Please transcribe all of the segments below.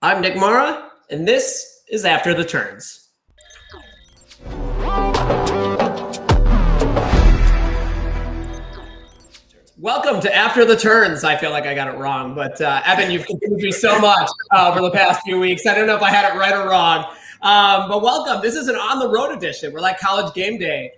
I'm Nick Mara, and this is After the Turns. Welcome to After the Turns. I feel like I got it wrong, but Evan, you've confused me so much over the past few weeks. I don't know if I had it right or wrong, but welcome. This is an on-the-road edition. We're like College Game Day.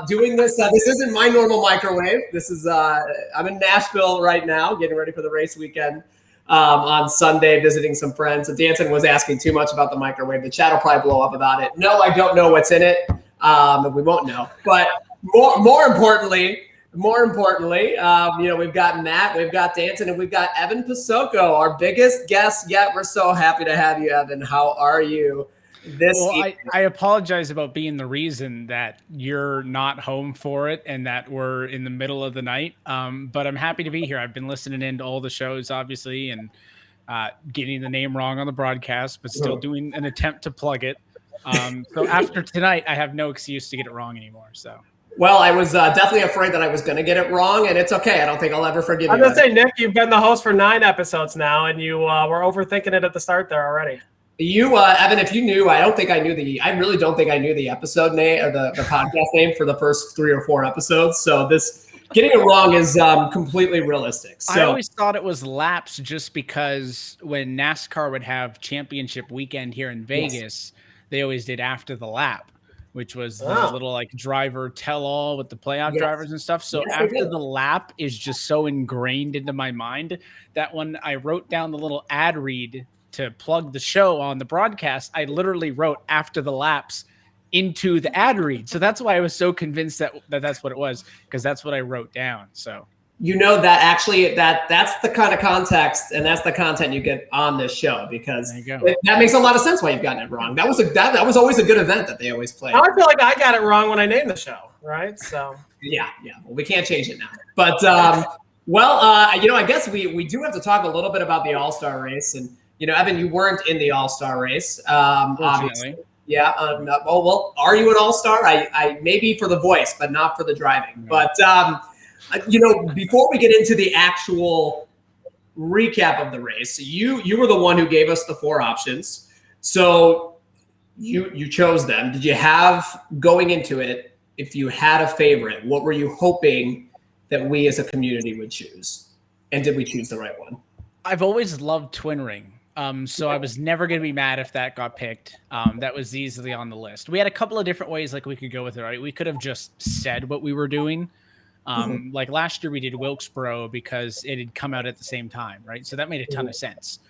Doing this. This isn't my normal microwave. This is I'm in Nashville right now, getting ready for the race weekend. On Sunday, visiting some friends. So Danson was asking too much about the microwave. The chat will probably blow up about it. No, I don't know what's in it. We won't know. But more importantly, we've got Matt, we've got Danson, and we've got Evan Posocco, our biggest guest yet. We're so happy to have you, Evan. How are you? I apologize about being the reason that you're not home for it and that we're in the middle of the night. But I'm happy to be here. I've been listening in to all the shows, obviously, and getting the name wrong on the broadcast, but still doing an attempt to plug it. So after tonight, I have no excuse to get it wrong anymore. So. Well, I was definitely afraid that I was going to get it wrong, and it's okay. I don't think I'll ever forgive you. I'm going to say, Nick, you've been the host for 9 episodes now, and you were overthinking it at the start there already. You, Evan, if you knew, I really don't think I knew the episode name or the podcast name for the first 3 or 4 episodes. So this getting it wrong is completely realistic. So I always thought it was laps just because when NASCAR would have championship weekend here in Vegas, they always did after the lap, which was the little like driver tell all with the playoff drivers and stuff. So after the lap is just so ingrained into my mind that when I wrote down the little ad read to plug the show on the broadcast, I literally wrote after the laps into the ad read. So that's why I was so convinced that that's what it was, because that's what I wrote down. So that actually that's the kind of context and that's the content you get on this show, because that makes a lot of sense why you've gotten it wrong. That was always a good event that they always play. I feel like I got it wrong when I named the show, right? So yeah. Well, we can't change it now. But I guess we do have to talk a little bit about the All-Star race. And Evan, you weren't in the All-Star race, obviously. Yeah. Are you an All-Star? I maybe for the voice, but not for the driving. But before we get into the actual recap of the race, you were the one who gave us the 4 options. So you chose them. Did you have, going into it, if you had a favorite, what were you hoping that we as a community would choose? And did we choose the right one? I've always loved Twin Ring. So I was never going to be mad if that got picked. That was easily on the list. We had a couple of different ways like we could go with it, right? We could have just said what we were doing. Like last year we did Wilkesboro because it had come out at the same time, right? So that made a ton of sense.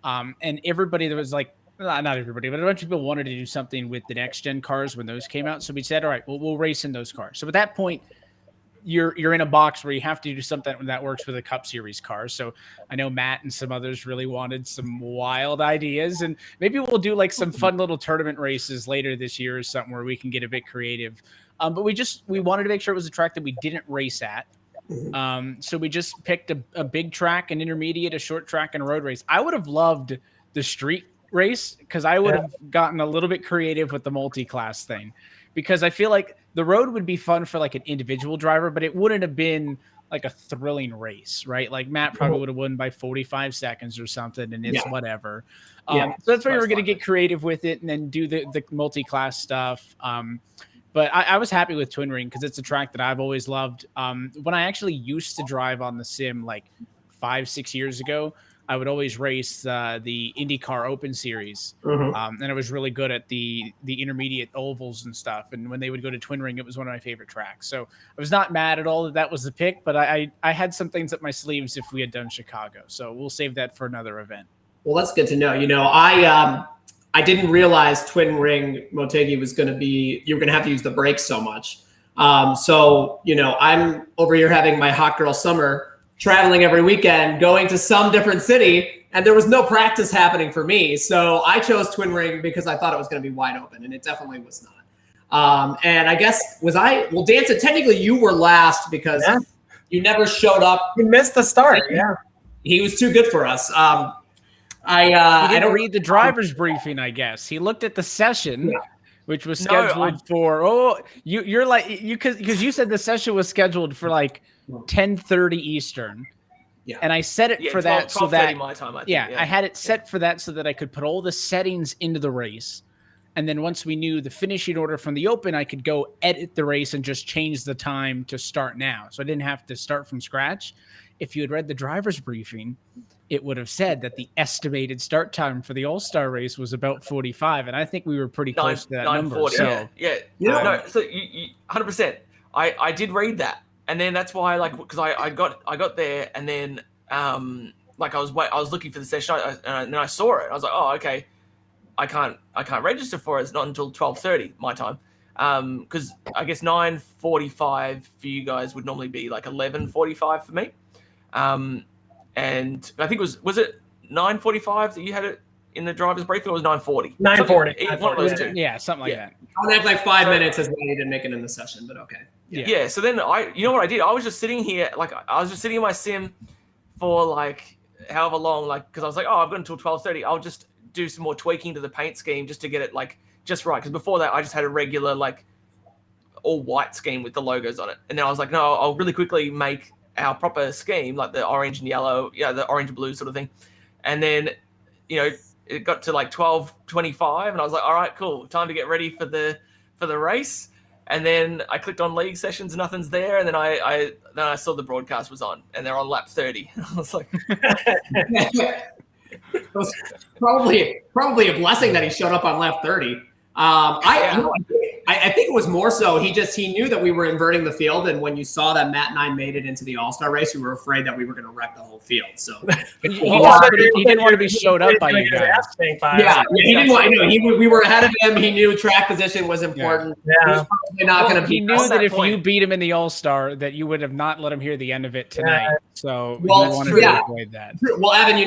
And everybody that was like, not everybody, but a bunch of people wanted to do something with the next gen cars when those came out. So we said, all right, well, we'll race in those cars. So at that point, you're in a box where you have to do something that works with a Cup Series car. So I know Matt and some others really wanted some wild ideas, and maybe we'll do like some fun little tournament races later this year or something where we can get a bit creative. But we wanted to make sure it was a track that we didn't race at. So we just picked a big track, an intermediate, a short track, and a road race. I would have loved the street race because I would have gotten a little bit creative with the multi-class thing, because I feel like the road would be fun for like an individual driver, but it wouldn't have been like a thrilling race, right? Like Matt probably would have won by 45 seconds or something, and it's whatever. So that's why we were going to get creative with it and then do the multi-class stuff. But I was happy with Twin Ring because it's a track that I've always loved. When I actually used to drive on the sim like 5-6 years ago, I would always race the IndyCar Open Series, and I was really good at the intermediate ovals and stuff. And when they would go to Twin Ring, it was one of my favorite tracks. So I was not mad at all that was the pick, but I had some things up my sleeves if we had done Chicago. So we'll save that for another event. Well, that's good to know. I didn't realize Twin Ring Motegi was going to be, you were going to have to use the brakes so much. I'm over here having my hot girl summer, traveling every weekend, going to some different city, and there was no practice happening for me. So I chose Twin Ring because I thought it was going to be wide open, and it definitely was not. And I guess, Danson, technically you were last because you never showed up. You missed the start, He was too good for us. He didn't read the driver's briefing, I guess. He looked at the session, which was scheduled for, because you said the session was scheduled for like 10:30 Eastern. Yeah. And I set it for 12, that so that my time, I think. I had it set for that so that I could put all the settings into the race. And then once we knew the finishing order from the open, I could go edit the race and just change the time to start now. So I didn't have to start from scratch. If you had read the driver's briefing, it would have said that the estimated start time for the All-Star race was about 45. And I think we were pretty close to that number. So no, so you 100%. I did read that. And then that's why, like, because I got there, and then like I was looking for the session, and then I saw it. I was like, oh, okay, I can't register for it. It's not until 12:30 my time, because I guess 9:45 for you guys would normally be like 11:45 for me, and I think it was it 9:45 that you had it in the driver's briefing, or was 9:40? 9:40. One of those two. Yeah, something like that. I'll act like 5 minutes is when you didn't make it in the session, but okay. Yeah. So then you know what I did? I was just sitting here, like I was just sitting in my sim for like however long, like, because I was like, oh, I've got until 12:30. I'll just do some more tweaking to the paint scheme just to get it like just right. Because before that, I just had a regular like all white scheme with the logos on it, and then I was like, no, I'll really quickly make our proper scheme, like the orange and yellow, the orange and blue sort of thing. And then, it got to like 12:25, and I was like, all right, cool, time to get ready for the race. And then I clicked on league sessions, nothing's there. And then I saw the broadcast was on, and they're on lap 30. I was like, it was probably a blessing that he showed up on lap 30. I think it was more so he knew that we were inverting the field, and when you saw that Matt and I made it into the All-Star race, we were afraid that we were going to wreck the whole field. So he didn't want to be showed up by you guys. Yeah, he didn't want. We were ahead of him. He knew track position was important. Yeah. He was probably not going to be. He knew that if you beat him in the All-Star, that you would have not let him hear the end of it tonight. Yeah. So he wanted to avoid that. Well, Evan,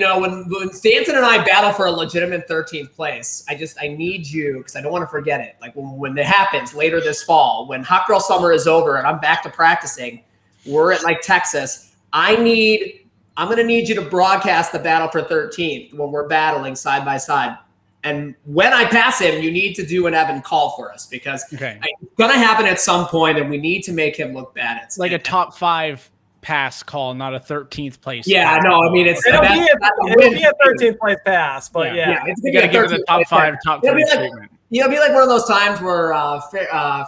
when Stanton and I battle for a legitimate 13th place, I need you, because I don't want to forget it. Like when it happens later this fall, when Hot Girl Summer is over and I'm back to practicing, we're at like Texas. I'm going to need you to broadcast the battle for 13th when we're battling side by side. And when I pass him, you need to do an Evan call for us, because it's going to happen at some point, and we need to make him look bad. It's like a top 5 pass call, not a 13th place. Yeah, no, I mean it'll be a 13th place pass, but it's you got to give it the top 5, top 3 treatment. It'll be like one of those times where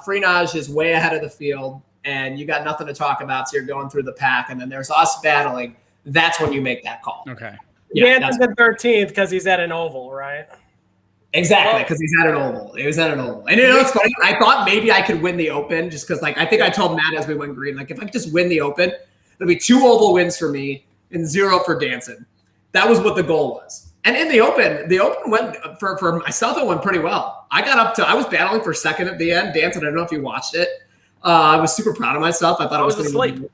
Freenage is way ahead of the field, and you got nothing to talk about, so you're going through the pack, and then there's us battling. That's when you make that call. Okay. Yeah, Dan's in 13th because he's at an oval, right? Exactly, because he's at an oval. It was at an oval. And it's funny. I thought maybe I could win the Open, just because, like, I think I told Matt as we went green, like, if I could just win the Open, it'll be 2 oval wins for me and 0 for Danson. That was what the goal was. And in the Open went for myself. It went pretty well. I was battling for second at the end. Danson, I don't know if you watched it. I was super proud of myself. I thought I was asleep.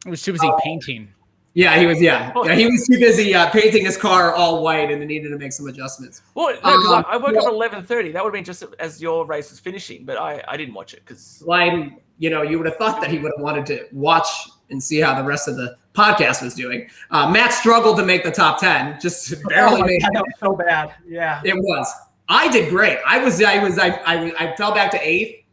I was too busy painting. Yeah, he was. Yeah, he was too busy painting his car all white, and needed to make some adjustments. Well, no, because I woke up at 11:30. That would have been just as your race was finishing, but I didn't watch it because. Well, you would have thought that he would have wanted to watch and see how the rest of the podcast was doing. Matt struggled to make the top 10, just barely made it. That was so bad. Yeah, it was. I did great. I fell back to 8th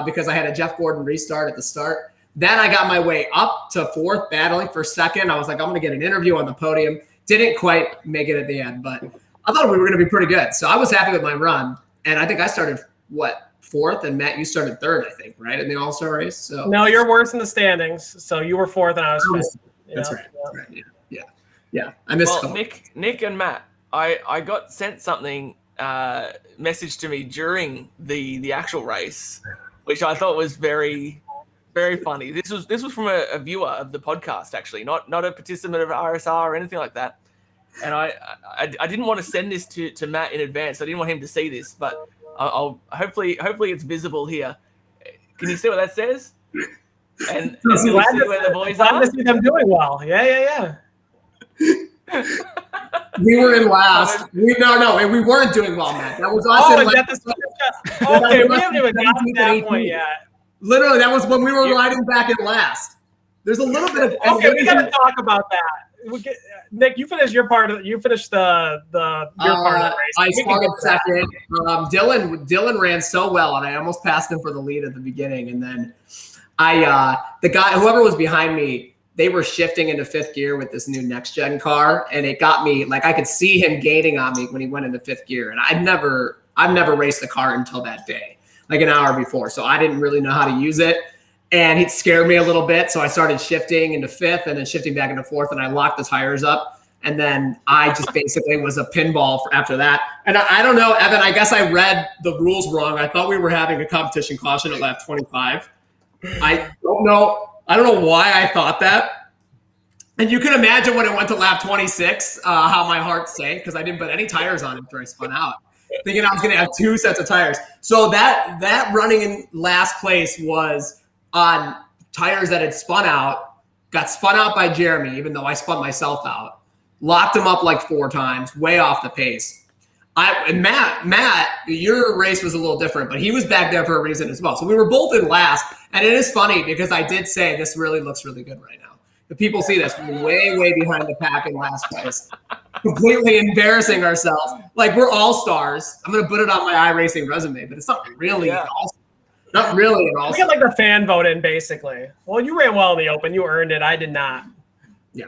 because I had a Jeff Gordon restart at the start. Then I got my way up to 4th, battling for 2nd. I was like, I'm going to get an interview on the podium. Didn't quite make it at the end, but I thought we were going to be pretty good. So I was happy with my run. And I think I started, 4th? And Matt, you started 3rd, I think, right, in the All-Star race? So no, you're worse in the standings. So you were 4th and I was 5th. That's right. Yeah. I missed Nick and Matt, I got sent something message to me during the actual race, which I thought was very, very funny. This was from a viewer of the podcast, actually, not a participant of RSR or anything like that. And I didn't want to send this to Matt in advance. I didn't want him to see this, but I'll hopefully it's visible here. Can you see what that says? And you see where the boys are? Glad to see them doing well. Yeah. We were in last. We weren't doing well, Matt. That was us. Okay, we haven't even gotten to that point yet. Literally, that was when we were riding back in last. There's a little bit of we got to talk about that. Nick, you finished your part of. You finished your part of the race. I started second. Dylan ran so well, and I almost passed him for the lead at the beginning. And then whoever was behind me, they were shifting into fifth gear with this new next gen car, and it got me like I could see him gaining on me when he went into fifth gear, and I've never raced the car until that day, like an hour before, so I didn't really know how to use it, and it scared me a little bit, so I started shifting into fifth and then shifting back into fourth, and I locked the tires up, and then I just basically was a pinball after that. And I don't know, Evan, I guess I read the rules wrong. I thought we were having a competition caution at lap 25. I don't know why I thought that. And you can imagine when it went to lap 26, how my heart sank because I didn't put any tires on after I spun out, thinking I was going to have 2 sets of tires. So that running in last place was on tires that had spun out, got spun out by Jeremy, even though I spun myself out, locked him up like 4 times, way off the pace. And Matt, your race was a little different, but he was back there for a reason as well. So we were both in last. And it is funny because I did say this really looks really good right now. The people see this. We're way, way behind the pack in last place. Completely embarrassing ourselves. Like we're all stars. I'm going to put it on my iRacing resume, but it's not really an all-star. Not really an all-star. We got like the fan vote in basically. Well, you ran well in the Open. You earned it. I did not. Yeah.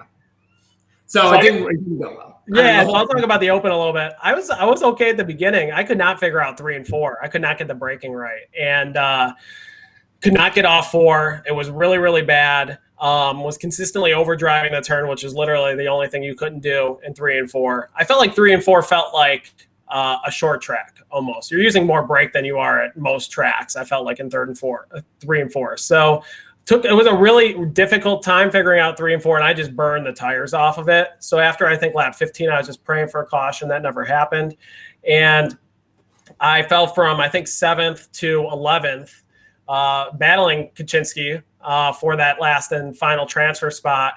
So it didn't go well. Yeah, so I'll talk about the Open a little bit. I was okay at the beginning. I could not figure out 3 and 4. I could not get the braking right, and could not get off 4. It was really, really bad. Was consistently overdriving the turn, which is literally the only thing you couldn't do in 3 and 4. I felt like 3 and 4 felt like a short track almost. You're using more brake than you are at most tracks. I felt like in 3 and 4. So. It was a really difficult time figuring out 3 and 4, and I just burned the tires off of it. So after I think lap 15, I was just praying for a caution. That never happened. And I fell from, I think, 7th to 11th, battling Kaczynski for that last and final transfer spot.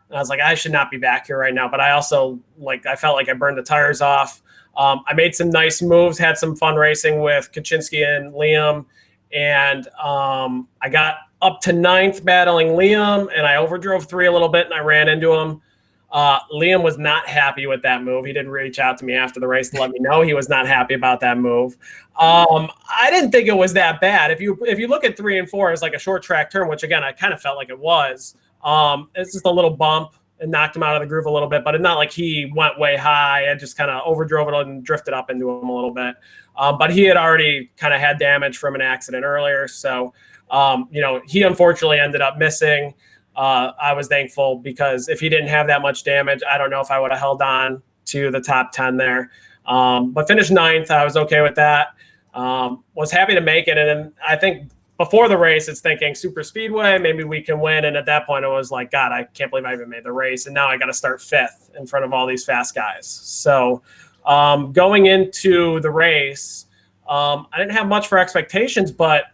And I was like, I should not be back here right now. But I also, I felt like I burned the tires off. I made some nice moves, had some fun racing with Kaczynski and Liam. And I got up to 9th battling Liam, and I overdrove 3 a little bit, and I ran into him. Liam was not happy with that move. He didn't reach out to me after the race to let me know he was not happy about that move. I didn't think it was that bad. If you look at 3 and 4 as like a short track turn, which again I kind of felt like it was, it's just a little bump and knocked him out of the groove a little bit, but it's not like he went way high. I just kind of overdrove it and drifted up into him a little bit. But he had already kind of had damage from an accident earlier. So, he unfortunately ended up missing. I was thankful because if he didn't have that much damage, I don't know if I would have held on to the top 10 there. But finished 9th. I was okay with that. Was happy to make it. And then I think before the race, it's thinking super speedway, maybe we can win. And at that point, it was like, God, I can't believe I even made the race. And now I got to start 5th in front of all these fast guys. So going into the race, I didn't have much for expectations, but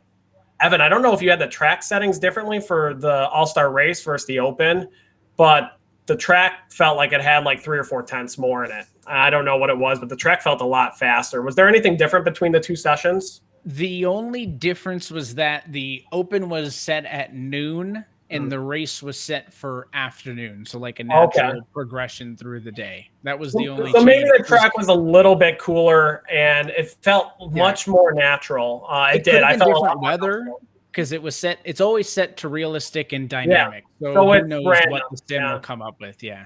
Evan, I don't know if you had the track settings differently for the All-Star race versus the Open, but the track felt like it had like 3 or 4 tenths more in it. I don't know what it was, but the track felt a lot faster. Was there anything different between the 2 sessions? The only difference was that the Open was set at noon and the race was set for afternoon. So like a natural progression through the day. That was the only So maybe the track was a little bit cooler and it felt much more natural. It did. I felt different weather because it was set. It's always set to realistic and dynamic. So who knows what the sim will come up with. Yeah.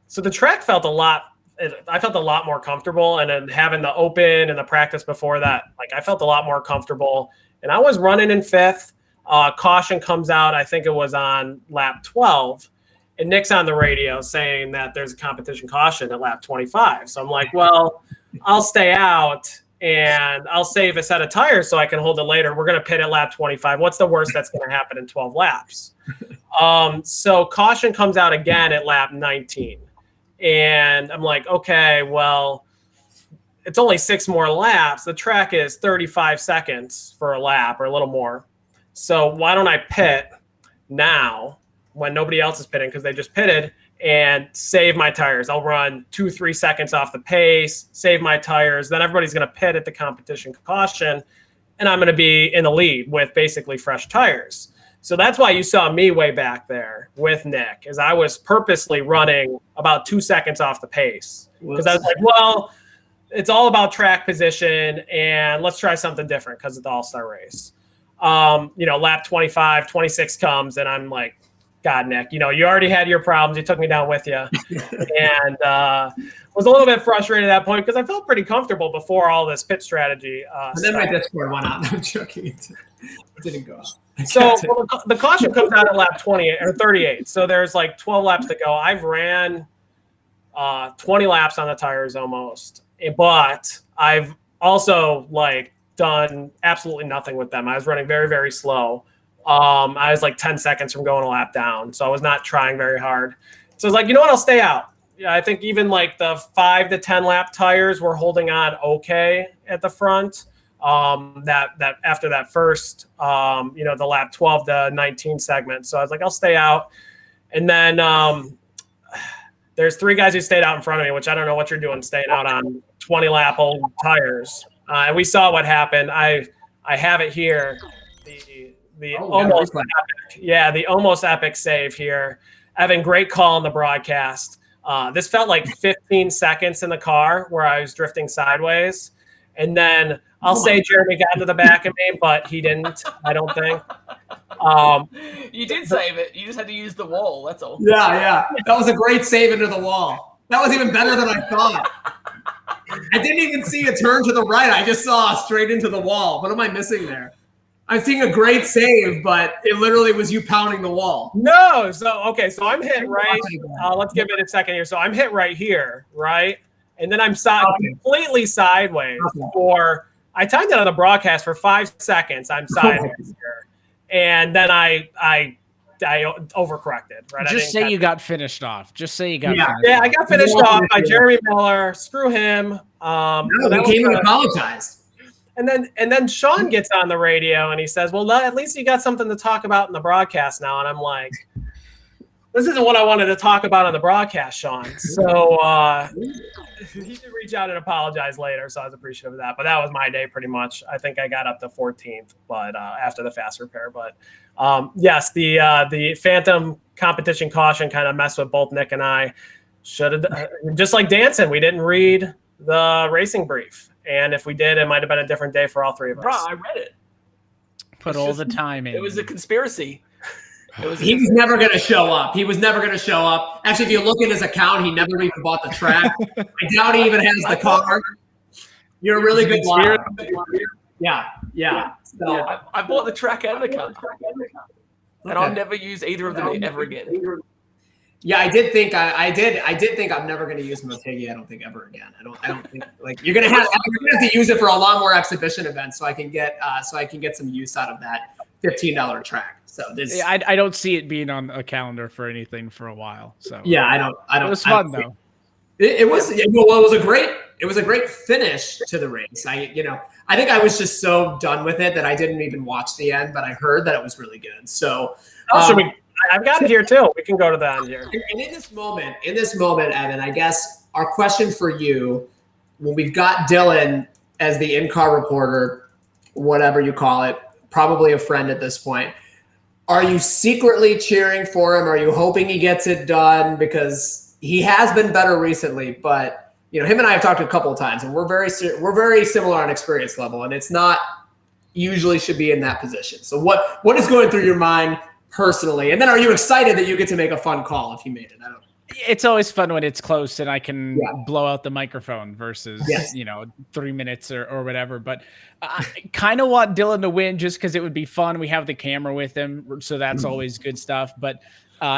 So the track felt I felt a lot more comfortable, and then having the Open and the practice before that, I felt a lot more comfortable, and I was running in 5th. Caution comes out. I think it was on lap 12, and Nick's on the radio saying that there's a competition caution at lap 25. So I'm like, well, I'll stay out and I'll save a set of tires so I can hold it later. We're going to pit at lap 25. What's the worst that's going to happen in 12 laps? So caution comes out again at lap 19. And I'm like, okay, well, it's only 6 more laps. The track is 35 seconds for a lap or a little more. So why don't I pit now when nobody else is pitting because they just pitted and save my tires? I'll run 2-3 seconds off the pace, save my tires. Then everybody's going to pit at the competition caution, and I'm going to be in the lead with basically fresh tires. So that's why you saw me way back there with Nick, is I was purposely running about 2 seconds off the pace because I was like, well, it's all about track position and let's try something different because it's the All-Star race. Lap 25, 26 comes and I'm like God, Nick, you already had your problems. You took me down with you. And was a little bit frustrated at that point because I felt pretty comfortable before all this pit strategy. And then my Discord went out. I'm joking. It didn't go out. So the caution comes out at lap 28 or 38. So there's like 12 laps to go. I've ran 20 laps on the tires almost, but I've also like done absolutely nothing with them. I was running very, very slow. I was like 10 seconds from going a lap down. So I was not trying very hard. So I was like, you know what? I'll stay out. Yeah, I think even like the 5 to 10 lap tires were holding on okay at the front. That after that first, the lap 12 to 19 segment. So I was like, I'll stay out. And then there's 3 guys who stayed out in front of me, which I don't know what you're doing staying out on 20 lap old tires. And we saw what happened. I have it here. The almost epic save here. Evan, great call on the broadcast. This felt like 15 seconds in the car where I was drifting sideways. And then I'll say Jeremy got into the back of me, but he didn't, I don't think. You did save it. You just had to use the wall. That's all. Yeah. That was a great save into the wall. That was even better than I thought. I didn't even see a turn to the right. I just saw straight into the wall. What am I missing there? I'm seeing a great save, but it literally was you pounding the wall. No. So I'm hit right. Let's give it a second here. So I'm hit right here, right? And then I'm completely sideways for, I timed it on the broadcast for 5 seconds. I'm sideways here. And then I overcorrected, right? Just say you got finished off. Just say you got finished off. I got finished off by Jeremy Miller. Screw him. He came and apologized. And then Sean gets on the radio and he says, well, at least you got something to talk about in the broadcast now. And I'm like, this isn't what I wanted to talk about on the broadcast, Sean. So he did reach out and apologize later, so I was appreciative of that. But that was my day pretty much. I think I got up to 14th, but after the fast repair. But yes, the Phantom competition caution kind of messed with both Nick and I. Should have, just like dancing, we didn't read the racing brief. And if we did, it might have been a different day for all 3 of us. Bro, I read it. Put all the time in. It was a conspiracy. He was never going to show up. Actually, if you look at his account, he never even bought the track. I doubt he even has the car. You're a really good liar. Yeah. So I bought the track and the car. And I'll never use either of them ever again. Yeah, I did think I'm never going to use Motegi. I don't think ever again. I don't think like you're going to have to use it for a lot more exhibition events so I can get some use out of that $15 track. So this, I don't see it being on a calendar for anything for a while. So yeah, I don't. It was fun though. It was a great finish to the race. I think I was just so done with it that I didn't even watch the end, but I heard that it was really good. So I've got it here too. We can go to the end here. And in this moment, Evan, I guess our question for you, when we've got Dylan as the in-car reporter, whatever you call it, probably a friend at this point. Are you secretly cheering for him? Are you hoping he gets it done? Because he has been better recently, but him and I have talked a couple of times, and we're very similar on experience level, and it's not usually should be in that position. So what is going through your mind personally? And then are you excited that you get to make a fun call if you made it? It's always fun when it's close and I can blow out the microphone versus 3 minutes or whatever. But I kind of want Dylan to win just because it would be fun. We have the camera with him, so that's always good stuff. But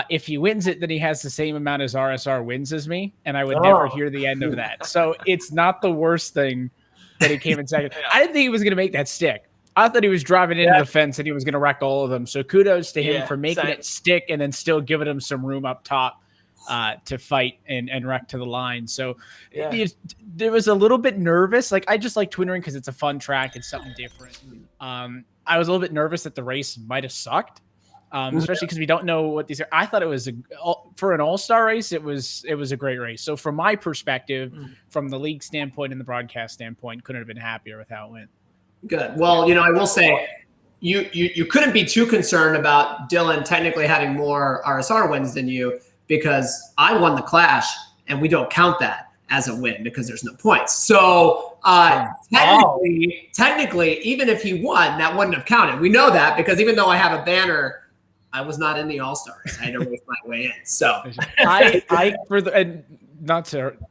if he wins it, then he has the same amount as RSR wins as me, and I would never hear the end of that. So it's not the worst thing that he came in second. I didn't think he was going to make that stick. I thought he was driving into the fence and he was going to wreck all of them. So kudos to him for making it stick and then still giving him some room up top to fight and wreck to the line. So there was a little bit nervous. Like, I just like Twin Ring because it's a fun track. It's something different. I was a little bit nervous that the race might have sucked, especially because we don't know what these are. I thought it was for an all-star race. It was a great race. So from my perspective, from the league standpoint and the broadcast standpoint, couldn't have been happier with how it went. Good. Well, I will say you couldn't be too concerned about Dylan technically having more RSR wins than you, because I won the Clash and we don't count that as a win because there's no points. So technically, even if he won, that wouldn't have counted. We know that because even though I have a banner, I was not in the All-Star race. I had to race my way in. So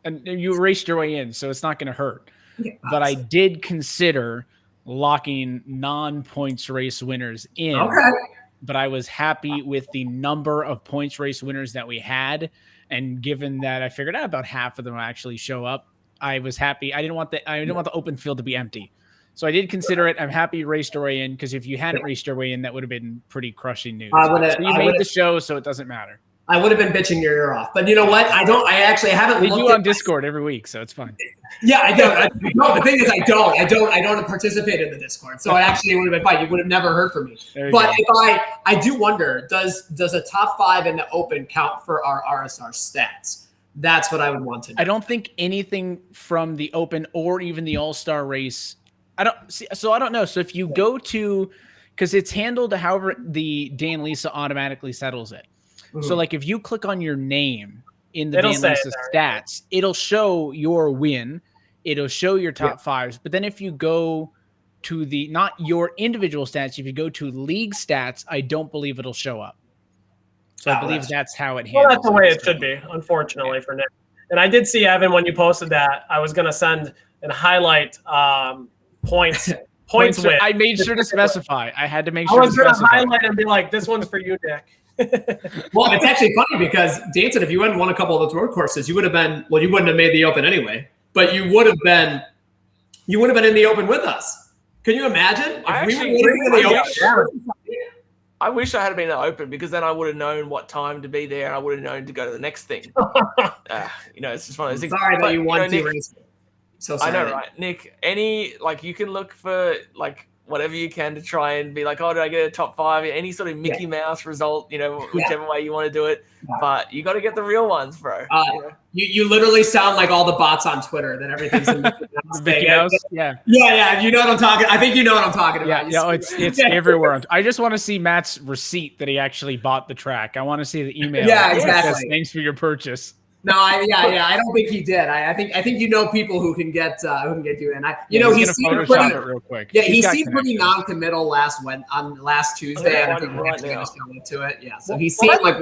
and you raced your way in, so it's not going to hurt. yeah, but I did consider locking non-points race winners in. Okay. But I was happy with the number of points race winners that we had. And given that I figured out about half of them actually show up, I was happy. I didn't want the open field to be empty. So I did consider it. I'm happy you raced your way in, because if you hadn't raced your way in, that would have been pretty crushing news. So you made the show, so it doesn't matter. I would have been bitching your ear off, but you know what? I actually haven't. We do on Discord every week, so it's fine. Yeah, I don't. No, the thing is, I don't participate in the Discord, so I actually would have been fine. You would have never heard from me. But if I do wonder, does a top 5 in the Open count for our RSR stats? That's what I would want to know. I don't think anything from the Open or even the All-Star race. I don't know. So if you go to, because it's handled however the Dan Lisa automatically settles it. So like if you click on your name in the Dan Lisa stats, it'll show your win. It'll show your top 5s. But then if you go to not your individual stats, if you go to league stats, I don't believe it'll show up. So I believe that's how it handles. Well, that's the way it should be, unfortunately, for Nick. And I did see, Evan, when you posted that, I was going to send and highlight points win. I made sure to specify. I had to make sure I was going to highlight and be like, this one's for you, Nick. Well, it's actually funny because Danson, if you hadn't won a couple of those road courses, you would have been, well, you wouldn't have made the Open anyway, but you would have been in the Open with us. Can you imagine? I wish I had been in the Open, because then I would have known what time to be there, and I would have known to go to the next thing. It's just one of those things. Sorry that you won 2 races. So sorry. I know, right? Nick, you can look for whatever you can to try and be like, oh, did I get a top 5? Any sort of Mickey Mouse result, whichever way you want to do it. But you got to get the real ones, bro. You literally sound like all the bots on Twitter that everything's in Mickey Mouse. Yeah. You know what I'm talking. I think you know what I'm talking about. Yeah, it's everywhere. I just want to see Matt's receipt that he actually bought the track. I want to see the email. Yeah, exactly. Says, thanks for your purchase. No, I don't think he did. I think you know people who can get you in. He seemed pretty real quick. Yeah, he seemed pretty non-committal last Tuesday. I think we're actually going to show into it. Yeah, so he seemed like.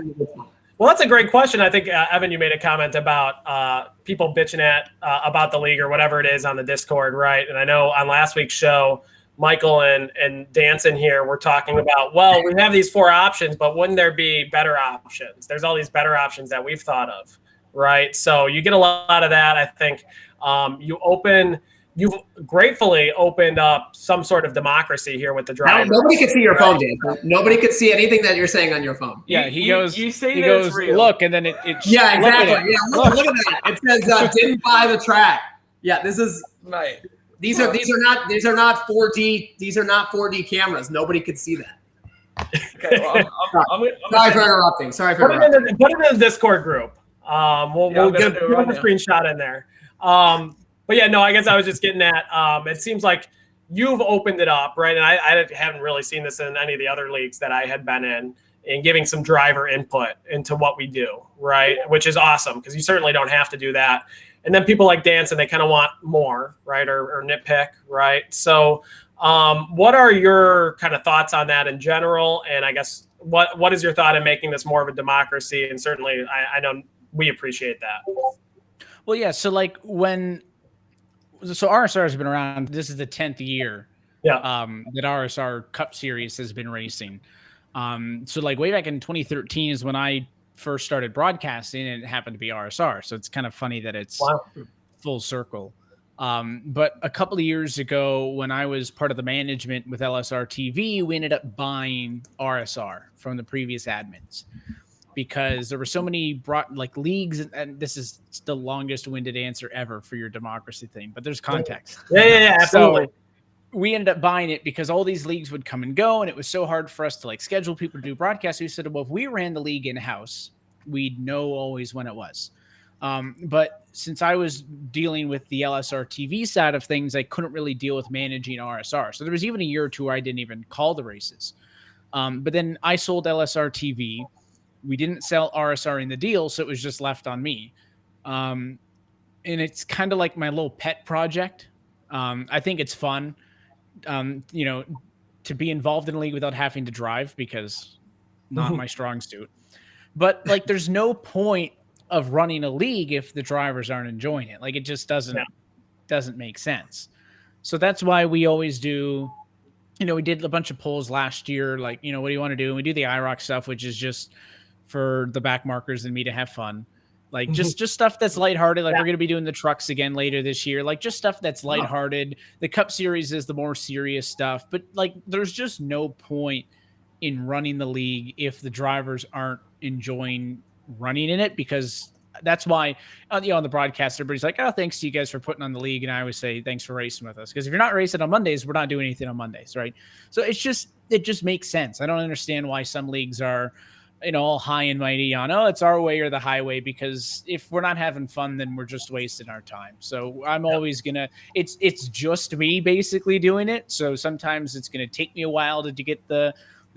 Well, that's a great question. I think Evan, you made a comment about people bitching about the league or whatever it is on the Discord, right? And I know on last week's show, Michael and Danson here were talking about, well, we have these 4 options, but wouldn't there be better options? There's all these better options that we've thought of. Right. So you get a lot of that. I think you've gratefully opened up some sort of democracy here with the drivers. Nobody could see your phone, Dan. Nobody could see anything that you're saying on your phone. Yeah, he goes, look, and then it yeah, exactly. Yeah, look at that. It says didn't buy the track. Yeah, this is right. These are not 4D. These are not 4D cameras. Nobody could see that. Okay, well, sorry for interrupting. Put it in the Discord group. We'll get a screenshot in there. But yeah, no, I guess I was just getting at, it seems like you've opened it up, right? And I haven't really seen this in any of the other leagues that I had been in giving some driver input into what we do, right? Which is awesome, because you certainly don't have to do that. And then people like Danson, they kind of want more, right? Or nitpick, right? So what are your kind of thoughts on that in general? And I guess what is your thought in making this more of a democracy? And certainly I know we appreciate that. Well, yeah. So so RSR has been around. This is the 10th year that RSR Cup Series has been racing. So way back in 2013 is when I first started broadcasting, and it happened to be RSR. So it's kind of funny that it's full circle. But a couple of years ago, when I was part of the management with LSR TV, we ended up buying RSR from the previous admins, because there were so many leagues, and this is the longest winded answer ever for your democracy thing, but there's context. Yeah, absolutely. So we ended up buying it because all these leagues would come and go, and it was so hard for us to schedule people to do broadcasts. We said, well, if we ran the league in-house, we'd know always when it was. But since I was dealing with the LSR TV side of things, I couldn't really deal with managing RSR. So there was even a year or two where I didn't even call the races. But then I sold LSR TV. We didn't sell RSR in the deal, so it was just left on me. And it's kind of like my little pet project. I think it's fun, to be involved in a league without having to drive, because not my strong suit. But like, there's no point of running a league if the drivers aren't enjoying it. Like, it just doesn't make sense. So that's why we always do, we did a bunch of polls last year. Like, what do you want to do? And we do the iRock stuff, which is just for the back markers and me to have fun. Like just stuff that's lighthearted. Like we're going to be doing the trucks again later this year. Like just stuff that's lighthearted. The Cup Series is the more serious stuff, but like there's just no point in running the league if the drivers aren't enjoying running in it, because that's why on the broadcast everybody's like, oh, thanks to you guys for putting on the league. And I always say thanks for racing with us, because if you're not racing on Mondays, we're not doing anything on Mondays, right? So it just makes sense. I don't understand why some leagues are all high and mighty on, oh, it's our way or the highway, because if we're not having fun, then we're just wasting our time. So I'm always gonna, it's just me basically doing it. So sometimes it's going to take me a while to get the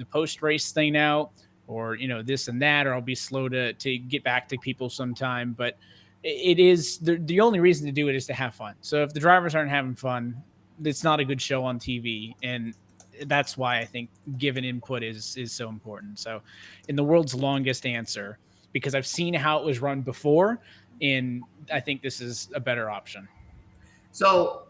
post race thing out, or this and that, or I'll be slow to get back to people sometime. But it is the only reason to do it is to have fun. So if the drivers aren't having fun, it's not a good show on TV. And that's why I think giving input is so important. So in the world's longest answer, because I've seen how it was run before, and I think this is a better option. So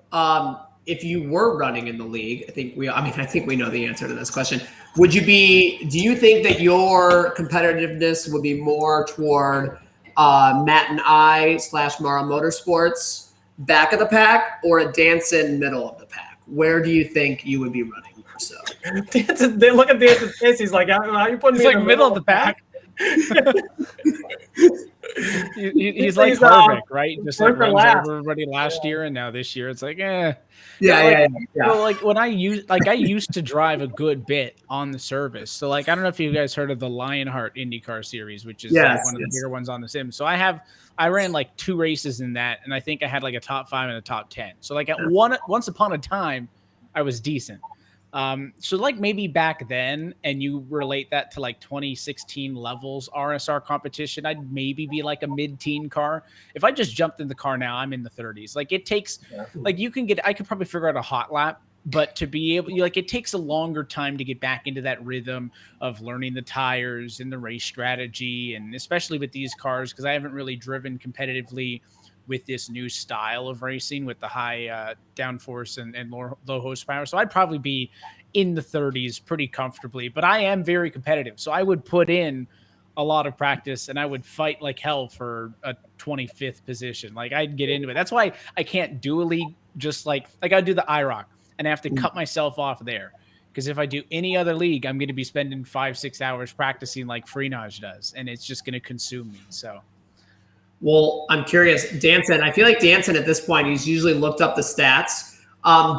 if you were running in the league, I think we know the answer to this question. Do you think that your competitiveness would be more toward Matt and I / Mara Motorsports back of the pack, or a Danson middle of the pack? Where do you think you would be running? So they look at Danson's face. He's like, how are you putting me in the middle of the pack? he's like Harvick, right? Just like runs over everybody last year, and now this year it's like, yeah. Well, like when I used to drive a good bit on the service. So like, I don't know if you guys heard of the Lionheart IndyCar series, which is one of the bigger ones on the sim. So I ran like 2 races in that, and I think I had like a top 5 and a top 10. So like once upon a time, I was decent. So like maybe back then, and you relate that to like 2016 levels RSR competition, I'd maybe be like a mid-teen car. If I just jumped in the car now, I'm in the 30s. Like it takes, like I could probably figure out a hot lap, but to be able, it takes a longer time to get back into that rhythm of learning the tires and the race strategy. And especially with these cars, because I haven't really driven competitively with this new style of racing with the high downforce and low horsepower. So I'd probably be in the 30s pretty comfortably, but I am very competitive. So I would put in a lot of practice, and I would fight like hell for a 25th position. Like I'd get into it. That's why I can't do a league just like I do the iRock, and I have to cut myself off there. Because if I do any other league, I'm going to be spending 5-6 hours practicing like Freenage does, and it's just going to consume me. So. Well, I'm curious, Danson. I feel like Danson at this point, he's usually looked up the stats.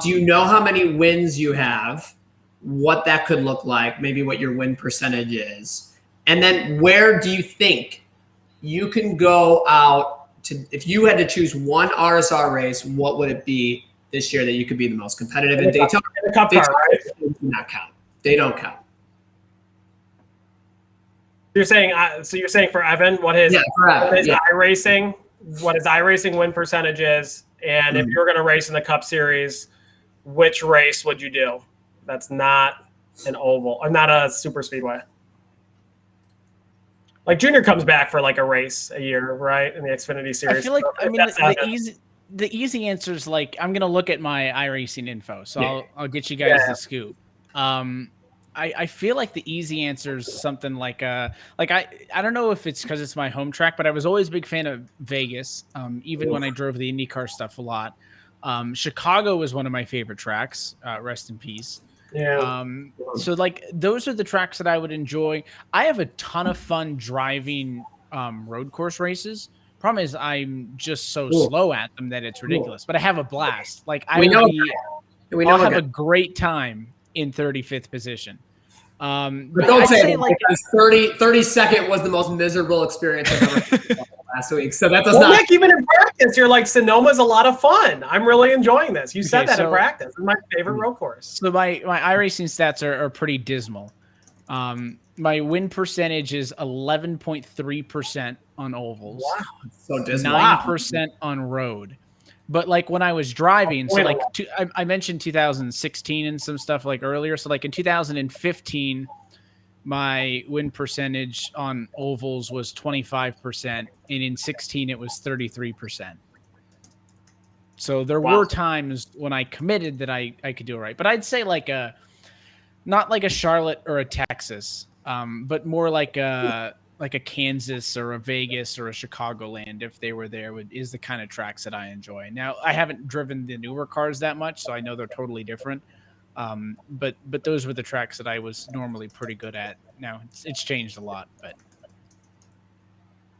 Do you know how many wins you have, what that could look like, maybe what your win percentage is? And then where do you think you can go out to, if you had to choose one RSR race, what would it be this year that you could be the most competitive in Daytona? Daytona, right? Do not count. They don't count. You're saying for Evan, what his iRacing win percentage is, and if you're going to race in the Cup Series, which race would you do? That's not an oval or not a super speedway. Like Junior comes back for like a race a year, right? In the Xfinity Series. I feel like the easy answer is like, I'm going to look at my iRacing info, so I'll get you guys the scoop. I feel like the easy answer is something like I don't know if it's because it's my home track, but I was always a big fan of Vegas, even when I drove the IndyCar stuff a lot. Chicago was one of my favorite tracks. Rest in peace. Yeah. So like those are the tracks that I would enjoy. I have a ton of fun driving road course races. Problem is I'm just so slow at them that it's ridiculous. But I have a blast. Like I'll have a great time in 35th position. But don't say it, like 32nd was the most miserable experience I've ever had last week. So that does not. Nick, even in practice, you're like, Sonoma's a lot of fun. I'm really enjoying this. You said that in practice. It's my favorite road course. So my iRacing stats are pretty dismal. My win percentage is 11.3% on ovals. Wow, so dismal. 9% on road. But like when I was driving, so like I mentioned 2016 and some stuff like earlier. So like in 2015, my win percentage on ovals was 25%, and in 16 it was 33%. So there were times when I committed that I could do it right. But I'd say not like a Charlotte or a Texas, but more like a Kansas or a Vegas or a Chicagoland, if they were there, is the kind of tracks that I enjoy. Now, I haven't driven the newer cars that much, so I know they're totally different. But those were the tracks that I was normally pretty good at. Now it's changed a lot, but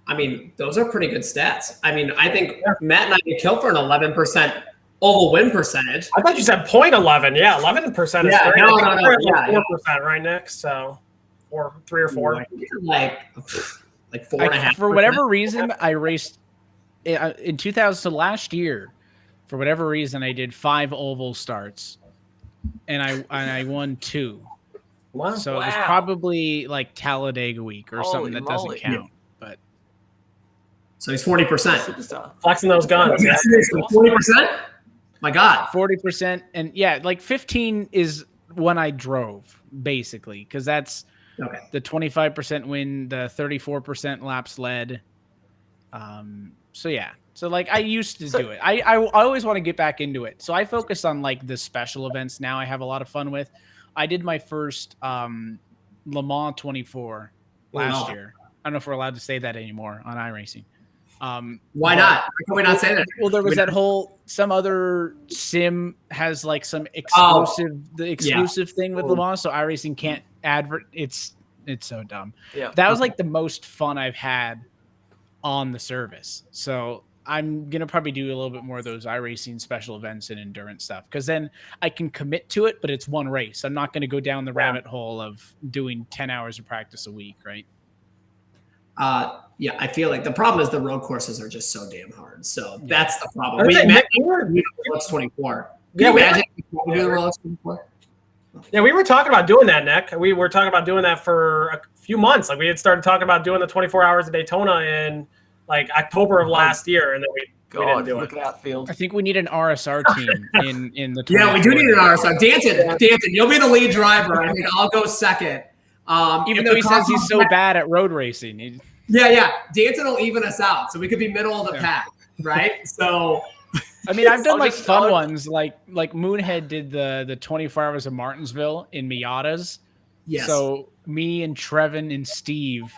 I mean, those are pretty good stats. I mean, I think Matt and I could kill for an 11% oval win percentage. I thought you said 0.11. Yeah, 11% is great. No, 4%, right, Nick? So, or 3 or 4. Like 4.5%. For whatever reason, I raced in 2000. So last year, for whatever reason, I did 5 oval starts, and I won 2. Wow. So it was probably like Talladega week or something that doesn't count. But so he's 40%. Flexing those guns. 40%? My God. 40%. And yeah, like 15 is when I drove, basically, because that's the 25% win, the 34% laps led. So yeah. So like I used to do it. I always want to get back into it. So I focus on like the special events now I have a lot of fun with. I did my first Le Mans 24 last year. I don't know if we're allowed to say that anymore on iRacing. Why not? Why can we not say that? Well, there was that whole, some other sim has like some exclusive thing with Le Mans, so iRacing can't advert. It's so dumb. Yeah, that was like the most fun I've had on the service. So I'm gonna probably do a little bit more of those iRacing special events and endurance stuff, because then I can commit to it, but it's one race. I'm not gonna go down the rabbit hole of doing 10 hours of practice a week, right? Yeah, I feel like the problem is the road courses are just so damn hard. So that's the problem. We imagine Rolex 24. Yeah, we do the Rolex 24. Yeah, we were talking about doing that, Nick. We were talking about doing that for a few months. Like we had started talking about doing the 24 hours of Daytona in like October of last year, and then we didn't do it. I think we need an RSR team in the. Yeah, we do need an RSR. Danton, you'll be the lead driver. I think I'll go second. Even though he says he's so bad at road racing. Yeah. Danton will even us out, so we could be middle of the pack, right? So, I mean, I've done like fun ones, like Moonhead did the 24 hours of Martinsville in Miatas. Yes. So me and Trevin and Steve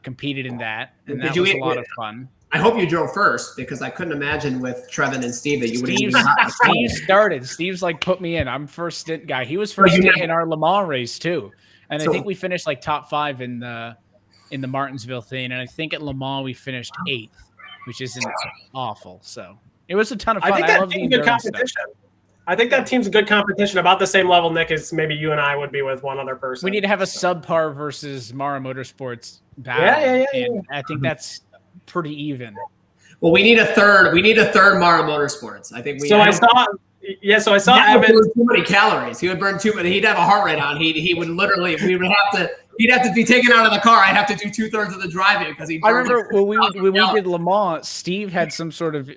competed in that, and that was a lot of fun. I hope you drove first, because I couldn't imagine with Trevin and Steve that you would. Steve started. Steve's like put me in. I'm first stint guy. He was first stint in our Le Mans race too, and I think we finished like top 5 in the Martinsville thing, and I think at Le Mans we finished 8th, which isn't awful. So it was a ton of fun. I love the good competition. Stuff. I think that team's a good competition, about the same level, Nick, as maybe you and I would be with one other person. We need to have a subpar versus Mara Motorsports battle. Yeah. And I think that's pretty even. Well, we need a third. We need a third Mara Motorsports. I think we. So I saw Evan. Too many calories. He would burn too many. He'd have a heart rate on. He would literally. We would have to. He'd have to be taken out of the car. I'd have to do 2/3 of the driving because he. I remember when we did Le Mans, Steve had some sort of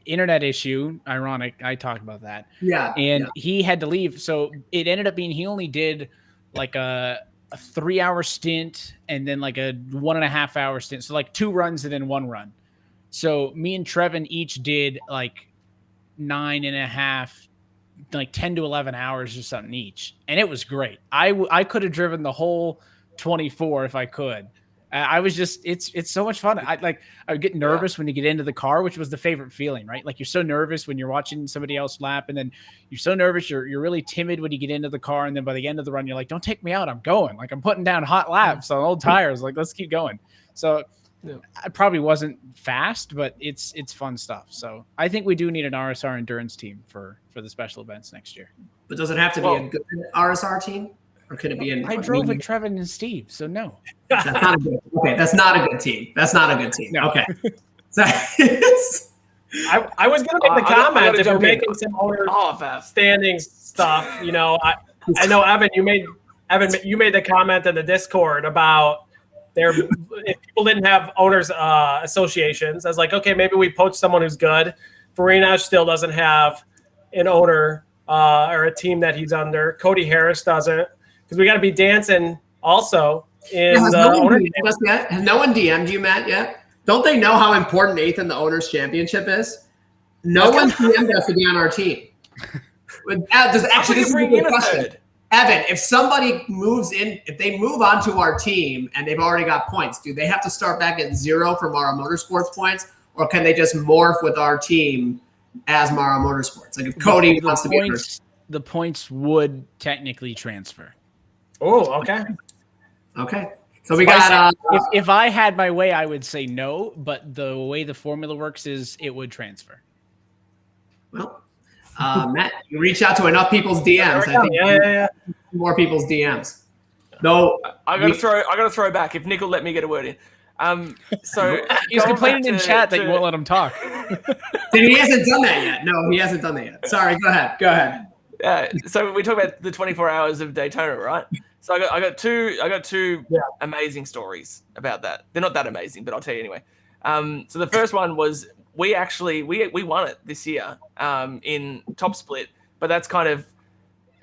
internet issue. Ironic. I talked about that. Yeah. And he had to leave. So it ended up being he only did like a 3-hour stint and then like a 1.5 hour stint. So like 2 runs and then 1 run. So me and Trevin each did like 9.5, like 10 to 11 hours or something each. And it was great. I could have driven the whole 24 if I could. I was just, it's so much fun. I would get nervous when you get into the car, which was the favorite feeling, right? Like you're so nervous when you're watching somebody else lap, and then you're so nervous. You're really timid when you get into the car. And then by the end of the run, you're like, don't take me out. I'm going. Like I'm putting down hot laps on old tires. Like, let's keep going. So I probably wasn't fast, but it's fun stuff. So I think we do need an RSR endurance team for the special events next year. But does it have to be a good RSR team? Or could it be I drove with Trevin and Steve, so no. That's not a good, okay, that's not a good team. That's not a good team. No. Okay. So, I was going to make the comment if we're making some owner standings stuff. You know, I know Evan, you made the comment in the Discord about if people didn't have owners associations. I was like, okay, maybe we poach someone who's good. Farina still doesn't have an owner or a team that he's under. Cody Harris doesn't. Because we got to be dancing also in has the owner. Has no one DM'd you, Matt, yet? Don't they know how important 8th in the Owners' Championship is? No one DM'd us to be on our team. This is a good question. Evan, if somebody moves in, if they move onto our team and they've already got points, do they have to start back at 0 for Mara Motorsports points, or can they just morph with our team as Mara Motorsports? Like if Cody wants to be first. The points would technically transfer. Oh, okay. Okay. So we got if I had my way, I would say no, but the way the formula works is it would transfer. Well, Matt, you reach out to enough people's DMs. I think yeah. More people's DMs. No, I gotta throw back if Nick will let me get a word in. So he's complaining in chat that you won't let him talk. He hasn't done that yet. No, he hasn't done that yet. Sorry, go ahead. So we talk about the 24 hours of Daytona, right? So I got two amazing stories about that. They're not that amazing, but I'll tell you anyway. So the first one was we won it this year in top split, but that's kind of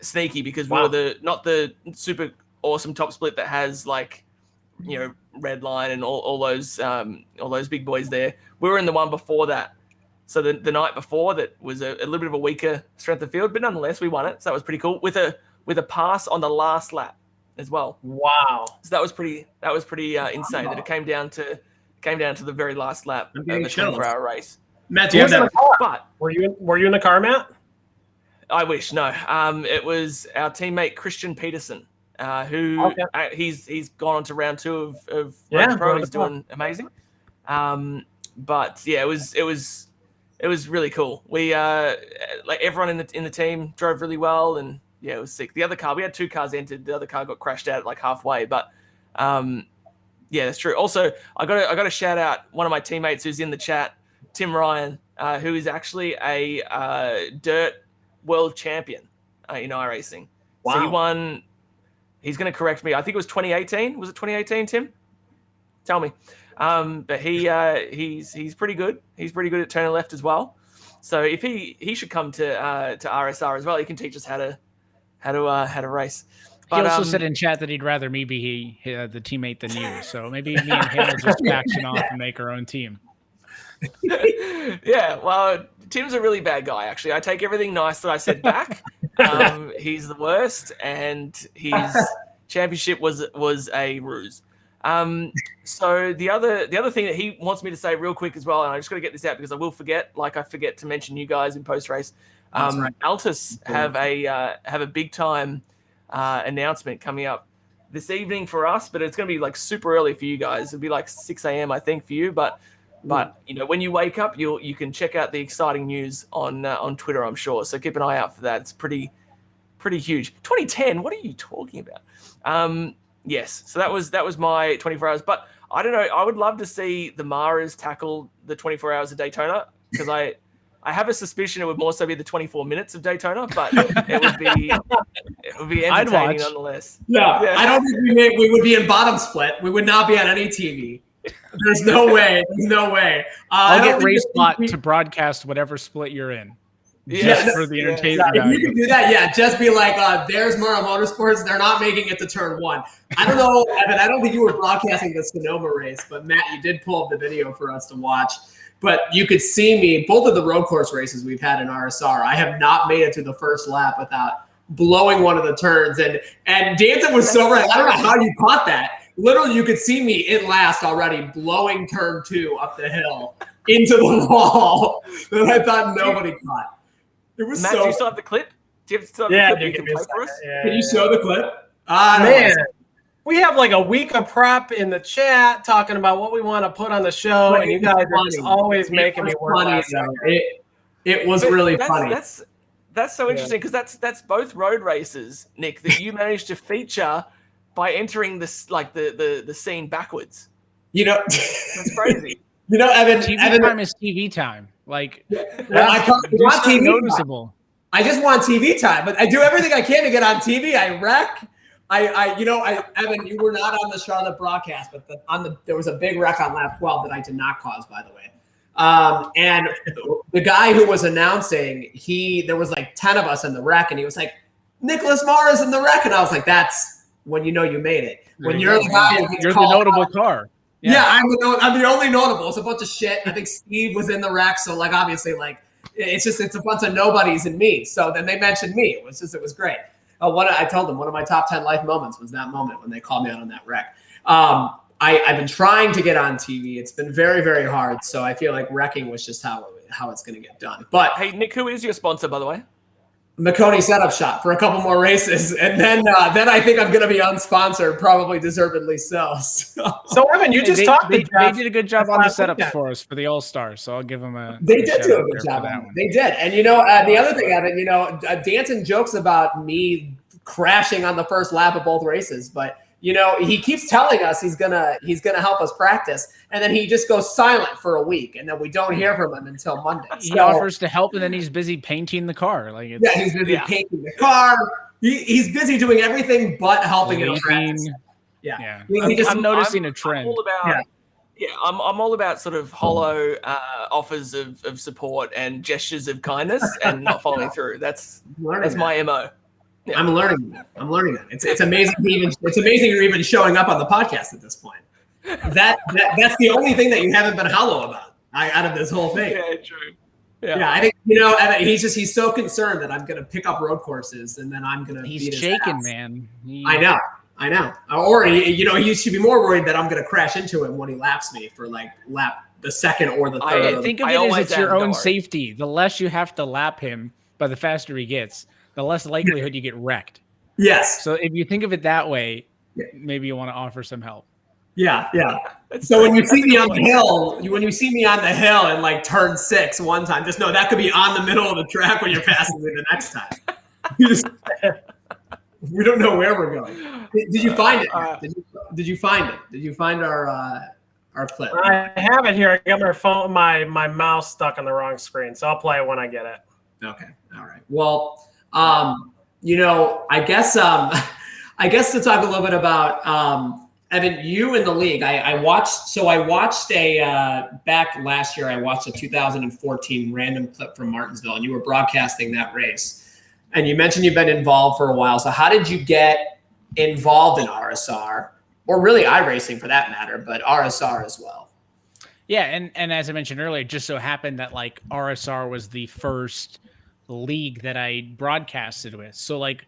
sneaky because we were not the super awesome top split that has like, you know, red line and all those big boys there. We were in the one before that. So the night before that was a little bit of a weaker strength of field, but nonetheless we won it. So that was pretty cool with a pass on the last lap as well. Wow! So that was pretty insane that it came down to the very last lap of a 24-hour race. Matt, do you have that? But were you in the car, Matt? I wish no. It was our teammate Christian Peterson, who he's gone on to round 2 of Road Pro. He's doing amazing. But yeah, it was really cool. We like everyone in the team drove really well, and yeah, it was sick. The other car, we had 2 cars entered. The other car got crashed out like halfway, but yeah, that's true. Also, I got to shout out one of my teammates who's in the chat, Tim Ryan, who is actually a dirt world champion in iRacing. Wow. So he won. He's going to correct me. I think it was 2018. Was it 2018, Tim? Tell me. But he's pretty good. He's pretty good at turning left as well. So if he should come to RSR as well, he can teach us how to race. But, he also said in chat that he'd rather me be the teammate than you. So maybe me and him will just faction off and make our own team. Yeah, well, Tim's a really bad guy, actually. I take everything nice that I said back. He's the worst, and his championship was a ruse. So the other thing that he wants me to say real quick as well, and I just got to get this out because I will forget, like I forget to mention you guys in post race. Right. Altus have a big time announcement coming up this evening for us, but it's going to be like super early for you guys. It'll be like 6 a.m. I think for you, but you know, when you wake up, you can check out the exciting news on Twitter, I'm sure. So keep an eye out for that. It's pretty huge. 2010. What are you talking about? Yes. So that was my 24 hours. But I don't know. I would love to see the Maras tackle the 24 hours of Daytona because I have a suspicion it would more so be the 24 minutes of Daytona, but it would be entertaining nonetheless. Yeah. I don't think we would be in bottom split. We would not be on any TV. There's no way. I'll get RaceBot to broadcast whatever split you're in. Just for the entertainment value. If you can do that, just be like, there's Mara Motorsports. They're not making it to turn 1. I don't know, Evan. I don't think you were broadcasting the Sonoma race, but Matt, you did pull up the video for us to watch. But you could see me, both of the road course races we've had in RSR, I have not made it to the first lap without blowing one of the turns. And Danton was so right. I don't know how you caught that. Literally, you could see me in last already blowing turn 2 up the hill into the wall that I thought nobody caught. It was Matt, do you still have the clip? Do you still have the clip you can play for us? Can you show the clip? Man, we have like a week of prep in the chat talking about what we want to put on the show, and you guys are just always making me work. It was really funny. That's so interesting because that's both road races, Nick, that you managed to feature by entering this like the scene backwards. You know, that's crazy. You know, Evan. TV time is TV time. Like, I want TV noticeable. Time. I just want TV time, but I do everything I can to get on TV. I wreck. Evan, you were not on the Charlotte broadcast, but there was a big wreck on lap 12 that I did not cause, by the way. And the guy who was announcing, there was like 10 of us in the wreck, and he was like, Nicholas Mara's in the wreck, and I was like, that's when you know you made it. When you're the guy who gets you're the called notable out. car. Yeah, I'm the only notable. It's a bunch of shit. I think Steve was in the wreck, so like obviously like it's a bunch of nobodies and me. So then they mentioned me. It was great. I told them one of my top 10 life moments was that moment when they called me out on that wreck. I've been trying to get on TV. It's been very, very hard. So I feel like wrecking was just how it's going to get done. But hey, Nick, who is your sponsor, by the way? McConey Setup Shop for a couple more races, and then I think I'm going to be unsponsored, probably deservedly so. So Evan, you just talked to Jeff. They did a good job on the setups for us for the All-Star, so I'll give them a. They did do a good job on that. They did, and the other thing, Evan, Danton jokes about me crashing on the first lap of both races, but he keeps telling us he's gonna help us practice, and then he just goes silent for a week, and then we don't hear from him until Monday. He offers to help, and then he's busy painting the car. He's busy painting the car. He's busy doing everything but helping in practice. Yeah. I'm noticing a trend. I'm all about sort of hollow offers of support and gestures of kindness and not following through. That's my MO. Yeah. I'm learning that. It's amazing. You're even showing up on the podcast at this point. That's the only thing that you haven't been hollow about out of this whole thing. Yeah, true. Yeah, I think he's so concerned that I'm going to pick up road courses and then I'm going to. He's shaking, man. I know. Or he should be more worried that I'm going to crash into him when he laps me for like the second or the third. I think of it as it's your own safety. The less you have to lap him, but the faster he gets, the less likelihood you get wrecked. Yes. So if you think of it that way, maybe you want to offer some help. Yeah. So when you see me on the hill, in like turn 6 one time, just know that could be on the middle of the track when you're passing me the next time. We don't know where we're going. Did you find it? Did you find it? Did you find our clip? I have it here. I got my phone, my mouse stuck on the wrong screen, so I'll play it when I get it. Okay. All right. Well, I guess to talk a little bit about Evan, you in the league. I watched back last year. I watched a 2014 random clip from Martinsville, and you were broadcasting that race. And you mentioned you've been involved for a while. So how did you get involved in RSR, or really iRacing for that matter, but RSR as well? Yeah, and as I mentioned earlier, it just so happened that like RSR was the first league that I broadcasted with. So like I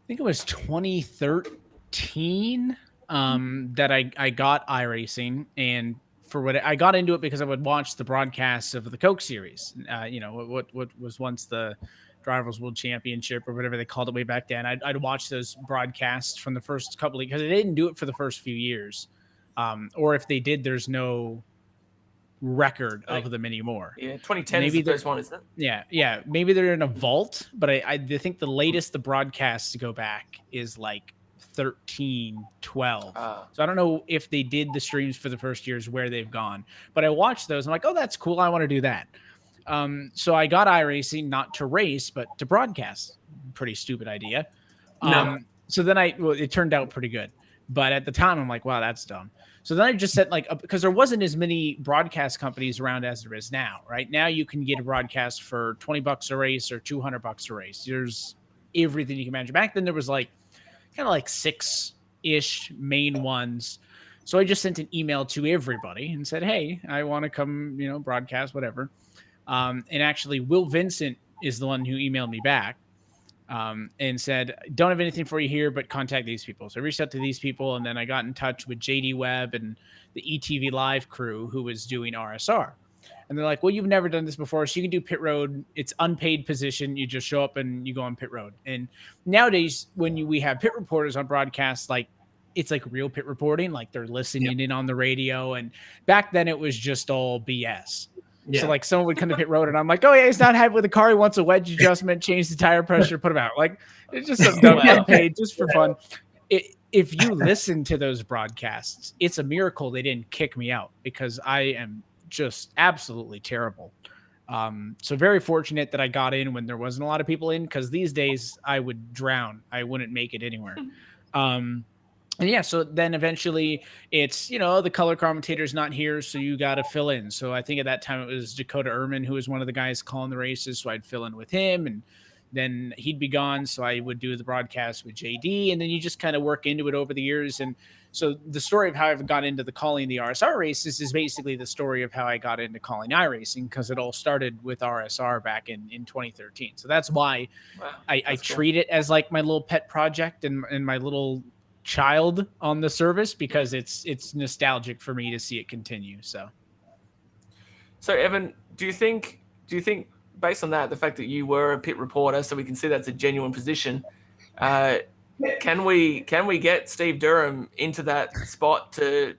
think it was 2013 that I got iRacing, and for what I got into it because I would watch the broadcasts of the Coke series. What was once the Drivers World Championship or whatever they called it way back then. I'd watch those broadcasts from the first couple because they didn't do it for the first few years, or if they did, there's no record of them anymore. Yeah, 2010 maybe is the first one, isn't it? Yeah. Maybe they're in a vault, but I think the latest the broadcasts go back is like 13, 12. So I don't know if they did the streams for the first years where they've gone, but I watched those. I'm like, oh, that's cool. I want to do that. So I got iRacing not to race, but to broadcast. Pretty stupid idea. So then it turned out pretty good. But at the time, I'm like, wow, that's dumb. So then I just said, because there wasn't as many broadcast companies around as there is now. Right now, you can get a broadcast for $20 a race or $200 a race. There's everything you can imagine. Back then, there was kind of 6-ish main ones. So I just sent an email to everybody and said, hey, I want to come, broadcast, whatever. And actually, Will Vincent is the one who emailed me back. And said, don't have anything for you here, but contact these people. So I reached out to these people, and then I got in touch with JD Webb and the ETV Live crew who was doing RSR. And they're like, well, you've never done this before, so you can do pit road. It's unpaid position. You just show up and you go on pit road. And nowadays, when we have pit reporters on broadcasts, it's like real pit reporting, like they're listening in on the radio. And back then, it was just all BS. Yeah. So someone would come to pit road and I'm like, oh yeah, he's not happy with the car. He wants a wedge adjustment, change the tire pressure, put him out. It's just some dumb paid just for fun. If you listen to those broadcasts, it's a miracle they didn't kick me out because I am just absolutely terrible. So very fortunate that I got in when there wasn't a lot of people in, because these days I would drown. I wouldn't make it anywhere. And yeah, so then eventually it's, the color commentator's not here, so you got to fill in. So I think at that time it was Dakota Ehrman, who was one of the guys calling the races. So I'd fill in with him and, then he'd be gone. So I would do the broadcast with JD, and then you just kind of work into it over the years. And so the story of how I've got into calling the RSR races is basically the story of how I got into calling iRacing, because it all started with RSR back in 2013. So that's why I treat it as like my little pet project and my little child on the service, because it's nostalgic for me to see it continue. So Evan, do you think based on that, the fact that you were a pit reporter, so we can see that's a genuine position, can we get Steve Durham into that spot to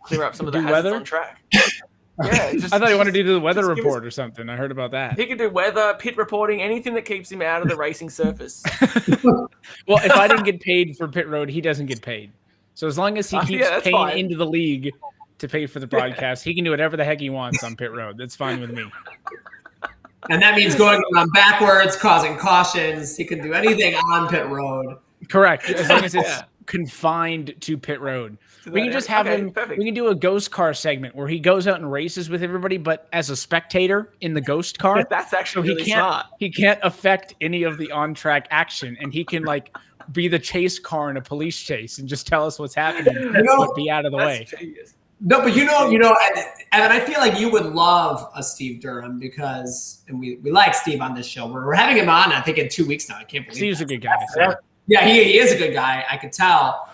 clear up some of the hazards on track? Yeah, I thought he wanted to do the weather report or something. I heard about that. He could do weather, pit reporting, anything that keeps him out of the racing surface. Well, if I didn't get paid for pit road, he doesn't get paid. So as long as he keeps paying into the league to pay for the broadcast, he can do whatever the heck he wants on pit road. That's fine with me. And that means going around backwards, causing cautions. He can do anything on pit road. Correct. As long as it's confined to pit road. We can just have him. Perfect. We can do a ghost car segment where he goes out and races with everybody, but as a spectator in the ghost car. That's actually really smart. He can't affect any of the on-track action, and he can like be the chase car in a police chase and just tell us what's happening, but be out of the way. Genius. No, but Evan, I feel like you would love a Steve Durham because, and we like Steve on this show. We're having him on, I think, in 2 weeks now. I can't believe Steve's that. A good guy. So. Yeah, he is a good guy. I could tell.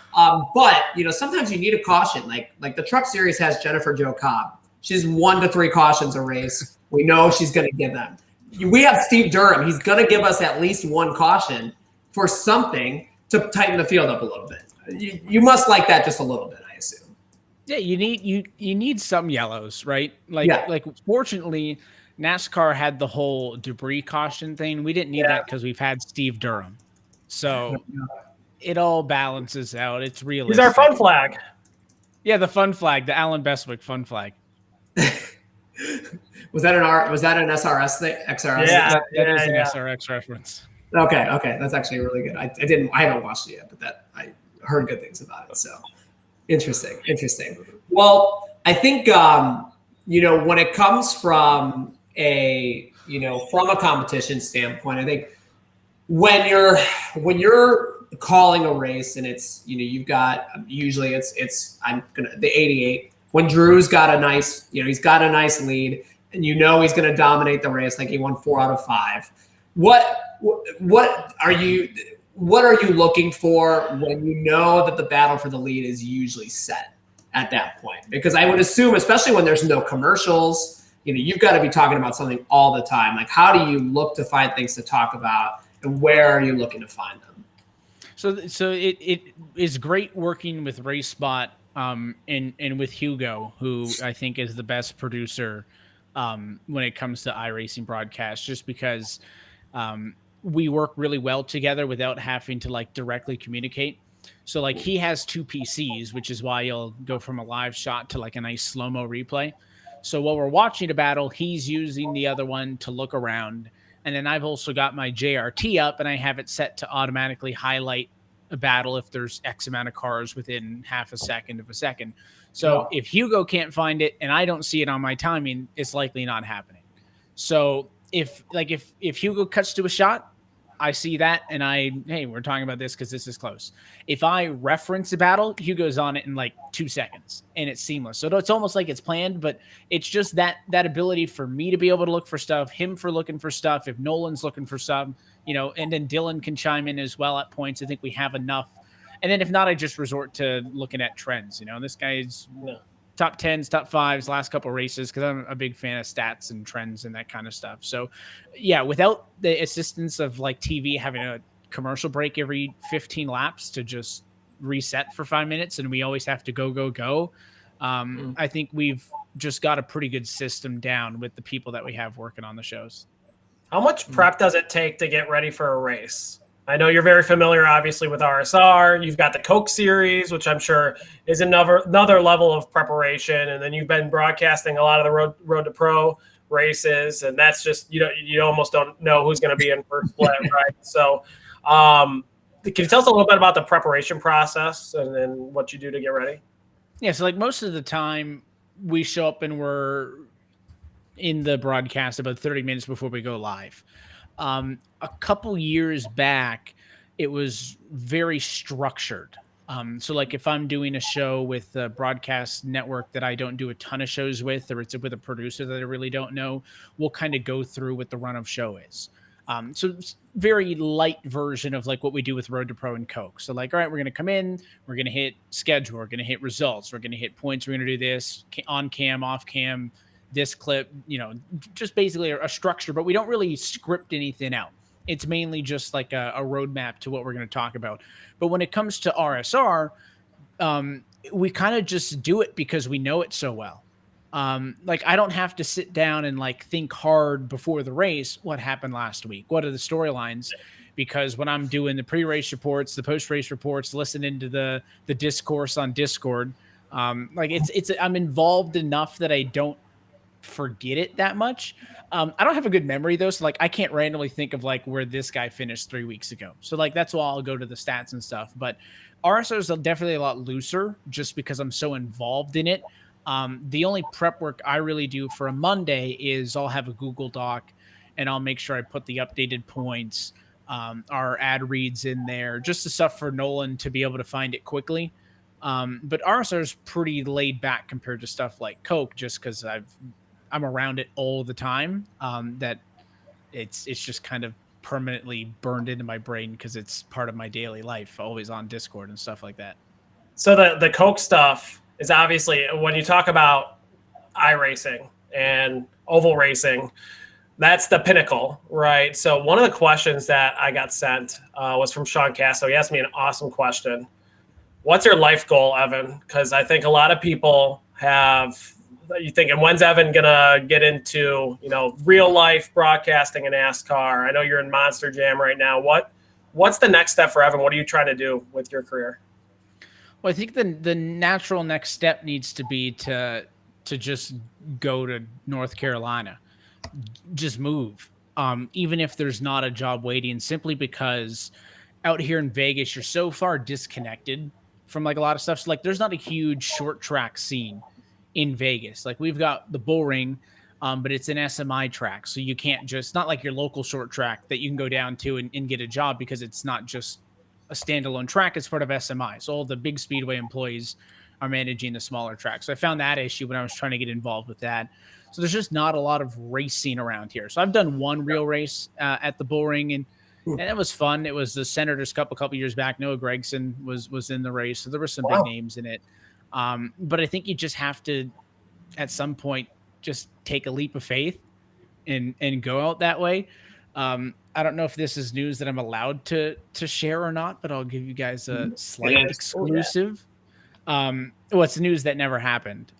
But sometimes you need a caution. Like the Truck Series has Jennifer Jo Cobb. She's 1 to 3 cautions a race. We know she's going to give them. We have Steve Durham. He's going to give us at least 1 caution for something to tighten the field up a little bit. You must like that just a little bit, I assume. Yeah, you need some yellows, right? Like fortunately, NASCAR had the whole debris caution thing. We didn't need that because we've had Steve Durham. So it all balances out. It's realistic. He's our fun flag. Yeah, the fun flag, the Alan Bestwick fun flag. Was that an SRS thing? XRS? Yeah, that is an SRX reference. Okay, that's actually really good. I haven't watched it yet, but I heard good things about it. So interesting. Well, I think when it comes from a competition standpoint, I think when you're calling a race and it's you've got usually it's the 88 when Drew's got a nice he's got a nice lead and he's going to dominate the race, like he won 4 out of 5. What are you looking for when you know that the battle for the lead is usually set at that point? Because I would assume, especially when there's no commercials, you've got to be talking about something all the time. Like, how do you look to find things to talk about, and where are you looking to find them? So it is great working with RaceSpot and with Hugo, who I think is the best producer when it comes to iRacing broadcasts, just because we work really well together without having to like directly communicate. So like he has 2 PCs, which is why you'll go from a live shot to like a nice slow-mo replay. So while we're watching a battle, he's using the other one to look around. And then I've also got my JRT up and I have it set to automatically highlight a battle if there's X amount of cars within half a second of a second. So if Hugo can't find it and I don't see it on my timing, it's likely not happening. So if Hugo cuts to a shot, I see that and hey, we're talking about this because this is close. If I reference a battle, Hugo's on it in like 2 seconds and it's seamless. So it's almost like it's planned, but it's just that ability for me to be able to look for stuff, him for looking for stuff. If Nolan's looking for stuff, and then Dylan can chime in as well at points. I think we have enough. And then if not, I just resort to looking at trends. This guy's top 10s, top 5s, last couple of races, because I'm a big fan of stats and trends and that kind of stuff. So, yeah, without the assistance of like TV having a commercial break every 15 laps to just reset for 5 minutes, and we always have to go. I think we've just got a pretty good system down with the people that we have working on the shows. How much prep does it take to get ready for a race? I know you're very familiar, obviously, with RSR. You've got the Coke Series, which I'm sure is another level of preparation. And then you've been broadcasting a lot of the Road to Pro races, and that's just you almost don't know who's going to be in first split, right? So, can you tell us a little bit about the preparation process and then what you do to get ready? Yeah, so like most of the time, we show up and we're in the broadcast about 30 minutes before we go live. A couple years back, it was very structured. So like if I'm doing a show with a broadcast network that I don't do a ton of shows with, or it's with a producer that I really don't know, we'll kind of go through what the run of show is. So it's very light version of like what we do with Road to Pro and Coke. So like, all right, we're going to come in, we're going to hit schedule, we're going to hit results, we're going to hit points, we're going to do this on cam, off cam, this clip, just basically a structure, but we don't really script anything out. It's mainly just like a roadmap to what we're going to talk about. But when it comes to RSR, we kind of just do it because we know it so well. Like I don't have to sit down and like think hard before the race. What happened last week? What are the storylines? Because when I'm doing the pre-race reports, the post-race reports, listening to the discourse on Discord, like I'm involved enough that I don't forget it that much. I don't have a good memory though, so like I can't randomly think of like where this guy finished 3 weeks ago. So like that's why I'll go to the stats and stuff. But RSR is definitely a lot looser just because I'm so involved in it. The only prep work I really do for a Monday is I'll have a Google Doc and I'll make sure I put the updated points, our ad reads in there, just the stuff for Nolan to be able to find it quickly. But RSR is pretty laid back compared to stuff like Coke, just because I'm around it all the time. That it's just kind of permanently burned into my brain because it's part of my daily life, always on Discord and stuff like that. So the Coke stuff is obviously when you talk about iRacing and oval racing, that's the pinnacle, right? So one of the questions that I got sent was from Sean Casso. He asked me an awesome question. What's your life goal, Evan? Because I think a lot of people you thinking, when's Evan gonna get into real life broadcasting in NASCAR? I know you're in Monster Jam right now. What's the next step for Evan? What are you trying to do with your career? Well, I think the natural next step needs to be to just go to North Carolina, just move. Even if there's not a job waiting, simply because out here in Vegas, you're so far disconnected from like a lot of stuff. So like there's not a huge short track scene in Vegas. Like we've got the bull ring, but it's an SMI track. So you can't just, not like your local short track that you can go down to and get a job, because it's not just a standalone track. It's part of SMI. So all the big speedway employees are managing the smaller tracks. So I found that issue when I was trying to get involved with that. So there's just not a lot of racing around here. So I've done one real race at the bull ring, and it was fun. It was the Senators Cup a couple years back. Noah Gragson was in the race. So there were some big names in it. But I think you just have to, at some point, just take a leap of faith and go out that way. I don't know if this is news that I'm allowed to share or not, but I'll give you guys a slight exclusive. Well, it's news that never happened.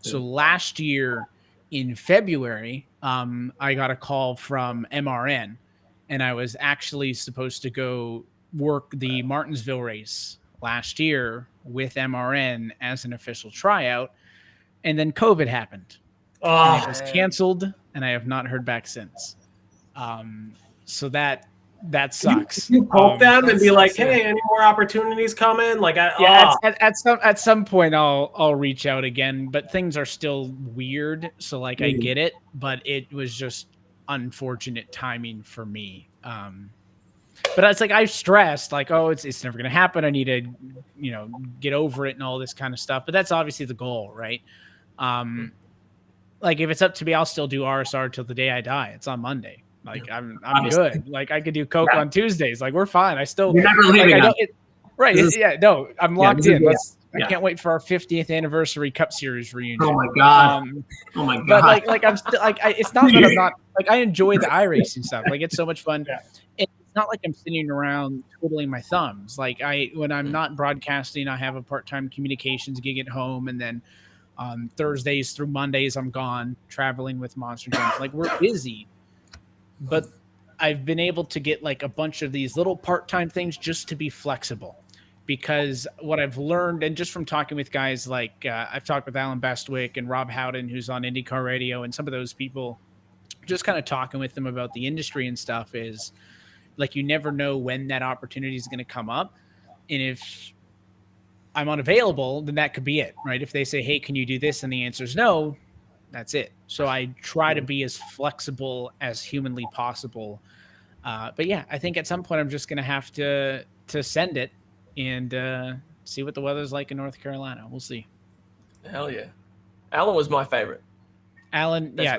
So last year in February, I got a call from MRN, and I was actually supposed to go work the Martinsville race last year with MRN as an official tryout. And then COVID happened. And it was canceled, and I have not heard back since. So that sucks. You poke them and be like, "Hey, any more opportunities coming?" Like, at some point, I'll reach out again. But things are still weird, so like I get it, but it was just unfortunate timing for me. But it's like I've stressed, like, oh, it's never gonna happen. I need to, get over it and all this kind of stuff. But that's obviously the goal, right? Like if it's up to me, I'll still do RSR till the day I die. It's on Monday. Like I'm good. Like I could do Coke on Tuesdays. Like we're fine. I still, you're never leaving. Right? No, I'm locked in. I can't wait for our 50th anniversary Cup Series reunion. Oh my god! Oh my god! But I'm still like it's not that I'm not like I enjoy the iRacing stuff. Like it's so much fun. Yeah. It's not like I'm sitting around twiddling my thumbs. Like when I'm not broadcasting, I have a part-time communications gig at home, and then on Thursdays through Mondays, I'm gone traveling with Monster Jam. Like we're busy, but I've been able to get like a bunch of these little part-time things just to be flexible. Because what I've learned, and just from talking with guys like I've talked with Alan Bestwick and Rob Howden, who's on IndyCar Radio, and some of those people, just kind of talking with them about the industry and stuff, is like you never know when that opportunity is going to come up. And if I'm unavailable, then that could be it, right? If they say, hey, can you do this? And the answer is no, That's it. So I try to be as flexible as humanly possible. But yeah, I think at some point I'm just going to have to send it and see what the weather's like in North Carolina. We'll see. Hell yeah. Alan was my favorite. Alan, yeah,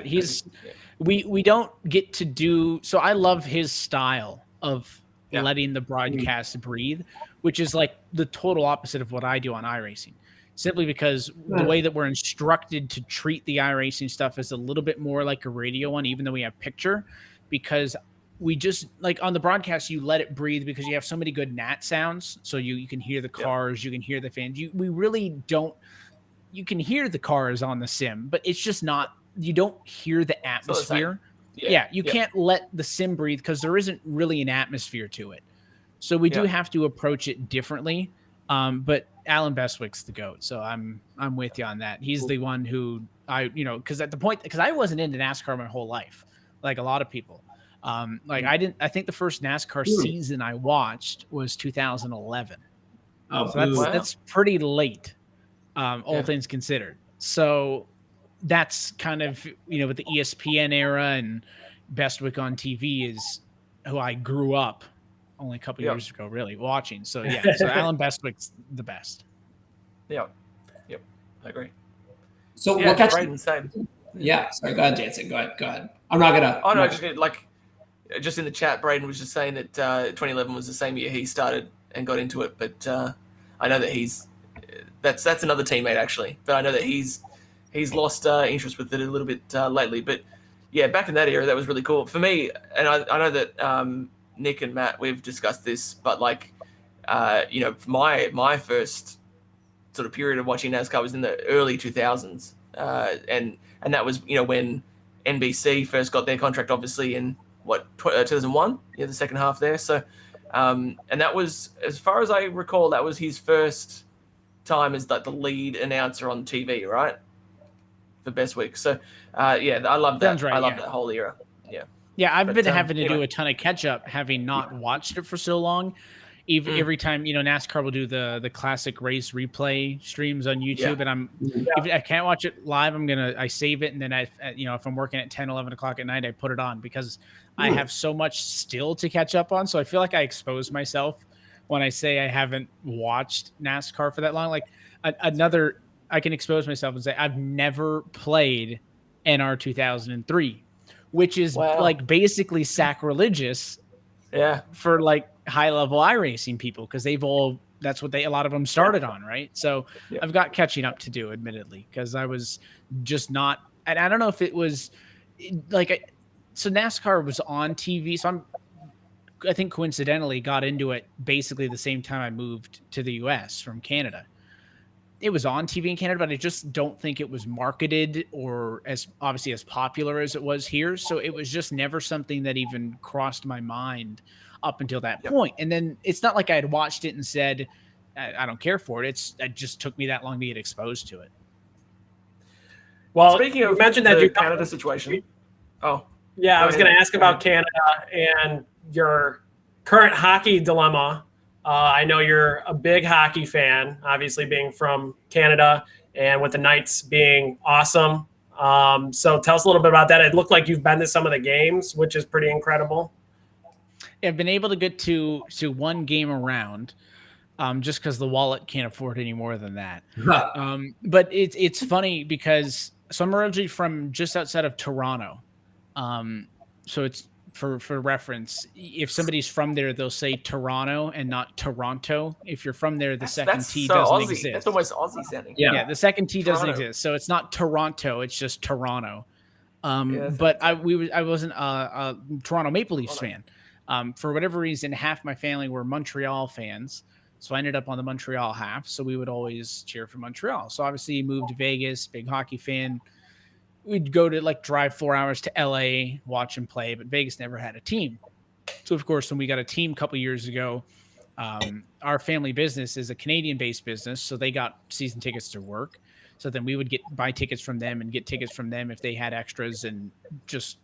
we don't get to do, so I love his style of letting the broadcast breathe, which is like the total opposite of what I do on iRacing. Simply because the way that we're instructed to treat the iRacing stuff is a little bit more like a radio one, even though we have picture, because we just, like on the broadcast, you let it breathe because you have so many good NAT sounds. So you can hear the cars, you can hear the fans. We really don't, you can hear the cars on the sim, but it's just not, you don't hear the atmosphere. You can't let the sim breathe because there isn't really an atmosphere to it. So we do have to approach it differently. But Alan Bestwick's the GOAT. So I'm with you on that. He's the one who because at the point, because I wasn't into NASCAR my whole life, like a lot of people. I think the first NASCAR season I watched was 2011. So that's pretty late. All things considered. So that's kind of, with the ESPN era and Bestwick on TV is who I grew up only a couple years ago, really watching. So so Alan Bestwick's the best. Yep. I agree. So we'll catch you. Same. Yeah. Sorry. Go ahead, Jansen. Go ahead. I'm not gonna. Oh no, just in the chat, Braden was just saying that 2011 was the same year he started and got into it. But I know that that's another teammate actually. But I know that he's lost interest with it a little bit lately. But yeah, back in that era, that was really cool for me. And I know that Nick and Matt, we've discussed this, but my first sort of period of watching NASCAR was in the early 2000s, and that was when NBC first got their contract, obviously in 2001, the second half there. So, and that was, as far as I recall, that was his first time as like the lead announcer on TV, right? For Bestwick. So, I love that. Right, I love that whole era. Yeah, I've been having to do a ton of catch up, having not watched it for so long. Every time, NASCAR will do the classic race replay streams on YouTube, and if I can't watch it live, I save it, and then if I'm working at 10, 11 o'clock at night, I put it on because I have so much still to catch up on. So I feel like I expose myself when I say I haven't watched NASCAR for that long. Like I can expose myself and say I've never played NR 2003. Which is like basically sacrilegious for like high level iRacing people, because that's what a lot of them started on, right? So I've got catching up to do, admittedly, because I was just not, and I don't know if it was so NASCAR was on TV, so I think coincidentally got into it basically the same time I moved to the US from Canada. It was on TV in Canada, but I just don't think it was marketed or as obviously as popular as it was here. So it was just never something that even crossed my mind up until that point. And then it's not like I had watched it and said, I don't care for it. It just took me that long to get exposed to it. Well, speaking of, you mentioned that your Canada situation. Oh, yeah, I was going to ask about Canada and your current hockey dilemma. I know you're a big hockey fan, obviously being from Canada and with the Knights being awesome. So tell us a little bit about that. It looked like you've been to some of the games, which is pretty incredible. I've been able to get to one game around just because the wallet can't afford any more than that. But it's funny because I'm originally from just outside of Toronto. So it's, for reference, if somebody's from there, they'll say Toronto and not Toronto. If you're from there, the second T doesn't exist. That's almost Aussie sounding. Yeah, the second T doesn't exist. So it's not Toronto, it's just Toronto. But I wasn't a Toronto Maple Leafs fan. For whatever reason, half my family were Montreal fans. So I ended up on the Montreal half. So we would always cheer for Montreal. So obviously moved to Vegas, big hockey fan. We'd go to drive 4 hours to LA, watch and play, but Vegas never had a team. So of course, when we got a team a couple years ago, our family business is a Canadian-based business, so they got season tickets to work. So then we would buy tickets from them and get tickets from them if they had extras, and just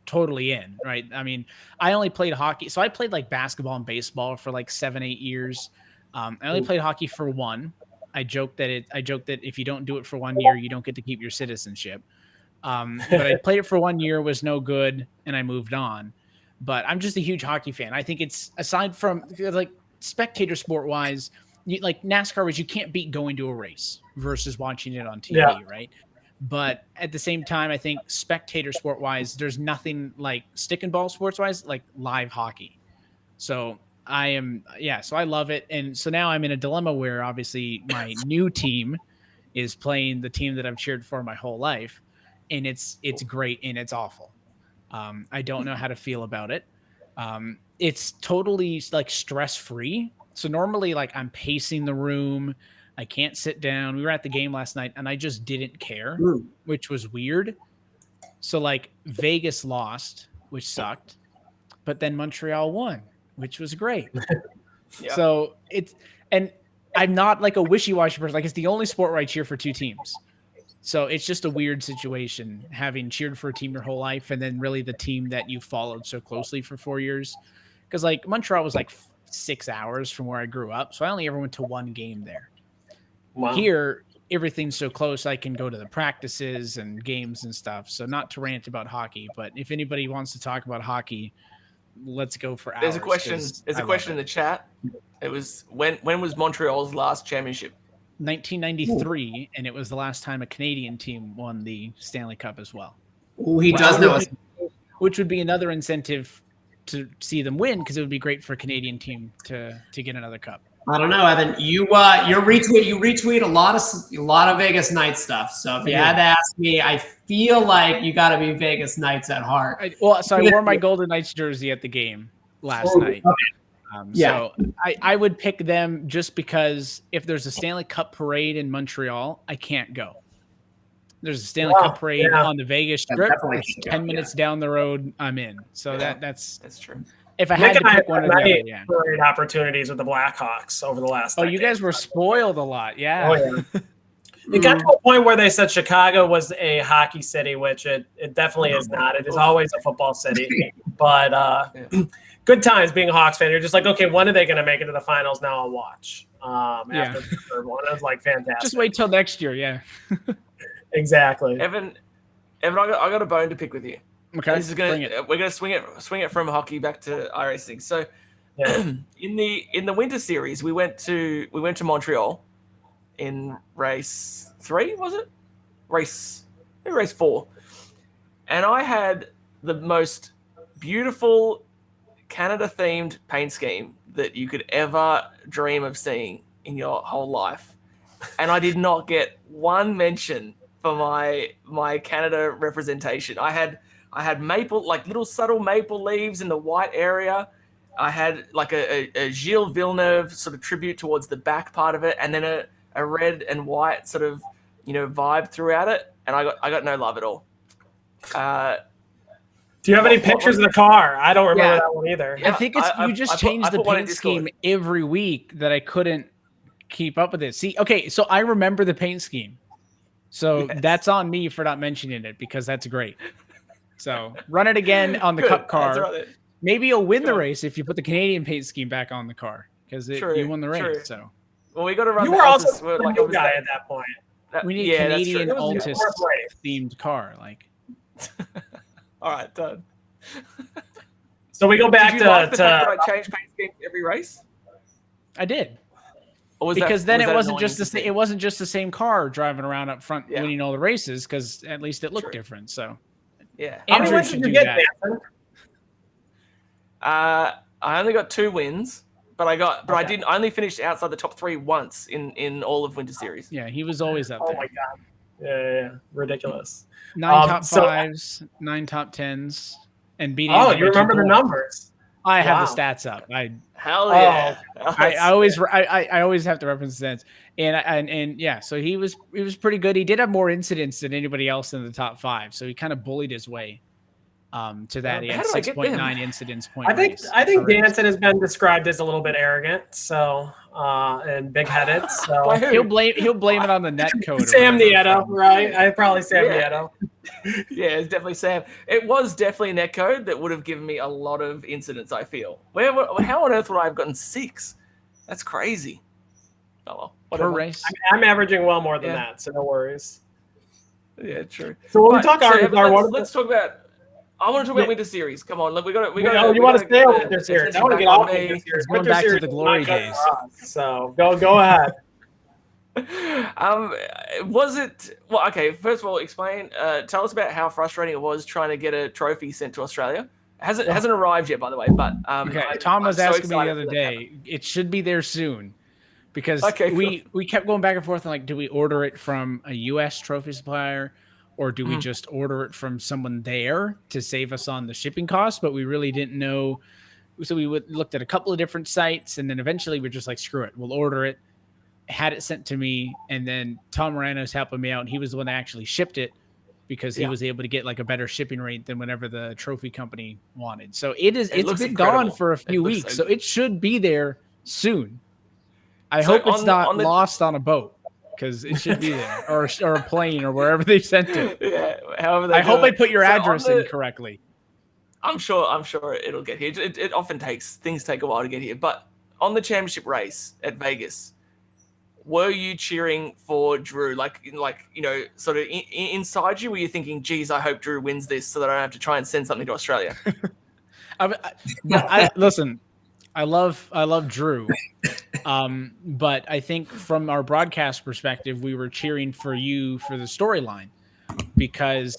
totally in, right? I mean, I only played hockey. So I played basketball and baseball for 7-8 years. I only played hockey for one. I joked that if you don't do it for 1 year, you don't get to keep your citizenship. But I played it for 1 year, was no good, and I moved on. But I'm just a huge hockey fan. I think it's, aside from like spectator sport wise, like NASCAR was, you can't beat going to a race versus watching it on TV, right? But at the same time, I think spectator sport wise, there's nothing like stick and ball sports wise like live hockey. So so I love it. And so now I'm in a dilemma where obviously my new team is playing the team that I've cheered for my whole life, and it's great and it's awful. I don't know how to feel about it. It's totally like stress free. So normally, like, I'm pacing the room. I can't sit down. We were at the game last night and I just didn't care, which was weird. So like Vegas lost, which sucked, but then Montreal won, which was great. So and I'm not like a wishy-washy person. Like, it's the only sport where I cheer for two teams. So it's just a weird situation, having cheered for a team your whole life and then really the team that you followed so closely for 4 years. Because like Montreal was like 6 hours from where I grew up, so I only ever went to one game there. Wow. Here, everything's so close, I can go to the practices and games and stuff. So not to rant about hockey, but if anybody wants to talk about hockey, let's go for hours. There's a question in the chat. It was, when was Montreal's last championship? 1993, and it was the last time a Canadian team won the Stanley Cup as well. Oh, he does know. Which would be another incentive to see them win, because it would be great for a Canadian team to get another cup. I don't know, Evan. You retweet a lot of Vegas Knights stuff. So if you had to ask me, I feel like you got to be Vegas Knights at heart. I wore my Golden Knights jersey at the game last night. Okay. So I would pick them just because if there's a Stanley Cup parade in Montreal, I can't go. There's a Stanley Cup parade on the Vegas Strip. 10 minutes down the road, I'm in. So that's true. If I had to pick one of them, parade opportunities with the Blackhawks over the last decade. You guys were spoiled a lot, It got to a point where they said Chicago was a hockey city, which it definitely is not. It is always a football city. But good times being a Hawks fan. You're just like, okay, when are they going to make it to the finals? Now I'll watch. After the third one, it was like fantastic. Just wait till next year, Exactly. Evan, I got a bone to pick with you. Okay, we're gonna swing it from hockey back to iRacing. So, in the winter series, we went to Montreal in race 3, was it? Race 4, and I had the most beautiful Canada-themed paint scheme that you could ever dream of seeing in your whole life, and I did not get one mention for my Canada representation. I had maple, like little subtle maple leaves in the white area. I had like a Gilles Villeneuve sort of tribute towards the back part of it, and then a red and white sort of vibe throughout it. And I got no love at all. Do you have any pictures of the car? I don't remember that one either. I think you just change the paint scheme every week that I couldn't keep up with it. See, okay, so I remember the paint scheme. So that's on me for not mentioning it, because that's great. So run it again on the Cup car. Right. Maybe you'll win the race if you put the Canadian paint scheme back on the car, because you won the race. True. So we got to run. You were also like a guy at that point. We need a Canadian Altus themed car, like. All right, done. So we go back to the fact that I change paint schemes every race. I did. Because then it wasn't just the same car driving around up front winning all the races, because at least it looked different. So Andrew should do that. I only got 2 wins, but I only finished outside the top 3 once in all of Winter Series. Yeah, he was always up there. Oh my god. Yeah. Ridiculous. 9 top 5s, 9 top 10s, and beating. Oh, you remember the numbers. I have the stats up. Hell yeah! I always have to reference the stats, and so he was pretty good. He did have more incidents than anybody else in the top 5, so he kind of bullied his way to that. He had 6.9 incidents. I think Danson has been described as a little bit arrogant, so and big-headed. So he'll blame it on the net code. Sam Nieto, right? I'd probably Sam Nieto. Yeah, it's definitely Sam. It was definitely netcode that would have given me a lot of incidents, I feel. How on earth would I have gotten 6? That's crazy. Oh well, per race. I'm averaging well more than that, so no worries. Yeah, true. So when we talk let's talk about. I want to talk about Winter Series. Come on, look, we got to. You want to stay on Winter Series? I want to get off Winter Series. It's going back to the glory days. So go ahead. Was it well? Okay, first of all, explain. Tell us about how frustrating it was trying to get a trophy sent to Australia. It hasn't arrived yet, by the way. But okay, Tom was asking me the other day. It should be there soon. Because we kept going back and forth on like, do we order it from a U.S. trophy supplier, or do we just order it from someone there to save us on the shipping costs? But we really didn't know. So we looked at a couple of different sites, and then eventually we're just like, screw it, we'll order it. Had it sent to me, and then Tom Morano's helping me out. And he was the one that actually shipped it because he was able to get like a better shipping rate than whatever the trophy company wanted. So it's been gone for a few weeks, so it should be there soon. I hope it's not lost on a boat, because it should be there, or a plane, or wherever they sent it. Yeah, however I hope I put your address in correctly. I'm sure it'll get here. It often things take a while to get here. But on the championship race at Vegas, were you cheering for Drew? Like sort of inside you, were you thinking, "Geez, I hope Drew wins this, so that I don't have to try and send something to Australia"? Listen. I love Drew, but I think from our broadcast perspective, we were cheering for you for the storyline, because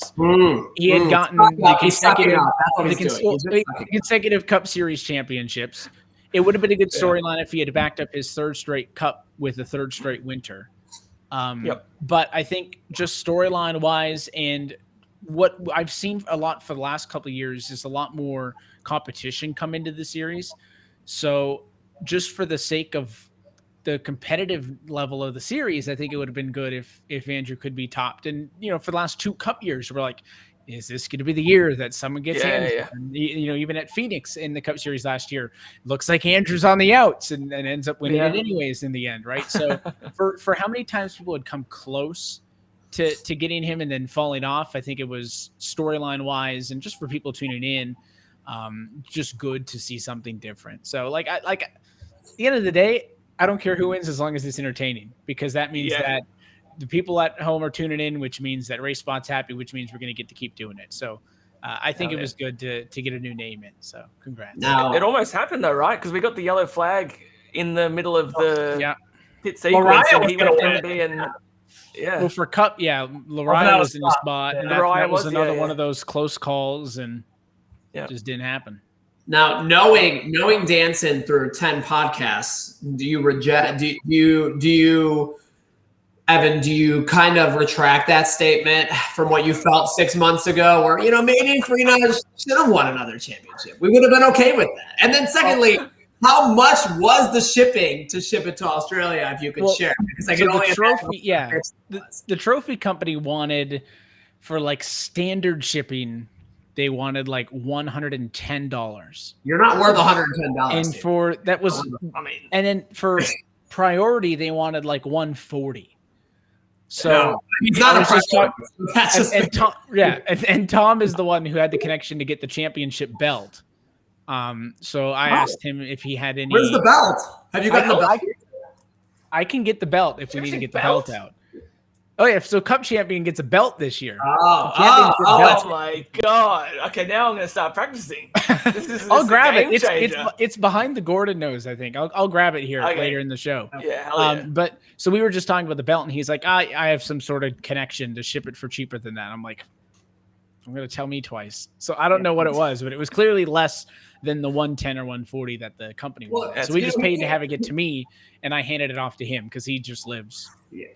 he had gotten the consecutive Cup Series championships. It would have been a good storyline if he had backed up his third straight Cup with a third straight winter. But I think just storyline wise, and what I've seen a lot for the last couple of years is a lot more competition come into the series. So just for the sake of the competitive level of the series, I think it would have been good if Andrew could be topped. And, for the last 2 Cup years, we're like, is this going to be the year that someone gets Andrew? Yeah. And, even at Phoenix in the Cup Series last year, looks like Andrew's on the outs and ends up winning it anyways in the end, right? So for how many times people had come close to getting him and then falling off, I think it was storyline-wise and just for people tuning in, just good to see something different. So at the end of the day, I don't care who wins as long as it's entertaining, because that means that the people at home are tuning in, which means that Race Spot's happy, which means we're going to get to keep doing it. So I think it was good to get a new name in. So congrats. Now, it almost happened though, right? Because we got the yellow flag in the middle of the pit sequence, and he went from being well, for Cup, Lariah was in the spot, and that was another one of those close calls, and just didn't happen. Now, knowing Danson through 10 podcasts, do you reject? Do you, Evan? Do you kind of retract that statement from what you felt 6 months ago, where maybe 49ers should have won another championship? We would have been okay with that. And then, secondly, how much was the shipping to ship it to Australia? If you could share, because I can only the trophy. The trophy company wanted, for like standard shipping, they wanted like $110. You're not worth $110. And for that was, and then for priority, they wanted like $140. So it's not a priority. And Tom is the one who had the connection to get the championship belt. So I asked him if he had any. Where's the belt? Have you gotten the belt? I can get the belt if we need to get the belt out. Oh yeah, so Cup champion gets a belt this year. Oh my God! Okay, now I'm gonna start practicing. I'll grab it. It's behind the Gordon nose, I think. I'll grab it here later in the show. Yeah, But so we were just talking about the belt, and he's like, I have some sort of connection to ship it for cheaper than that. I'm like, I'm gonna tell me twice. So I don't know what it was, but it was clearly less than the 110 or 140 that the company wanted. So we just paid to have it get to me, and I handed it off to him because he just lives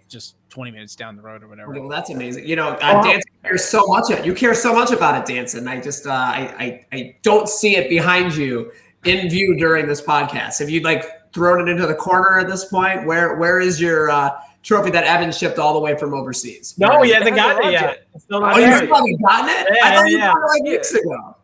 just 20 minutes down the road or whatever. Well, that's amazing. Danson cares so much. You care so much about it, Danson. I just I don't see it behind you in view during this podcast. Have you thrown it into the corner at this point? Where is your trophy that Evan shipped all the way from overseas? No, he hasn't gotten it yet. You haven't gotten it? I thought you got it weeks ago.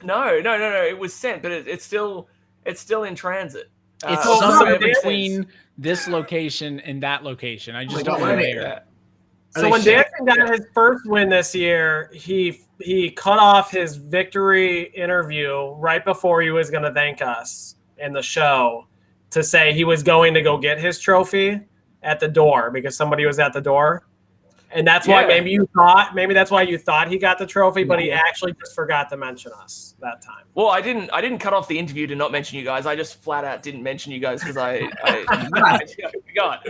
No. It was sent, but it's still in transit. It's somewhere between this location and that location. I just don't know where. So when Danson got his first win this year, he cut off his victory interview right before he was going to thank us in the show to say he was going to go get his trophy at the door because somebody was at the door. And that's why maybe that's why you thought he got the trophy, but he actually just forgot to mention us that time. Well, I didn't cut off the interview to not mention you guys. I just flat out didn't mention you guys because I forgot.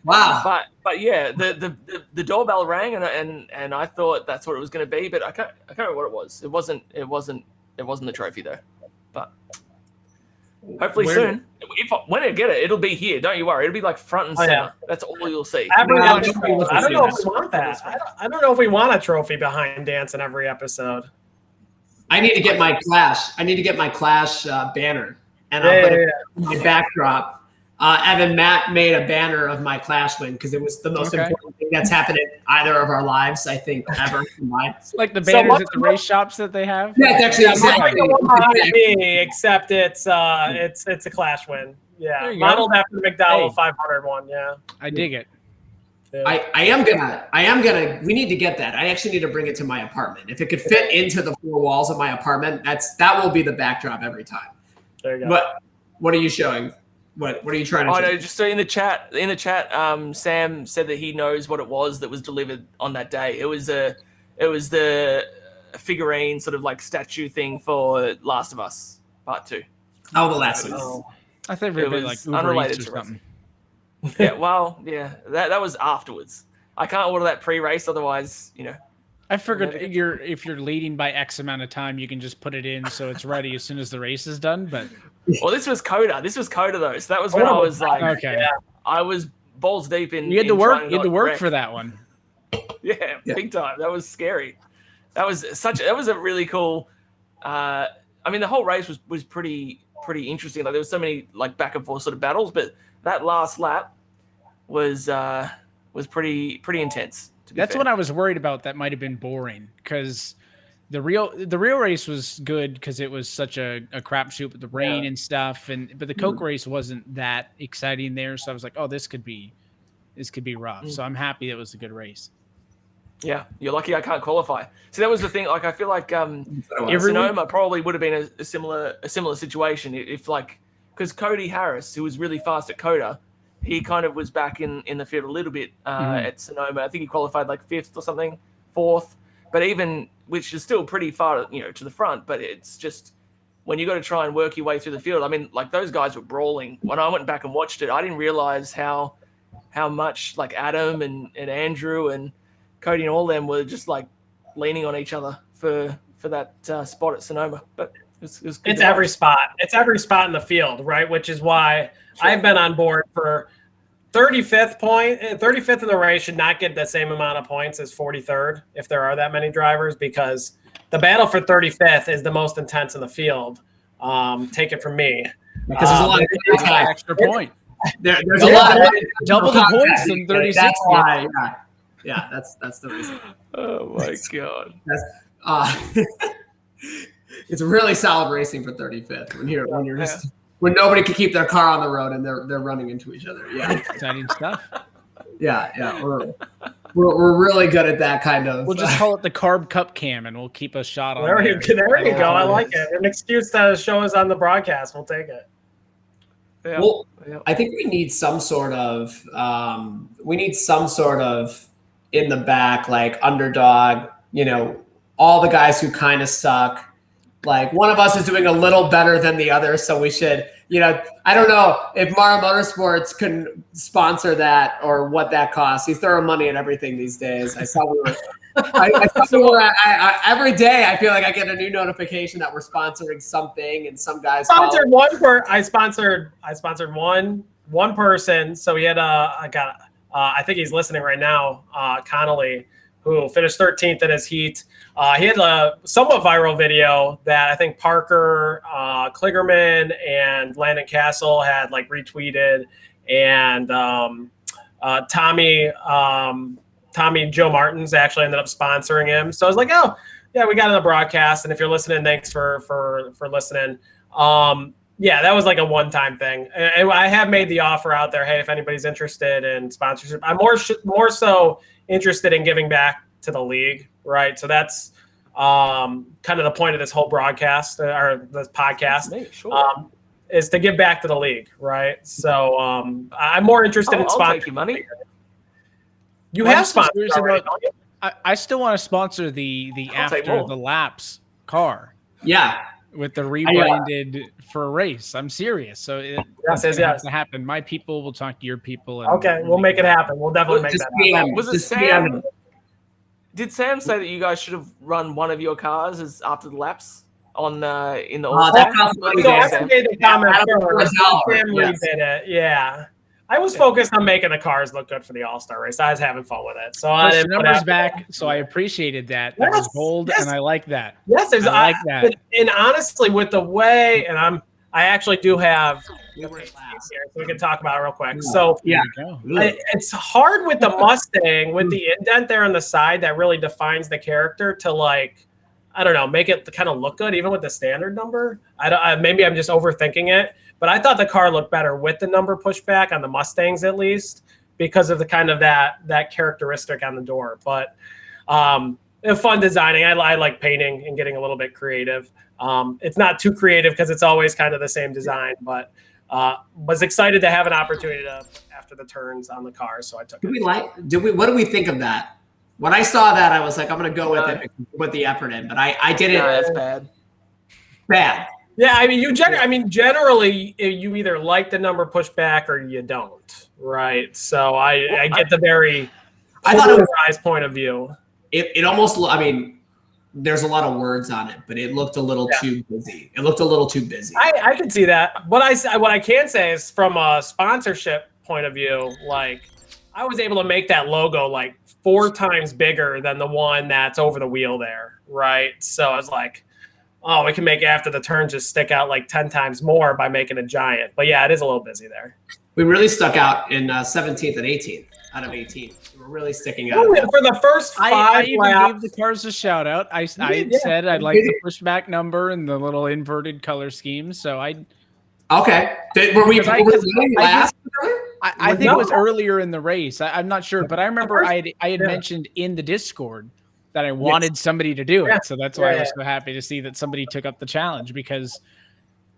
Wow. But yeah, the doorbell rang and I thought that's what it was going to be, but I can't remember what it was. It wasn't the trophy though. But hopefully soon. When I get it, it'll be here. Don't you worry. It'll be like front and center. Yeah. That's all you'll see. I don't know if we want that. I don't know if we want a trophy behind Dance in every episode. I need to get my Clash banner, and I'll put it in my backdrop. Matt made a banner of my Clash win because it was the most important thing that's happened in either of our lives, I think, ever. Like the banners at the race shops that they have. Yeah, it's actually exactly me, except it's a Clash win. Yeah, modeled after the McDowell 500 one. Yeah, I dig it. I am gonna. We need to get that. I actually need to bring it to my apartment. If it could fit into the four walls of my apartment, that will be the backdrop every time. There you go. But what are you showing? What are you trying to? Oh no, just so in the chat, Sam said that he knows what it was that was delivered on that day. It was the figurine sort of like statue thing for Last of Us Part 2. Oh, the Last of Us. I thought it was like unrelated to something. Yeah, well, yeah, that was afterwards. I can't order that pre-race, otherwise, I figured if you're leading by X amount of time, you can just put it in so it's ready as soon as the race is done. But well, this was Coda. Though, so that was when I was like, I was balls deep in. You had to work. You had to work for that one. Yeah, big time. That was scary. That was a really cool. I mean, the whole race was pretty interesting. Like there was so many like back and forth sort of battles, but that last lap was pretty intense. That's what I was worried about. That might have been boring because the real race was good because it was such a crapshoot with the rain and stuff. But the Coke race wasn't that exciting there. So I was like, oh, this could be rough. So I'm happy it was a good race. Yeah, you're lucky I can't qualify. So that was the thing. Like I feel like Sonoma probably would have been a similar situation if like because Cody Harris, who was really fast at Coda, he kind of was back in the field a little bit at Sonoma. I think he qualified like 5th or something, 4th. But even, which is still pretty far, to the front. But it's just when you got to try and work your way through the field. I mean, like those guys were brawling. When I went back and watched it, I didn't realize how much like Adam and Andrew and Cody and all them were just like leaning on each other for that spot at Sonoma. But it's every spot. It's every spot in the field, right? Which is why I've been on board for 35th in the race should not get the same amount of points as 43rd if there are that many drivers because the battle for 35th is the most intense in the field. Take it from me. Because there's a lot of extra point. There's a lot of double the points in 36. That's why. Yeah, that's the reason. Oh my god. It's really solid racing for 35th when nobody can keep their car on the road and they're running into each other. Yeah, exciting stuff. Yeah. We're really good at that kind of. We'll just call it the Carb Cup Cam, and we'll keep a shot on. There you go. I like it. An excuse to show us on the broadcast. We'll take it. Yeah. Well, I think we need some sort of in the back, like underdog. All the guys who kind of suck. Like one of us is doing a little better than the other, so we should, I don't know if Mara Motorsports can sponsor that or what that costs. He's throwing money at everything these days. I saw every day. I feel like I get a new notification that we're sponsoring something, and some guys sponsored I sponsored one person. So he had I think he's listening right now, Connolly, who finished 13th in his heat. He had a somewhat viral video that I think Parker, Kligerman, and Landon Castle had like retweeted, and Tommy Joe Martins actually ended up sponsoring him. So I was like, oh yeah, we got on the broadcast, and if you're listening, thanks for listening. Yeah, that was like a one-time thing. And I have made the offer out there. Hey, if anybody's interested in sponsorship, I'm more so interested in giving back to the league, right? So that's kind of the point of this whole broadcast or this podcast, is to give back to the league, right? So I'm more interested in sponsoring money. You have sponsors already, don't you? I still want to sponsor the after the laps car. Yeah. With the rebranded for a race. I'm serious. So that's going to have to happen. My people will talk to your people. And okay, we'll make it happen. We'll definitely make that happen. Was it Sam? Did Sam say that you guys should have run one of your cars as after the laps on in the All-Star? Sam made the comment first. Sam redid it. Yeah. I was focused on making the cars look good for the All-Star race. I was having fun with it. So I didn't put numbers back. So I appreciated that. That was bold, and I like that. Yes, I like that. And honestly, with the way, and I actually do have here, so we can talk about it real quick. So it's hard with the Mustang with the indent there on the side that really defines the character to like, I don't know, make it kind of look good even with the standard number. Maybe I'm just overthinking it. But I thought the car looked better with the number pushback on the Mustangs, at least, because of the kind of that characteristic on the door. But fun designing. I like painting and getting a little bit creative. It's not too creative because it's always kind of the same design. But was excited to have an opportunity to after the turns on the car, so I took it. What do we think of that? When I saw that, I was like, I'm going to go with the effort in, but I didn't. No, that's bad. Bad. Yeah, I mean, generally, you either like the number pushback or you don't, right? So I get the very polarized point of view. It almost, I mean, there's a lot of words on it, but it looked a little too busy. It looked a little too busy. I can see that. What I can say is from a sponsorship point of view, like I was able to make that logo like 4 times bigger than the one that's over the wheel there, right? So I was like, oh, we can make after the turn just stick out like 10 times more by making a giant. But yeah, it is a little busy there. We really stuck out in 17th and 18th out of 18. We're really sticking out. For the first 5 I laps. even gave the cars a shout out. I said I'd like the pushback number and the little inverted color scheme. So okay. Were we last? I think it was earlier in the race. I'm not sure, but I remember I had mentioned in the Discord that I wanted somebody to do it. So that's why I was so happy to see that somebody took up the challenge, because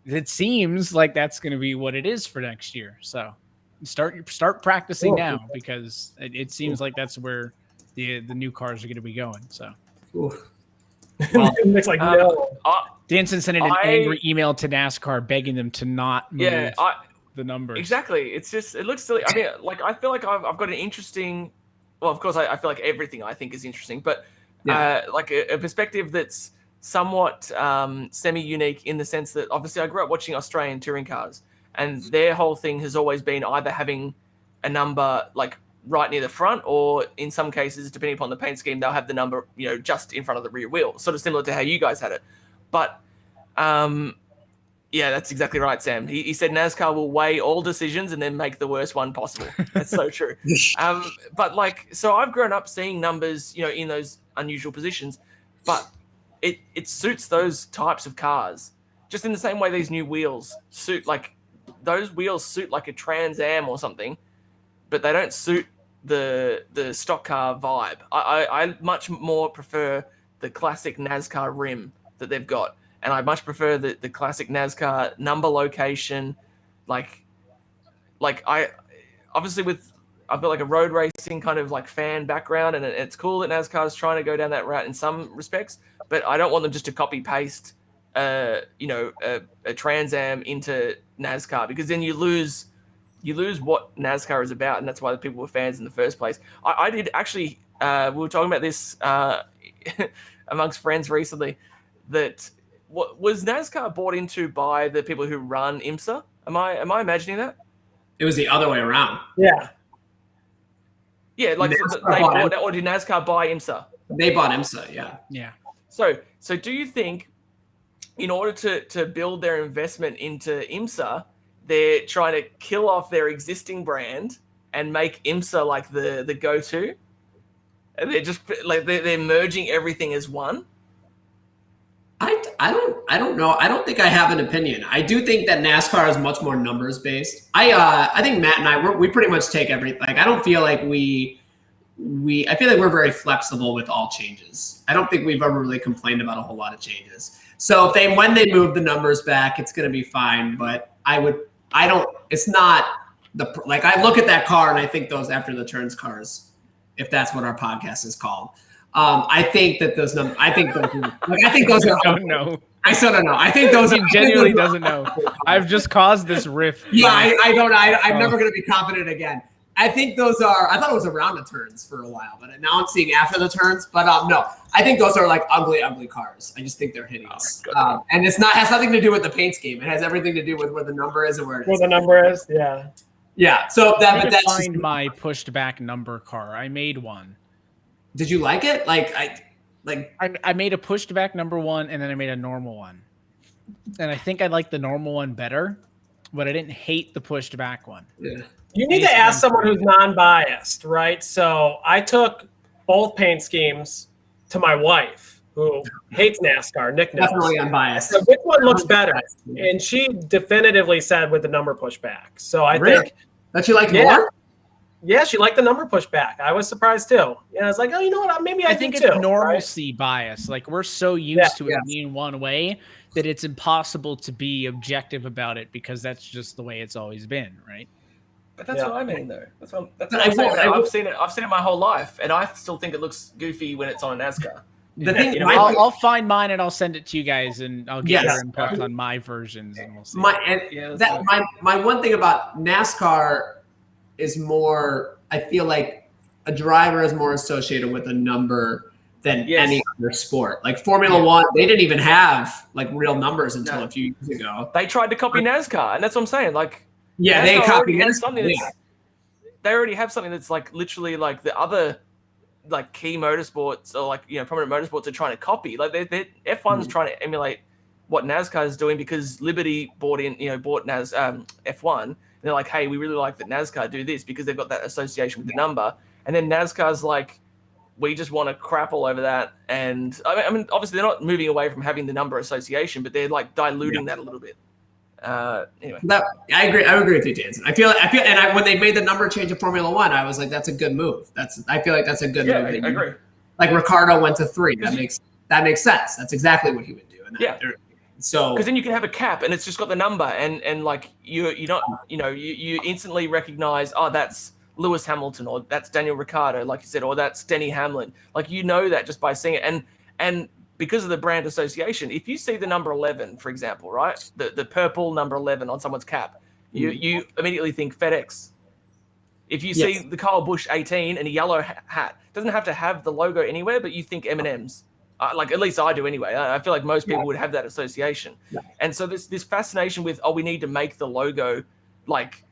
it seems like that's going to be what it is for next year. So start practicing now, because it seems like that's where the new cars are going to be going. So it looks like Danson sent an angry email to NASCAR begging them to not move the numbers. Exactly. It's just, it looks silly. I mean, like, I feel like I've got an interesting, well, of course, I feel like everything I think is interesting, but like a perspective that's somewhat semi-unique in the sense that obviously I grew up watching Australian touring cars, and their whole thing has always been either having a number like right near the front, or in some cases, depending upon the paint scheme, they'll have the number, just in front of the rear wheel, sort of similar to how you guys had it. But yeah, that's exactly right, Sam. He said NASCAR will weigh all decisions and then make the worst one possible. That's so true. But like, so I've grown up seeing numbers, in those unusual positions, but it suits those types of cars just in the same way these new wheels suit, like those wheels suit like a Trans Am or something, but they don't suit the stock car vibe. I much more prefer the classic NASCAR rim that they've got. And I much prefer the classic NASCAR number location. Like I obviously I've got like a road racing kind of like fan background, and it's cool that NASCAR is trying to go down that route in some respects, but I don't want them just to copy paste, a Trans Am into NASCAR, because then you lose what NASCAR is about, and that's why the people were fans in the first place. I did actually, we were talking about this amongst friends recently, that was NASCAR bought into by the people who run IMSA? Am I imagining that? It was the other way around. Yeah. Yeah, like they bought, or did NASCAR buy IMSA? They bought IMSA, yeah. Yeah. So do you think in order to build their investment into IMSA, they're trying to kill off their existing brand and make IMSA like the go-to? And they're just like they're merging everything as one? I don't know. I don't think I have an opinion. I do think that NASCAR is much more numbers based. I think Matt and I we pretty much take everything. Like, I don't feel like I feel like we're very flexible with all changes. I don't think we've ever really complained about a whole lot of changes. So when they move the numbers back, it's going to be fine. But it's not like, I look at that car and I think those after the turns cars if that's what our podcast is called. I think that those numbers. I think those are. I don't know. I still don't know. I think those. He genuinely doesn't know. I've just caused this rift. Yeah, I don't. I'm never going to be confident again. I think those are. I thought it was around the turns for a while, but now I'm seeing after the turns. But no, I think those are like ugly cars. I just think they're hideous. And it's not has nothing to do with the paint scheme. It has everything to do with where the number is and where it is. Where the number is, yeah. Yeah. So that's find my pushed back number car. I made one. Did you like it? I made a pushed back number 1, and then I made a normal one. And I think I like the normal one better, but I didn't hate the pushed back one. Yeah. You need to ask someone who's non-biased, right? So I took both paint schemes to my wife, who hates NASCAR. Nick knows. Definitely unbiased. So which one looks better? And she definitively said with the number pushback. So I think that you liked more. Yeah, she liked the number pushback. I was surprised too. Yeah, I was like, oh, you know what? Maybe I think it's too, normalcy bias. Like we're so used to it being one way that it's impossible to be objective about it because that's just the way it's always been, right? But that's what I mean, though. That's what I'm saying. I've seen it my whole life, and I still think it looks goofy when it's on a NASCAR. The thing, I'll find mine and I'll send it to you guys, and I'll get your input on my versions, and we'll see. My one thing about NASCAR is more. I feel like a driver is more associated with a number than any other sport. Like Formula One, they didn't even have like real numbers until a few years ago. They tried to copy NASCAR, and that's what I'm saying. Like. Yeah, they copied something. They already have something that's like literally like the other like key motorsports or like prominent motorsports are trying to copy. Like F1's trying to emulate what NASCAR is doing because Liberty bought F1. And they're like, hey, we really like that NASCAR do this because they've got that association with the number. And then NASCAR's like, we just want to crap all over that. And I mean, obviously they're not moving away from having the number association, but they're like diluting that a little bit. Anyway, I agree. I agree with you, Danson. When they made the number change in Formula One, I was like, "That's a good move." I feel like that's a good move. I agree. Like Ricardo went to 3. That makes sense. That's exactly what he would do. So because then you can have a cap and it's just got the number and like you instantly recognize, oh, that's Lewis Hamilton or that's Daniel Ricciardo, like you said, or that's Denny Hamlin. Like that just by seeing it and. Because of the brand association, if you see the number 11, for example, right, the purple number 11 on someone's cap, you immediately think FedEx. If you see the Kyle Busch 18 and a yellow hat, doesn't have to have the logo anywhere, but you think M&M's. Like at least I do anyway. I feel like most people would have that association. Yeah. And so this fascination with we need to make the logo like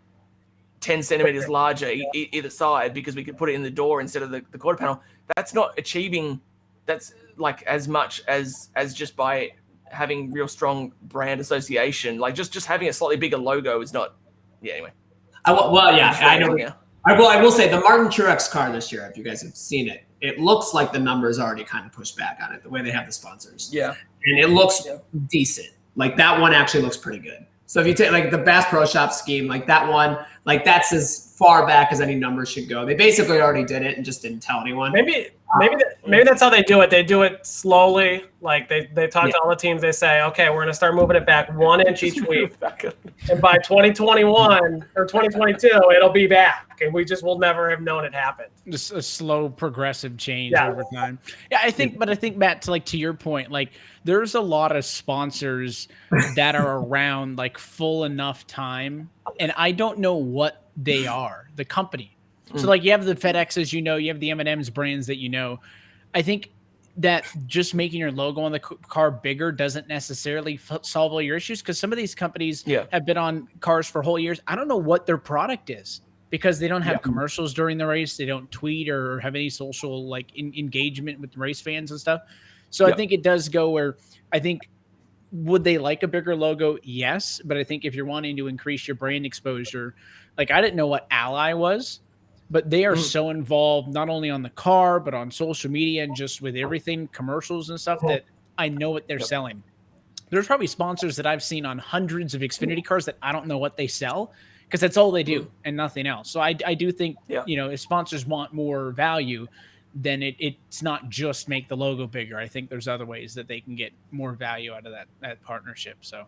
10 centimeters larger either side because we could put it in the door instead of the quarter panel. That's not achieving. That's like as much as just by having real strong brand association. Like just having a slightly bigger logo is not. Yeah. Anyway. I know. I will say the Martin Truex car this year, if you guys have seen it, it looks like the numbers already kind of pushed back on it, the way they have the sponsors. Yeah. And it looks decent. Like that one actually looks pretty good. So if you take like the Bass Pro Shop scheme, like that one, like that's as far back as any number should go. They basically already did it and just didn't tell anyone. Maybe that's how they do it. They do it slowly. Like they talk to all the teams. They say, okay, we're going to start moving it back 1 inch each week. And by 2021 or 2022, it'll be back. And we just will never have known it happened. Just a slow progressive change over time. Yeah, I think Matt, to your point, like there's a lot of sponsors that are around like full enough time. And I don't know what they are, the company. So like you have the FedExes, you have the M&M's brands that I think that just making your logo on the car bigger doesn't necessarily solve all your issues because some of these companies have been on cars for whole years. I don't know what their product is because they don't have commercials during the race. They don't tweet or have any social like engagement with race fans and stuff. So I think it does go where I think would they like a bigger logo? Yes. But I think if you're wanting to increase your brand exposure, like I didn't know what Ally was. But they are so involved not only on the car, but on social media and just with everything, commercials and stuff that I know what they're selling. There's probably sponsors that I've seen on hundreds of Xfinity cars that I don't know what they sell because that's all they do and nothing else. So I do think, if sponsors want more value, then it's not just make the logo bigger. I think there's other ways that they can get more value out of that partnership. So.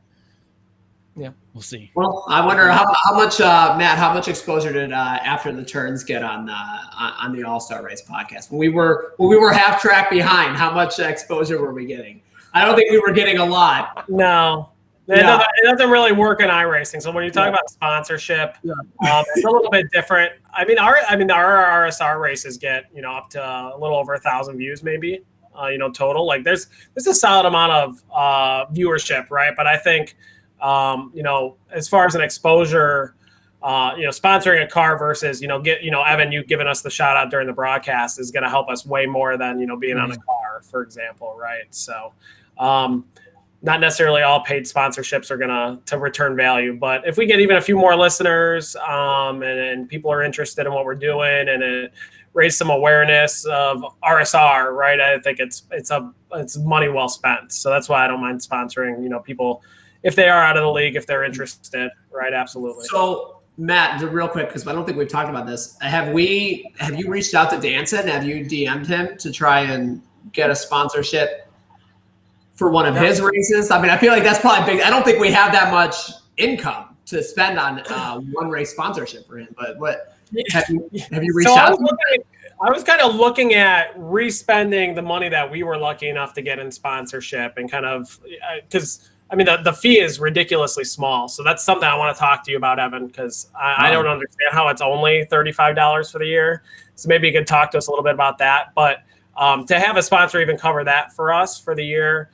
Yeah, we'll see. Well, I wonder how much Matt, how much exposure did After the Turns get on the All-Star Race podcast? When we were half track behind, how much exposure were we getting? I don't think we were getting a lot. No. It doesn't really work in iRacing. So when you talk about sponsorship, it's a little bit different. I mean, our RSR races get up to a little over 1,000 views, maybe total. Like there's a solid amount of viewership, right? But I think as far as an exposure, sponsoring a car versus Evan, you giving us the shout out during the broadcast is going to help us way more than being on a car, for example, right? So. Not necessarily all paid sponsorships are going to return value, but if we get even a few more listeners and people are interested in what we're doing and raise some awareness of RSR, right? I think it's money well spent. So that's why I don't mind sponsoring, people if they are out of the league, if they're interested, right? Absolutely. So Matt, real quick, because I don't think we've talked about this. Have you reached out to Danson? Have you DM'd him to try and get a sponsorship for one of his races? I mean, I feel like that's probably big. I don't think we have that much income to spend on one race sponsorship for him. But what have you reached out? I was kind of looking at respending the money that we were lucky enough to get in sponsorship, and kind of because I mean the fee is ridiculously small. So that's something I want to talk to you about, Evan, because I don't understand how it's only $35 for the year. So maybe you could talk to us a little bit about that. But to have a sponsor even cover that for us for the year.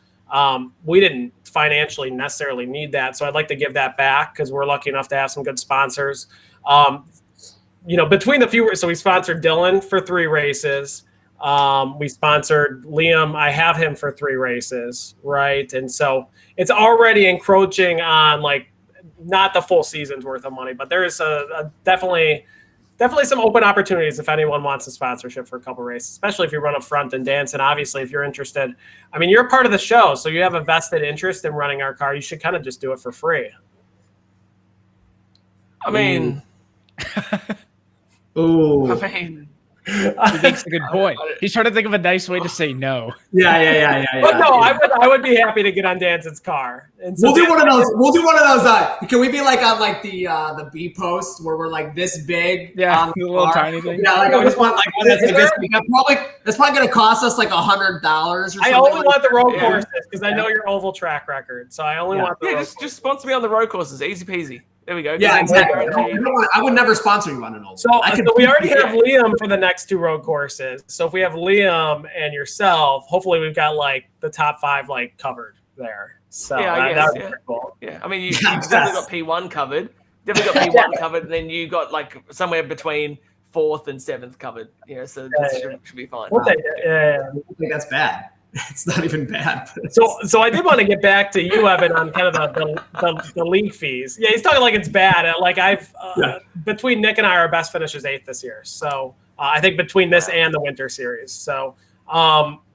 We didn't financially necessarily need that. So I'd like to give that back because we're lucky enough to have some good sponsors. Between the few, so we sponsored Dylan for 3 races. We sponsored Liam. I have him for 3 races, right? And so it's already encroaching on like not the full season's worth of money, but there is a definitely some open opportunities if anyone wants a sponsorship for a couple races, especially if you run up front and dance. And obviously, if you're interested, I mean, you're a part of the show, so you have a vested interest in running our car. You should kind of just do it for free. I mean, he makes a good point. He's trying to think of a nice way to say no. Yeah. But no, I would be happy to get on Danson's car. And so we'll do one of those. We'll do one of those. Can we be like on like the B post where we're like this big? Yeah, the little tiny thing. Yeah, like I just want like one that's like this big. That's probably going to cost us like $100 or something. I only want the road courses because I know your oval track record. So I only want the road just sponsor me on the road courses. Easy peasy. There we go. Yeah, exactly. I would never sponsor you on an oval. So we already have Liam for the next 2 road courses. So if we have Liam and yourself, hopefully we've got like the top 5 like covered there. So that would be pretty cool. Yeah, I mean you definitely got P1 covered. Definitely got P1 covered, and then you got like somewhere between 4th and 7th covered. So that should be fine. I don't think that's bad. It's not even bad. So I did want to get back to you, Evan, on kind of the league fees. Yeah, he's talking like it's bad. Like between Nick and I, our best finish is 8th this year. So I think between this and the winter series. So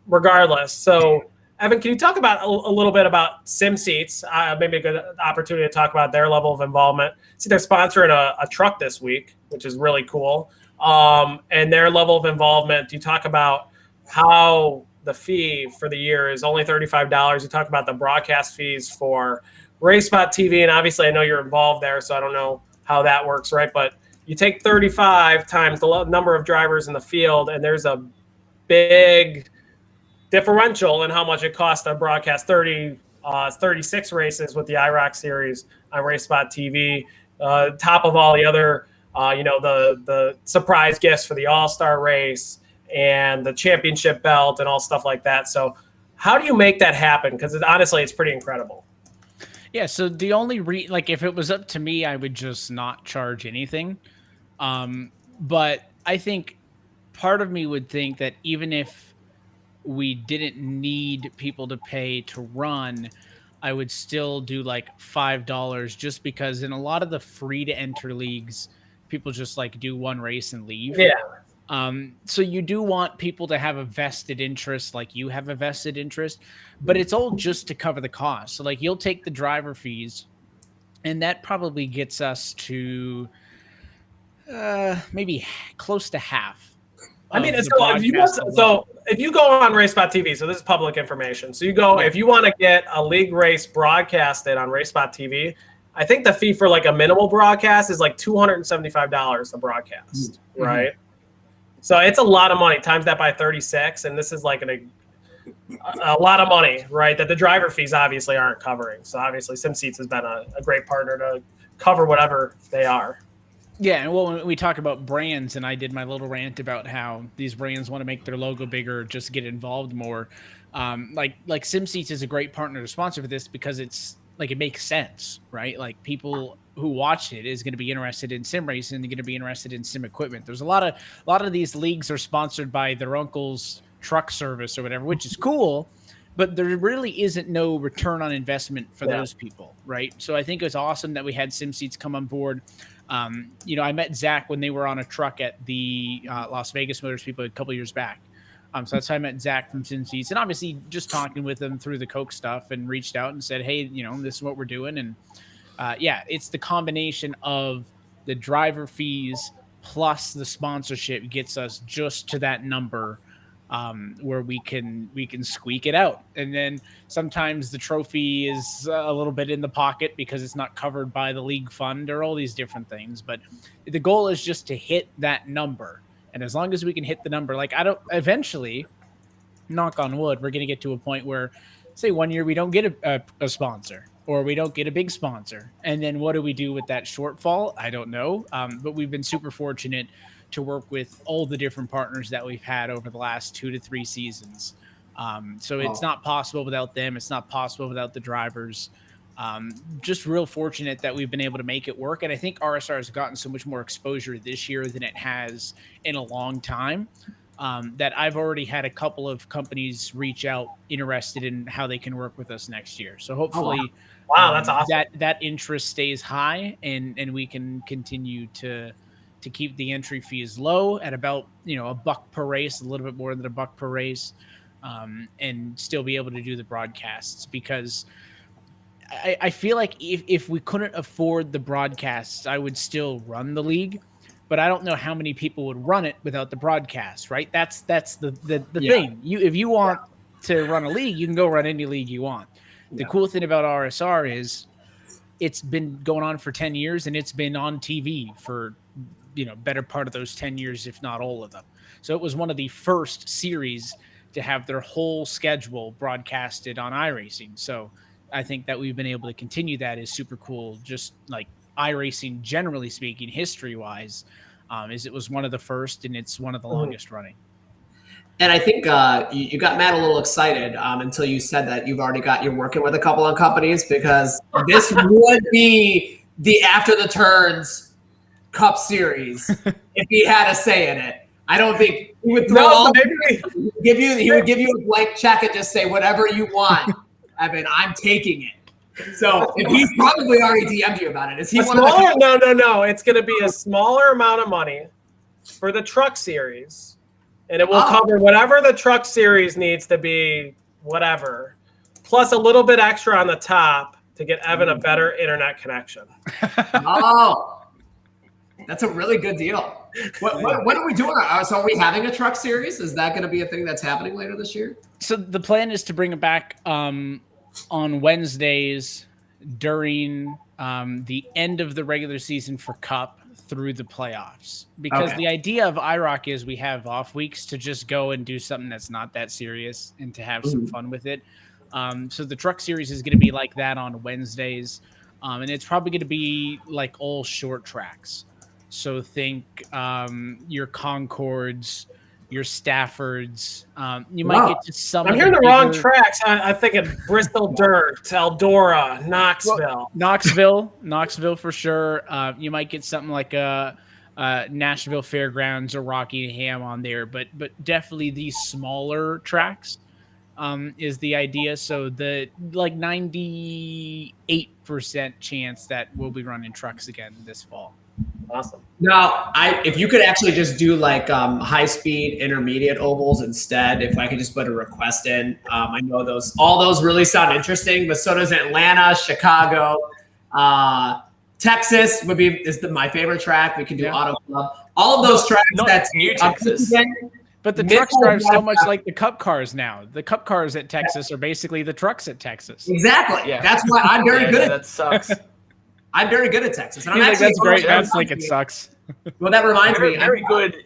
regardless, so Evan, can you talk about a little bit about Sim Seats? Maybe a good opportunity to talk about their level of involvement. See, they're sponsoring a truck this week, which is really cool. And their level of involvement. You talk about how the fee for the year is only $35. You talk about the broadcast fees for RaceSpot TV, and obviously I know you're involved there, so I don't know how that works, right? But you take 35 times the number of drivers in the field, and there's a big differential in how much it costs to broadcast 36 races with the IROC series on RaceSpot TV, top of all the other, the surprise gifts for the All-Star race, and the championship belt and all stuff like that. So how do you make that happen? Because honestly, it's pretty incredible. Yeah, so the only if it was up to me, I would just not charge anything. But I think part of me would think that even if we didn't need people to pay to run, I would still do like $5 just because in a lot of the free to enter leagues, people just like do one race and leave. Yeah. So you do want people to have a vested interest, like you have a vested interest, but it's all just to cover the cost. So like you'll take the driver fees, and that probably gets us to maybe close to half. I mean, if you go on RaceSpot TV, so this is public information. So you go if you want to get a league race broadcasted on RaceSpot TV, I think the fee for like a minimal broadcast is like $275 a broadcast, right? So it's a lot of money. Times that by 36, and this is like a lot of money, right? That the driver fees obviously aren't covering. So obviously SimSeats has been a great partner to cover whatever they are. Yeah, and well, when we talk about brands, and I did my little rant about how these brands want to make their logo bigger, just get involved more. Like SimSeats is a great partner to sponsor for this because it's like it makes sense, right? Like people who watch it is going to be interested in sim racing, they're going to be interested in sim equipment. There's a lot of these leagues are sponsored by their uncle's truck service or whatever, which is cool, but there really isn't no return on investment for those people, right? So I think it was awesome that we had SimSeats come on board. I met Zach when they were on a truck at the Las Vegas Motor Speedway a couple years back. So that's how I met Zach from SimSeats, and obviously just talking with him through the Coke stuff, and reached out and said, hey, this is what we're doing. And it's the combination of the driver fees plus the sponsorship gets us just to that number where we can squeak it out. And then sometimes the trophy is a little bit in the pocket because it's not covered by the league fund or all these different things. But the goal is just to hit that number. And as long as we can hit the number, eventually, knock on wood, we're going to get to a point where, say, one year we don't get a sponsor or we don't get a big sponsor. And then what do we do with that shortfall? I don't know. But we've been super fortunate to work with all the different partners that we've had over the last 2 to 3 seasons. So it's not possible without them. It's not possible without the drivers. Just real fortunate that we've been able to make it work. And I think RSR has gotten so much more exposure this year than it has in a long time, that I've already had a couple of companies reach out interested in how they can work with us next year. So hopefully that's awesome. that interest stays high and we can continue to keep the entry fees low at about, $1 per race, a little bit more than $1 per race, and still be able to do the broadcasts, because I feel like if we couldn't afford the broadcasts, I would still run the league, but I don't know how many people would run it without the broadcast, right? That's the thing. If you want to run a league, you can go run any league you want. The cool thing about RSR is it's been going on for 10 years and it's been on TV for, better part of those 10 years, if not all of them. So it was one of the first series to have their whole schedule broadcasted on iRacing. So I think that we've been able to continue that is super cool. Just like iRacing, generally speaking, history-wise, is it was one of the first and it's one of the longest running. And I think you got Matt a little excited until you said that you're working with a couple of companies, because this would be the After the Turns Cup Series if he had a say in it. I don't think he would he would give you a blank check and just say whatever you want. Evan, I'm taking it. So if he's probably already DM'd you about it. Is he No. It's going to be a smaller amount of money for the truck series, and it will cover whatever the truck series needs to be, whatever, plus a little bit extra on the top to get Evan a better internet connection. That's a really good deal. What are we doing? So are we having a truck series? Is that going to be a thing that's happening later this year? So the plan is to bring it back on Wednesdays during the end of the regular season for Cup through the playoffs. Because the idea of iRock is we have off weeks to just go and do something that's not that serious and to have some fun with it. So the truck series is going to be like that on Wednesdays. And it's probably going to be like all short tracks. So think your Concords, your Staffords. You might get to some. I'm hearing the wrong tracks. I'm thinking Bristol Dirt, Eldora, Knoxville. Well, Knoxville for sure. You might get something like a Nashville Fairgrounds or Rockingham on there, but definitely these smaller tracks is the idea. So the 98% chance that we'll be running trucks again this fall. Awesome. Now, if you could actually just do like high-speed intermediate ovals instead, if I could just put a request in. I know all those really sound interesting, but so does Atlanta, Chicago, Texas is my favorite track. We can do Auto Club. All of those tracks. That's New Texas. But the trucks drive so much like the Cup cars now. The Cup cars at Texas are basically the trucks at Texas. Exactly. Yeah. That's why I'm very good at that. Sucks. I'm very good at Texas. And I'm He's like, actually that's great. That's like it sucks. Well, that reminds me. Very good.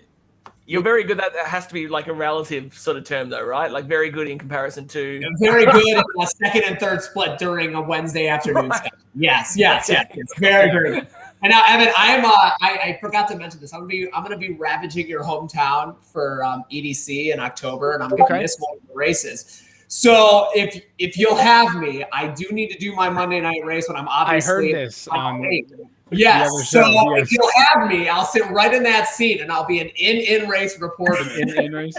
You're very good. That has to be like a relative sort of term, though, right? Like very good in comparison to. Very good in a second and third split during a Wednesday afternoon session. Yes. Very, very good. And now, Evan, I forgot to mention this. I'm gonna be ravaging your hometown for EDC in October, and I'm gonna miss one of the races. So if you'll have me, I do need to do my Monday night race when I'm obviously. I heard this on. Yes. So if you'll have me, I'll sit right in that seat, and I'll be an in race reporter. In race.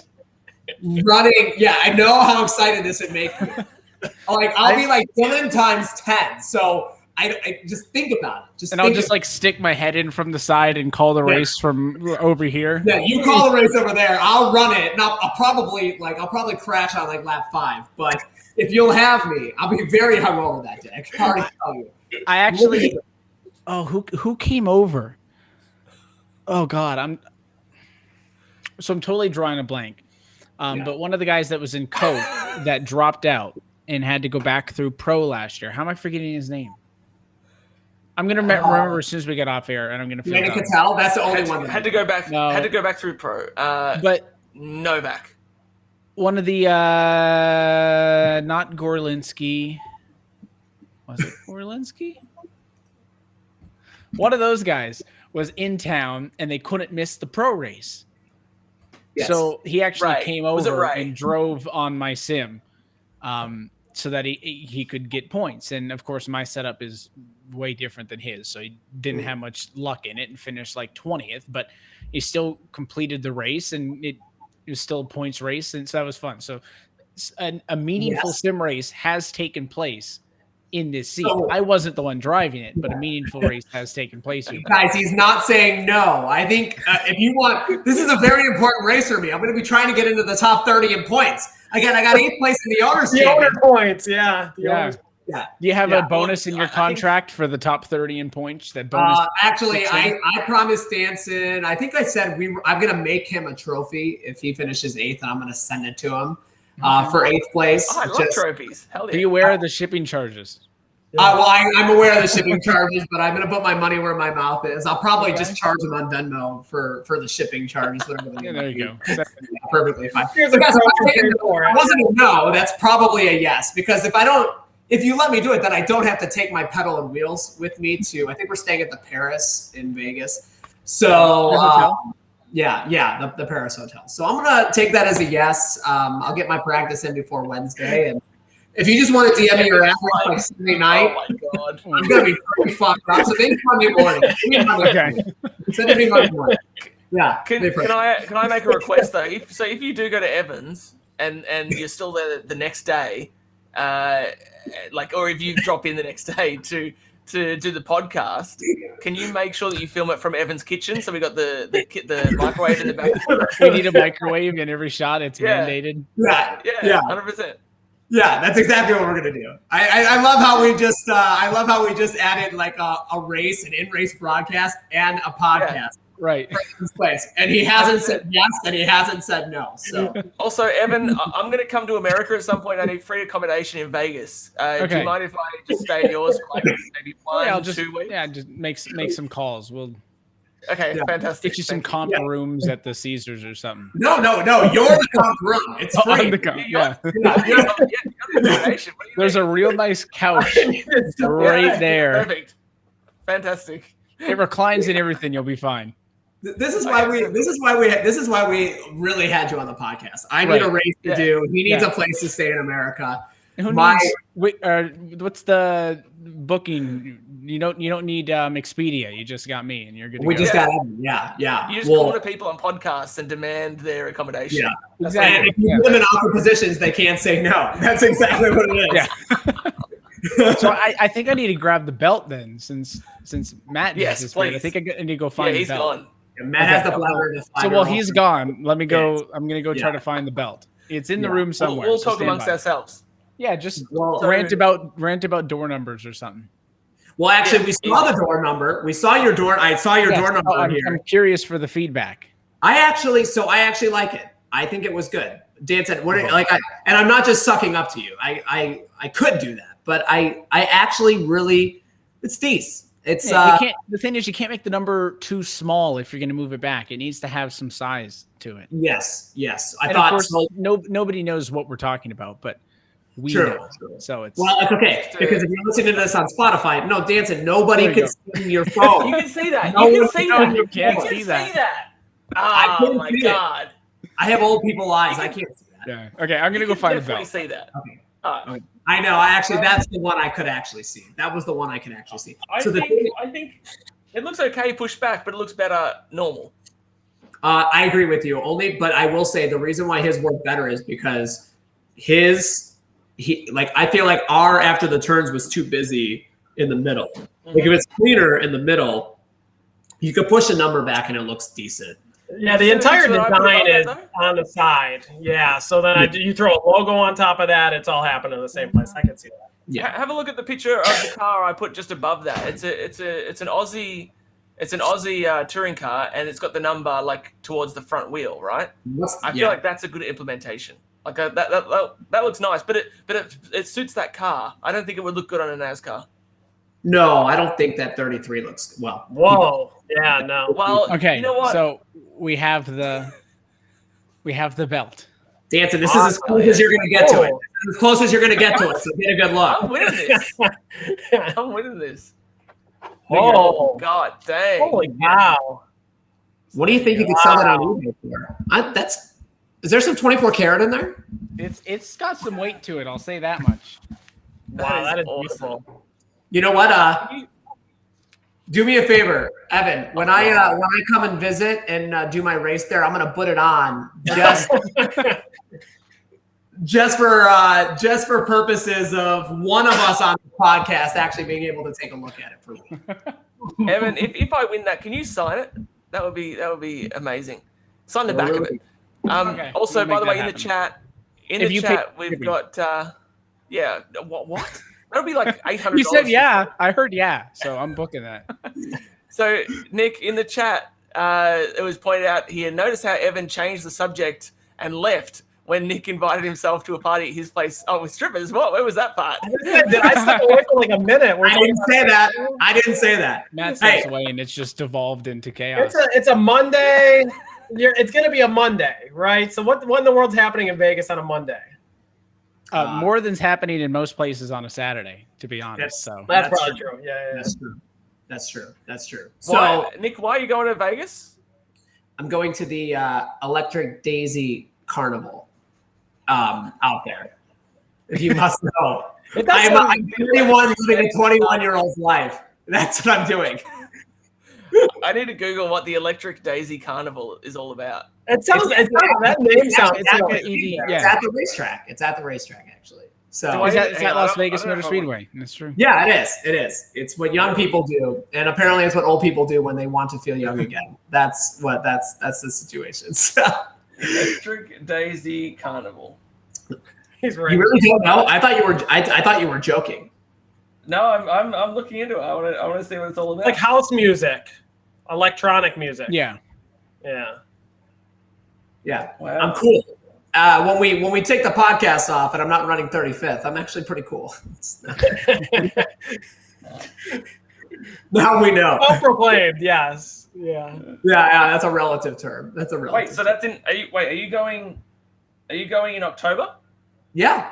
Running. Yeah, I know how excited this would make me. Like I'll be like Dylan times 10. So I just think about it. I'll just like stick my head in from the side and call the race from over here. Yeah, you call the race over there. I'll run it, and I'll probably crash on like lap 5. But if you'll have me, I'll be very hungover that day. I can already tell you. I actually. Oh, who came over? Oh God, I'm totally drawing a blank. But one of the guys that was in Coke that dropped out and had to go back through Pro last year. How am I forgetting his name? I'm gonna remember as soon as we get off air, and I'm gonna. Yannick Cattell. That's the only one. Had to go back. No. Had to go back through Pro. But Novak. One of the not Gorlinski. Was it Gorlinski? One of those guys was in town, and they couldn't miss the Pro race. Yes. So he actually came over and drove on my sim, so that he could get points. And of course, my setup is way different than his, so he didn't have much luck in it and finished like 20th. But he still completed the race, and it was still a points race, and so that was fun. So a meaningful sim race has taken place in this seat. I wasn't the one driving it, but a meaningful race has taken place here. Guys, he's not saying no. I think if you want, this is a very important race for me. I'm going to be trying to get into the top 30 in points. Again, I got 8th place in the owners. The owner points, Owners. Yeah. Do you have a bonus in your contract for the top 30 in points? That bonus? Actually, I promised Danson. I think I said I'm going to make him a trophy if he finishes 8th, and I'm going to send it to him for 8th place. Oh, I love trophies. Hell yeah. Are you aware of the shipping charges? Well, I'm aware of the shipping charges, but I'm going to put my money where my mouth is. I'll probably just charge them on Venmo for the shipping charges. There you go. Perfectly fine. If I wasn't a no, that's probably a yes. Because if you let me do it, then I don't have to take my pedal and wheels with me to. I think we're staying at the Paris in Vegas. So the Paris hotel. So I'm going to take that as a yes. I'll get my practice in before Wednesday, and if you just want to DM me your app like Sunday night, oh my God, I'm gonna be pretty fucked up. So maybe Monday morning. Send it to me Monday morning. Yeah. Can I make a request though? If you do go to Evans and you're still there the next day, or if you drop in the next day to do the podcast, can you make sure that you film it from Evan's kitchen? So we got the microwave in the back. We need a microwave in every shot. It's mandated. Yeah, 100%. Yeah, that's exactly what we're gonna do. I love how we just added like a race, an in-race broadcast, and a podcast. Right. In place, and he hasn't said yes, and he hasn't said no. So also, Evan, I'm gonna come to America at some point. I need free accommodation in Vegas. Do you mind if I just stay at yours for like maybe 2 weeks? Yeah, just make some calls. We'll. Okay, fantastic. Get you some comp rooms at the Caesars or something. No. You're the comp room. It's free. There's a real nice couch right there. Perfect. Fantastic. It reclines and everything. You'll be fine. This is why we really had you on the podcast. I need a race to do. He needs a place to stay in America. What's the booking? You don't need Expedia. You just got me, and you're good. We just got him. Yeah. You just corner people on podcasts and demand their accommodation. Yeah, exactly. And if you put them in awkward positions, they can't say no. That's exactly what it is. Yeah. So I think I need to grab the belt then, since Matt does this week. I think I need to go find the belt. Gone. Yeah, Matt has the bladder. So while he's gone, let me go. Yes. I'm gonna go try to find the belt. It's in the room somewhere. We'll talk amongst ourselves. Yeah, just rant about door numbers or something. Well, actually, we saw the door number. We saw your door. I saw your door number here. I'm curious for the feedback. I actually like it. I think it was good. Dan said, and I'm not just sucking up to you. I could do that, but I actually really, it's decent. It's you can't. The thing is, you can't make the number too small if you're going to move it back. It needs to have some size to it. Yes. I and thought of course, nobody knows what we're talking about, but we true. know. So it's well, it's okay because if you're listening to this on Spotify, no, Danson, nobody can see your phone. You can see that. No you one can see can that. you can't You can see that. see that. I Oh couldn't my see it. god. I have old people eyes. I can't see that. yeah. Okay, I'm gonna go find the definitely belt. see that. Okay. Alright. I know. That's the one I could actually see. That was the one I could actually see. I think it looks okay pushed back, but it looks better normal. I agree with you. But I will say the reason why his worked better is because I feel like R after the turns was too busy in the middle. Like if it's cleaner in the middle, you could push a number back and it looks decent. Yeah, the entire design is on the side. Yeah, so then you throw a logo on top of that. It's all happening in the same place. I can see that. Yeah. Have a look at the picture of the car I put just above that. It's an Aussie touring car, and it's got the number like towards the front wheel, right? I feel like that's a good implementation. Like that looks nice, but it suits that car. I don't think it would look good on a NASCAR. No, I don't think that 33 looks well. Whoa. Yeah, no. Well, Okay, you know what? so we have the belt. Danson, this is as close as you're going to get to it. This is as close as you're going to get to it. So get a good I'm look. winning this. I'm winning this. Oh, God dang. holy cow. What do you think you could sell it on eBay for? Is there some 24 karat in there? It's got some weight to it. I'll say that much. Wow, that is awesome. beautiful. You know what? Do me a favor, Evan. When I come and visit and do my race there, I'm gonna put it on just for purposes of one of us on the podcast actually being able to take a look at it for me. Evan, if I win that, can you sign it? That would be amazing. Sign the back of it. Okay, also, we'll by the way, make in that the chat, we've got what? That'll be like $800. You said yeah. I heard yeah, so I'm booking that. So Nick, in the chat, it was pointed out he had noticed how Evan changed the subject and left when Nick invited himself to a party at his place. Oh, with strippers. What? Where was that part? I stepped away for like a minute. I didn't say that. Matt steps away and it's just devolved into chaos. It's a Monday. It's going to be a Monday, right? So what in the world's happening in Vegas on a Monday? More than's happening in most places on a Saturday, to be honest. That's probably true. Yeah. That's true. So, Nick, why are you going to Vegas? I'm going to the Electric Daisy Carnival out there. If you must know, I'm 31 living a 21-year-old's life. That's what I'm doing. I need to Google what the Electric Daisy Carnival is all about. That name sounds. It's at the racetrack. It's at the racetrack, actually. So is that Las Vegas Motor Speedway? That's true. Yeah, it is. It's what young people do, and apparently it's what old people do when they want to feel young again. That's the situation. So. Electric Daisy Carnival. He's right. You really don't know? I thought you were joking. No, I'm looking into it. I want to see what it's all about. Like house music, electronic music. Yeah. Wow. I'm cool. When we take the podcast off and I'm not running 35th, I'm actually pretty cool. Now we know. Self-proclaimed, yes. Yeah. Yeah, that's a relative term. Wait, so that's in. Are you going in October? Yeah.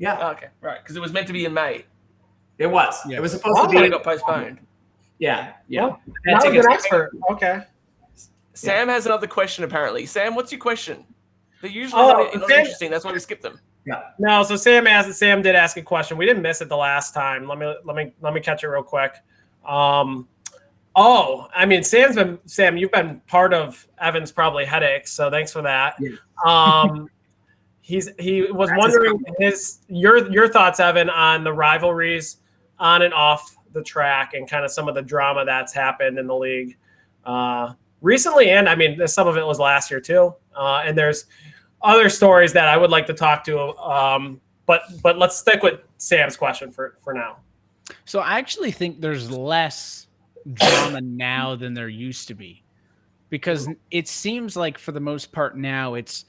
Oh, okay, right. Because it was meant to be in May. It was. Yeah. It was supposed to be. It got postponed. Yeah. Well, now he's an expert. Okay. Sam has another question. Apparently, Sam, what's your question? They're usually not interesting. That's why we skip them. Yeah. No, so Sam did ask a question. We didn't miss it the last time. Let me catch it real quick. Sam, you've been part of Evan's probably headaches, so thanks for that. Yeah. He was wondering your thoughts, Evan, on the rivalries on and off the track and kind of some of the drama that's happened in the league recently, and some of it was last year too. And there's other stories that I would like to talk to, but let's stick with Sam's question for now. So I actually think there's less drama now than there used to be, because it seems like for the most part now it's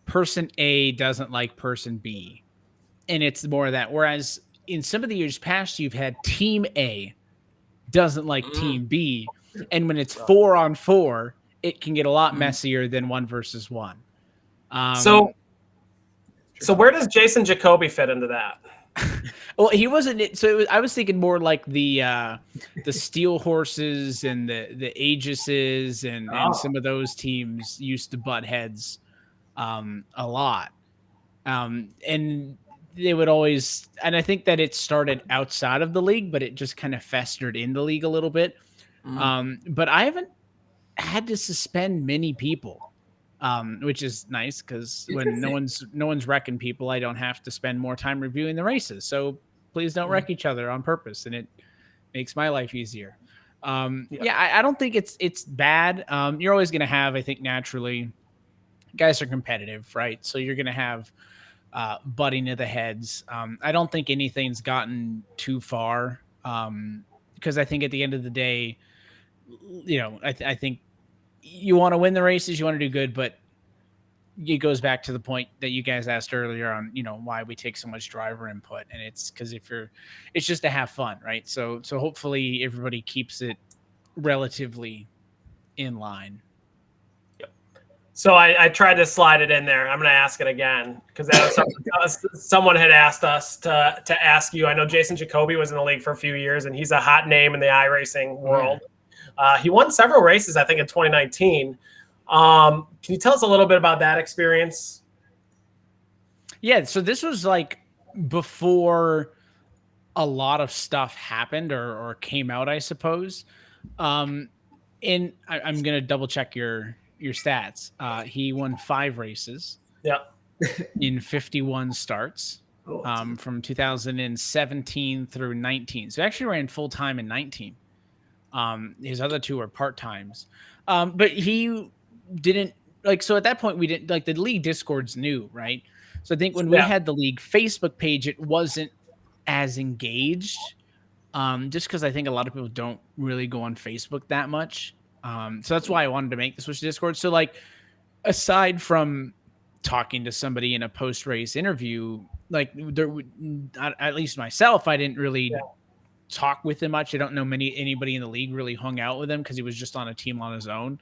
person A doesn't like person B, and it's more of that. Whereas in some of the years past, you've had team A doesn't like team B. And when it's 4-on-4, it can get a lot messier than 1 versus 1. So where does Jason Jacoby fit into that? Well, he wasn't. So I was thinking more like the Steel Horses and the Aegises and some of those teams used to butt heads a lot. And they would always, and I think that it started outside of the league, but it just kind of festered in the league a little bit. But I haven't had to suspend many people. Which is nice because when no one's wrecking people, I don't have to spend more time reviewing the races. So please don't wreck each other on purpose, and it makes my life easier. I don't think it's bad. You're always going to have, I think, naturally, guys are competitive, right? So you're going to have butting of the heads. I don't think anything's gotten too far because I think at the end of the day, I think you want to win the races, you want to do good, but it goes back to the point that you guys asked earlier on, why we take so much driver input. And it's because it's just to have fun, right? So hopefully everybody keeps it relatively in line. Yep. So I tried to slide it in there. I'm going to ask it again because someone had asked us to ask you. I know Jason Jacoby was in the league for a few years, and he's a hot name in the iRacing world. He won several races, I think, in 2019. Can you tell us a little bit about that experience? Yeah, so this was like before a lot of stuff happened or came out, I suppose. And I'm going to double check your stats. He won 5 races. Yeah. In 51 starts from 2017 through 19. So he actually ran full time in 19. His other 2 are part-times. But he didn't so at that point we didn't the league Discord's new, right? So I think when we had the league Facebook page, it wasn't as engaged. Just because I think a lot of people don't really go on Facebook that much. So that's why I wanted to make the switch to Discord. So aside from talking to somebody in a post-race interview, at least myself, I didn't really talk with him much. I don't know anybody in the league really hung out with him because he was just on a team on his own.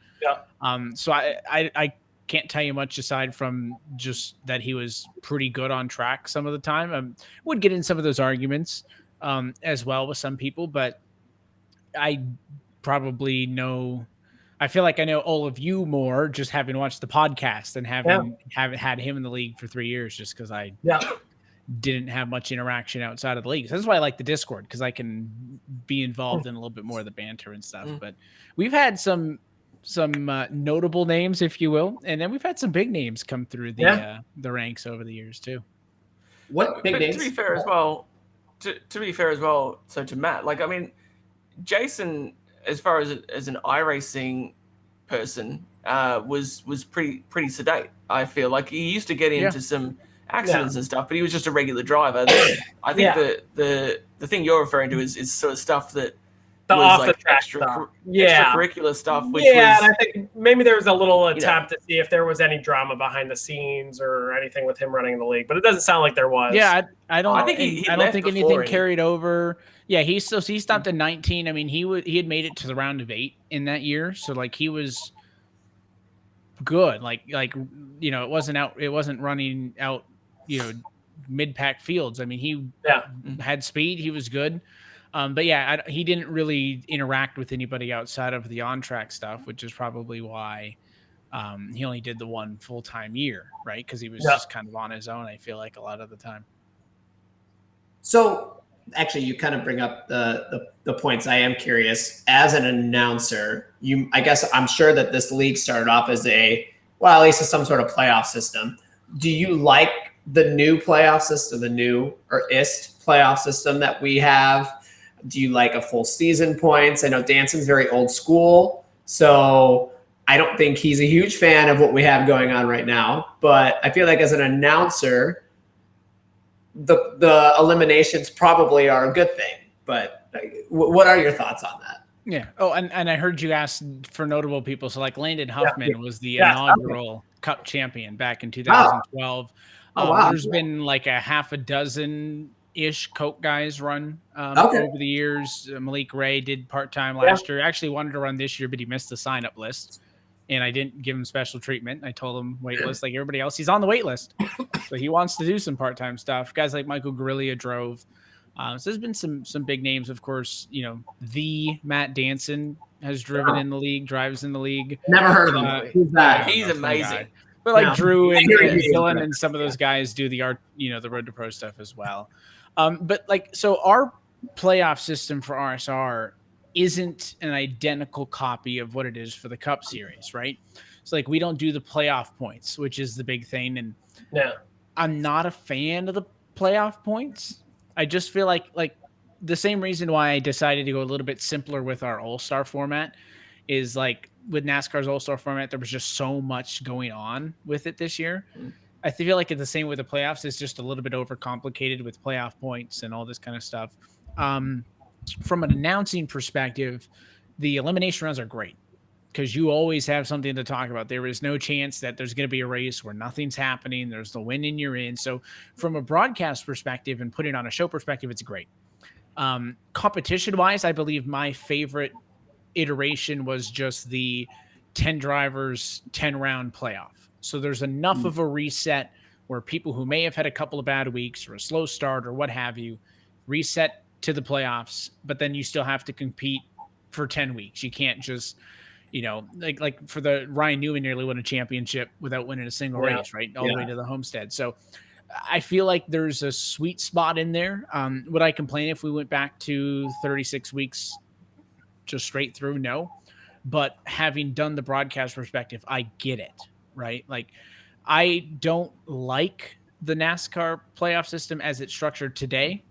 So I can't tell you much aside from just that he was pretty good on track some of the time. Would get in some of those arguments as well with some people, but I probably know. I feel like I know all of you more just having watched the podcast and haven't had him in the league for 3 years, just because I didn't have much interaction outside of the league. So that's why I like the Discord, because I can be involved in a little bit more of the banter and stuff. But we've had some notable names, if you will, and then we've had some big names come through the ranks over the years too. What big names? To be fair as well, so to Matt, Jason, as far as an iRacing person, was pretty sedate. I feel like he used to get into some accidents and stuff, but he was just a regular driver. I think the thing you're referring to is sort of stuff that the was off the track stuff. Extracurricular stuff. Which and I think maybe there was a little attempt to see if there was any drama behind the scenes or anything with him running the league, but it doesn't sound like there was. Yeah, I don't think he I don't think anything carried over. Yeah, he stopped at 19. I mean, he had made it to the round of 8 in that year, so he was good. It wasn't running out, mid-pack fields. I mean, he had speed. He was good. But he didn't really interact with anybody outside of the on-track stuff, which is probably why he only did the one full-time year, right? Because he was just kind of on his own, I feel like, a lot of the time. So actually, you kind of bring up the points. I am curious. As an announcer, I'm sure that this league started off as at least some sort of playoff system. Do you like the new playoff system, the new or IST playoff system that we have? Do you like a full season points? I know Danson's very old school, so I don't think he's a huge fan of what we have going on right now. But I feel like as an announcer, the eliminations probably are a good thing. But what are your thoughts on that? Yeah. Oh, and I heard you ask for notable people. So Landon Huffman was the inaugural Cup champion back in 2012. Oh, wow. There's been a half a dozen ish Coke guys run Okay. over the years. Malik Ray did part-time last year. Actually wanted to run this year, but he missed the sign-up list. And I didn't give him special treatment. I told him wait list like everybody else. He's on the wait list. So he wants to do some part-time stuff. Guys like Michael Guerrilla drove. So there's been some big names, of course. You know, the Matt Danson has driven in the league, drives in the league. Never heard of him. Who's that? He's amazing. But like Drew and Yeah. Dylan and some of those guys do the the Road to Pro stuff as well. But like, so our playoff system for RSR isn't an identical copy of what it is for the Cup Series, right? So like, we don't do the playoff points, which is the big thing. And I'm not a fan of the playoff points. I just feel like the same reason why I decided to go a little bit simpler with our All-Star format is like with NASCAR's All-Star format, there was just so much going on with it this year. I feel like it's the same with the playoffs. It's just a little bit overcomplicated with playoff points and all this kind of stuff. From an announcing perspective, the elimination rounds are great because you always have something to talk about. There is no chance that there's going to be a race where nothing's happening. There's the win and you're in. So from a broadcast perspective and putting on a show perspective, it's great. Competition wise, I believe my favorite iteration was just the 10 drivers, 10 round playoff. So there's enough of a reset where people who may have had a couple of bad weeks or a slow start or what have you, reset to the playoffs, but then you still have to compete for 10 weeks. You can't just, like for the Ryan Newman nearly won a championship without winning a single race, right? All the way to the Homestead. So I feel like there's a sweet spot in there. Would I complain if we went back to 36 weeks just straight through? No. But having done the broadcast perspective, I get it, right? Like, I don't like the NASCAR playoff system as it's structured today,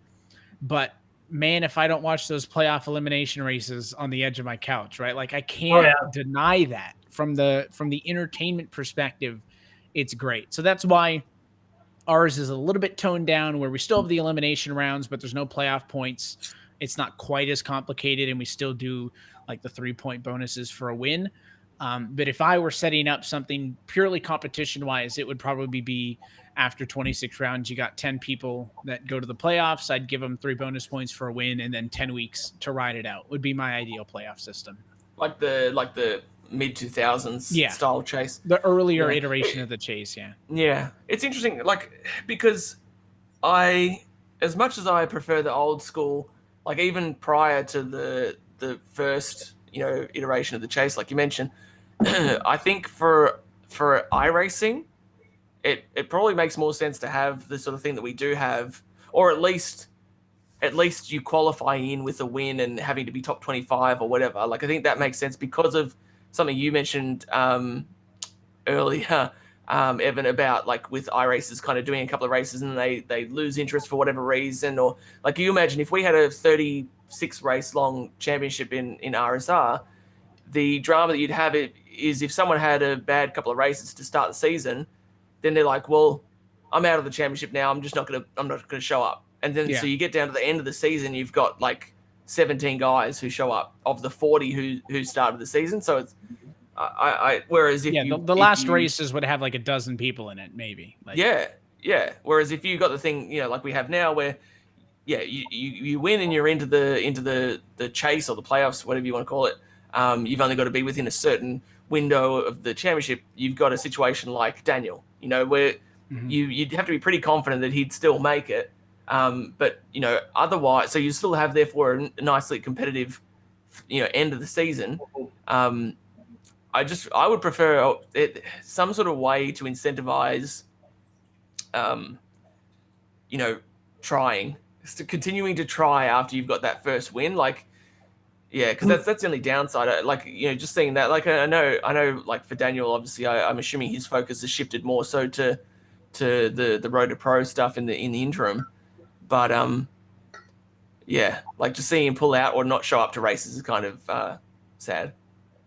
but man, if I don't watch those playoff elimination races on the edge of my couch, right? Like, I can't deny that from the entertainment perspective, it's great. So that's why ours is a little bit toned down, where we still have the elimination rounds, but there's no playoff points. It's not quite as complicated, and we still do like the 3-point bonuses for a win. But if I were setting up something purely competition wise, it would probably be after 26 rounds, you got 10 people that go to the playoffs. I'd give them 3 bonus points for a win and then 10 weeks to ride it out would be my ideal playoff system. Like the mid 2000s style chase, the earlier iteration of the chase. Yeah. It's interesting. Like, because as much as I prefer the old school, like even prior to the first, iteration of the chase, like you mentioned, I think for iRacing, it probably makes more sense to have the sort of thing that we do have, or at least you qualify in with a win and having to be top 25 or whatever. Like, I think that makes sense because of something you mentioned earlier, Evan, about like with iRacers kind of doing a couple of races and they lose interest for whatever reason, or like you imagine if we had a 36 race long championship in RSR, the drama that you'd have is if someone had a bad couple of races to start the season, then they're like, well, I'm out of the championship now. I'm not gonna show up. And then so you get down to the end of the season, you've got like 17 guys who show up of the 40 who started the season. So it's whereas if the last races would have like a dozen people in it, maybe. Like, Whereas if you got the thing, like we have now, where you win and you're into the chase or the playoffs, whatever you want to call it. You've only got to be within a certain window of the championship. You've got a situation like Daniel, where you'd have to be pretty confident that he'd still make it. But otherwise, so you still have therefore a nicely competitive, end of the season. I would prefer some sort of way to incentivize, trying, continuing to try after you've got that first win. Like, because that's the only downside. Like, just seeing that. Like, I know. Like for Daniel, obviously, I'm assuming his focus has shifted more so to the Road to Pro stuff in the interim. But like just seeing him pull out or not show up to races is kind of sad.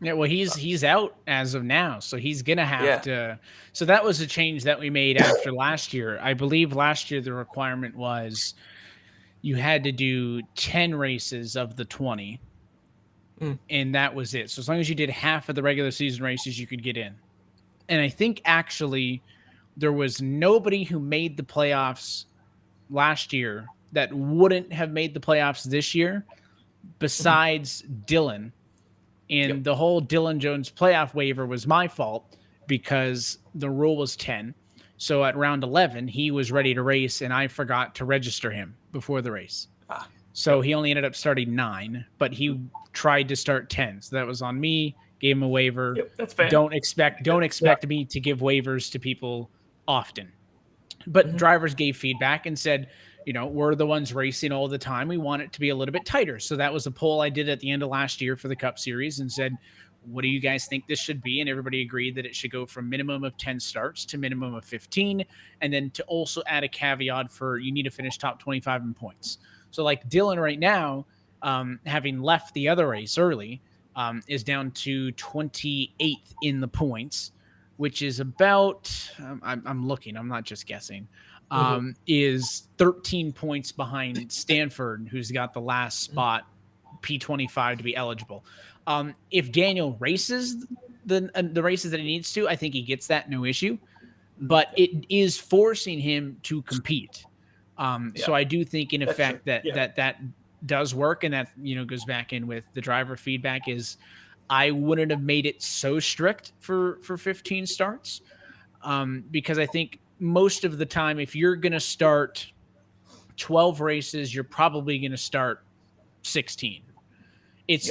Yeah, well, he's out as of now, so he's gonna have to. So that was a change that we made after last year. I believe last year the requirement was you had to do 10 races of the 20. And that was it. So as long as you did half of the regular season races, you could get in. And I think actually there was nobody who made the playoffs last year that wouldn't have made the playoffs this year besides Dylan. And the whole Dylan Jones playoff waiver was my fault because the rule was 10. So at round 11, he was ready to race, and I forgot to register him before the race. So he only ended up starting 9, but he tried to start 10. So that was on me. Gave him a waiver. That's fair. Don't expect me to give waivers to people often. But drivers gave feedback and said, we're the ones racing all the time. We want it to be a little bit tighter. So that was a poll I did at the end of last year for the Cup Series and said, what do you guys think this should be? And everybody agreed that it should go from minimum of 10 starts to minimum of 15. And then to also add a caveat for you need to finish top 25 in points. So like Dylan right now, having left the other race early, is down to 28th in the points, which is about, I'm looking, I'm not just guessing, is 13 points behind Stanford, who's got the last spot, P25, to be eligible. If Daniel races the races that he needs to, I think he gets that, no issue. But it is forcing him to compete. So I do think, in effect, that does work, and that goes back in with the driver feedback. Is I wouldn't have made it so strict for 15 starts, because I think most of the time, if you're going to start 12 races, you're probably going to start 16.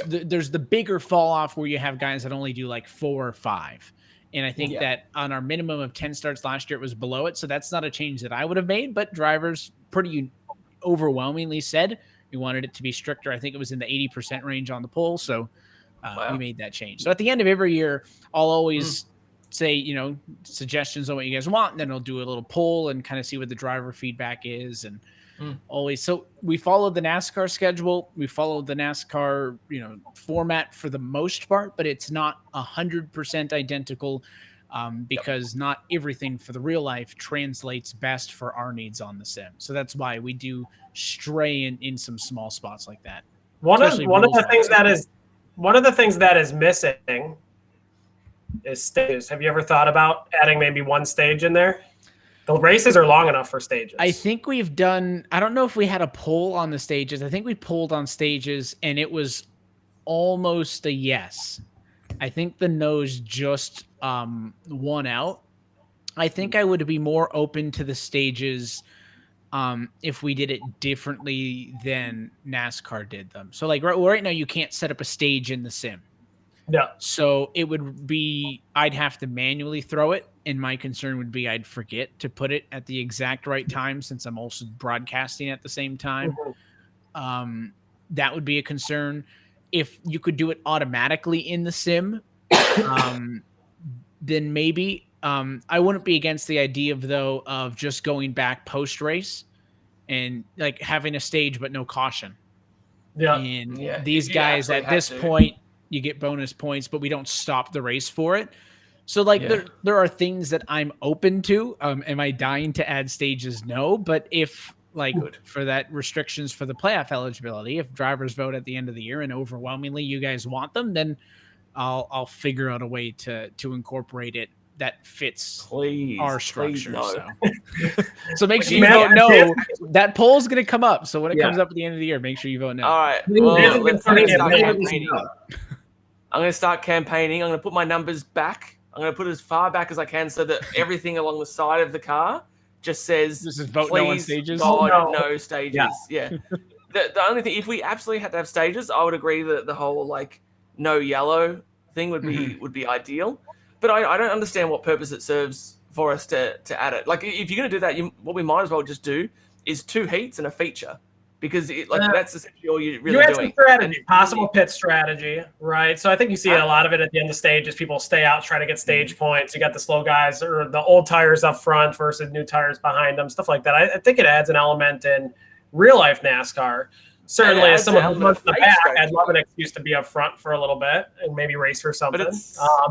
There's the bigger fall off where you have guys that only do like 4 or 5. And I think that on our minimum of 10 starts last year, it was below it. So that's not a change that I would have made, but drivers pretty overwhelmingly said we wanted it to be stricter. I think it was in the 80% range on the poll. So we made that change. So at the end of every year, I'll always say, suggestions on what you guys want. And then I'll do a little poll and kind of see what the driver feedback is. And always. So we followed the NASCAR schedule. We followed the NASCAR, format for the most part, but it's not 100% identical because not everything for the real life translates best for our needs on the sim. So that's why we do stray in some small spots like that. One of the things that is missing is stages. Have you ever thought about adding maybe one stage in there? The races are long enough for stages. I think we've done, I don't know if we had a poll on the stages. I think we polled on stages and it was almost a yes. I think the no's just won out. I think I would be more open to the stages if we did it differently than NASCAR did them. So like right now you can't set up a stage in the sim. Yeah. So it would be, I'd have to manually throw it. And my concern would be I'd forget to put it at the exact right time since I'm also broadcasting at the same time. That would be a concern. If you could do it automatically in the sim, then maybe. I wouldn't be against the idea of just going back post-race and like having a stage but no caution. Yeah. And these guys at this point, you get bonus points, but we don't stop the race for it. So like there are things that I'm open to. Am I dying to add stages? No. But if like for that restrictions for the playoff eligibility, if drivers vote at the end of the year and overwhelmingly you guys want them, then I'll figure out a way to incorporate it that fits our structure. No. So make sure you vote no. That poll is going to come up. So when it comes up at the end of the year, make sure you vote no. All right. Well, let's start campaigning. I'm going to start campaigning. I'm going to put my numbers back. I'm going to put it as far back as I can so that everything along the side of the car just says, this is vote no on stages. God, no stages. Yeah. The only thing, if we absolutely had to have stages, I would agree that the whole like no yellow thing would be ideal. But I don't understand what purpose it serves for us to add it. Like if you're going to do that, what we might as well just do is 2 heats and a feature. Because that's essentially all you're really doing. Some strategy, possible pit strategy, right? So I think you see a lot of it at the end of the stage is people stay out, try to get stage points. You got the slow guys or the old tires up front versus new tires behind them, stuff like that. I think it adds an element in real life NASCAR. Certainly, as someone who's in the back, I'd love an excuse to be up front for a little bit and maybe race for something.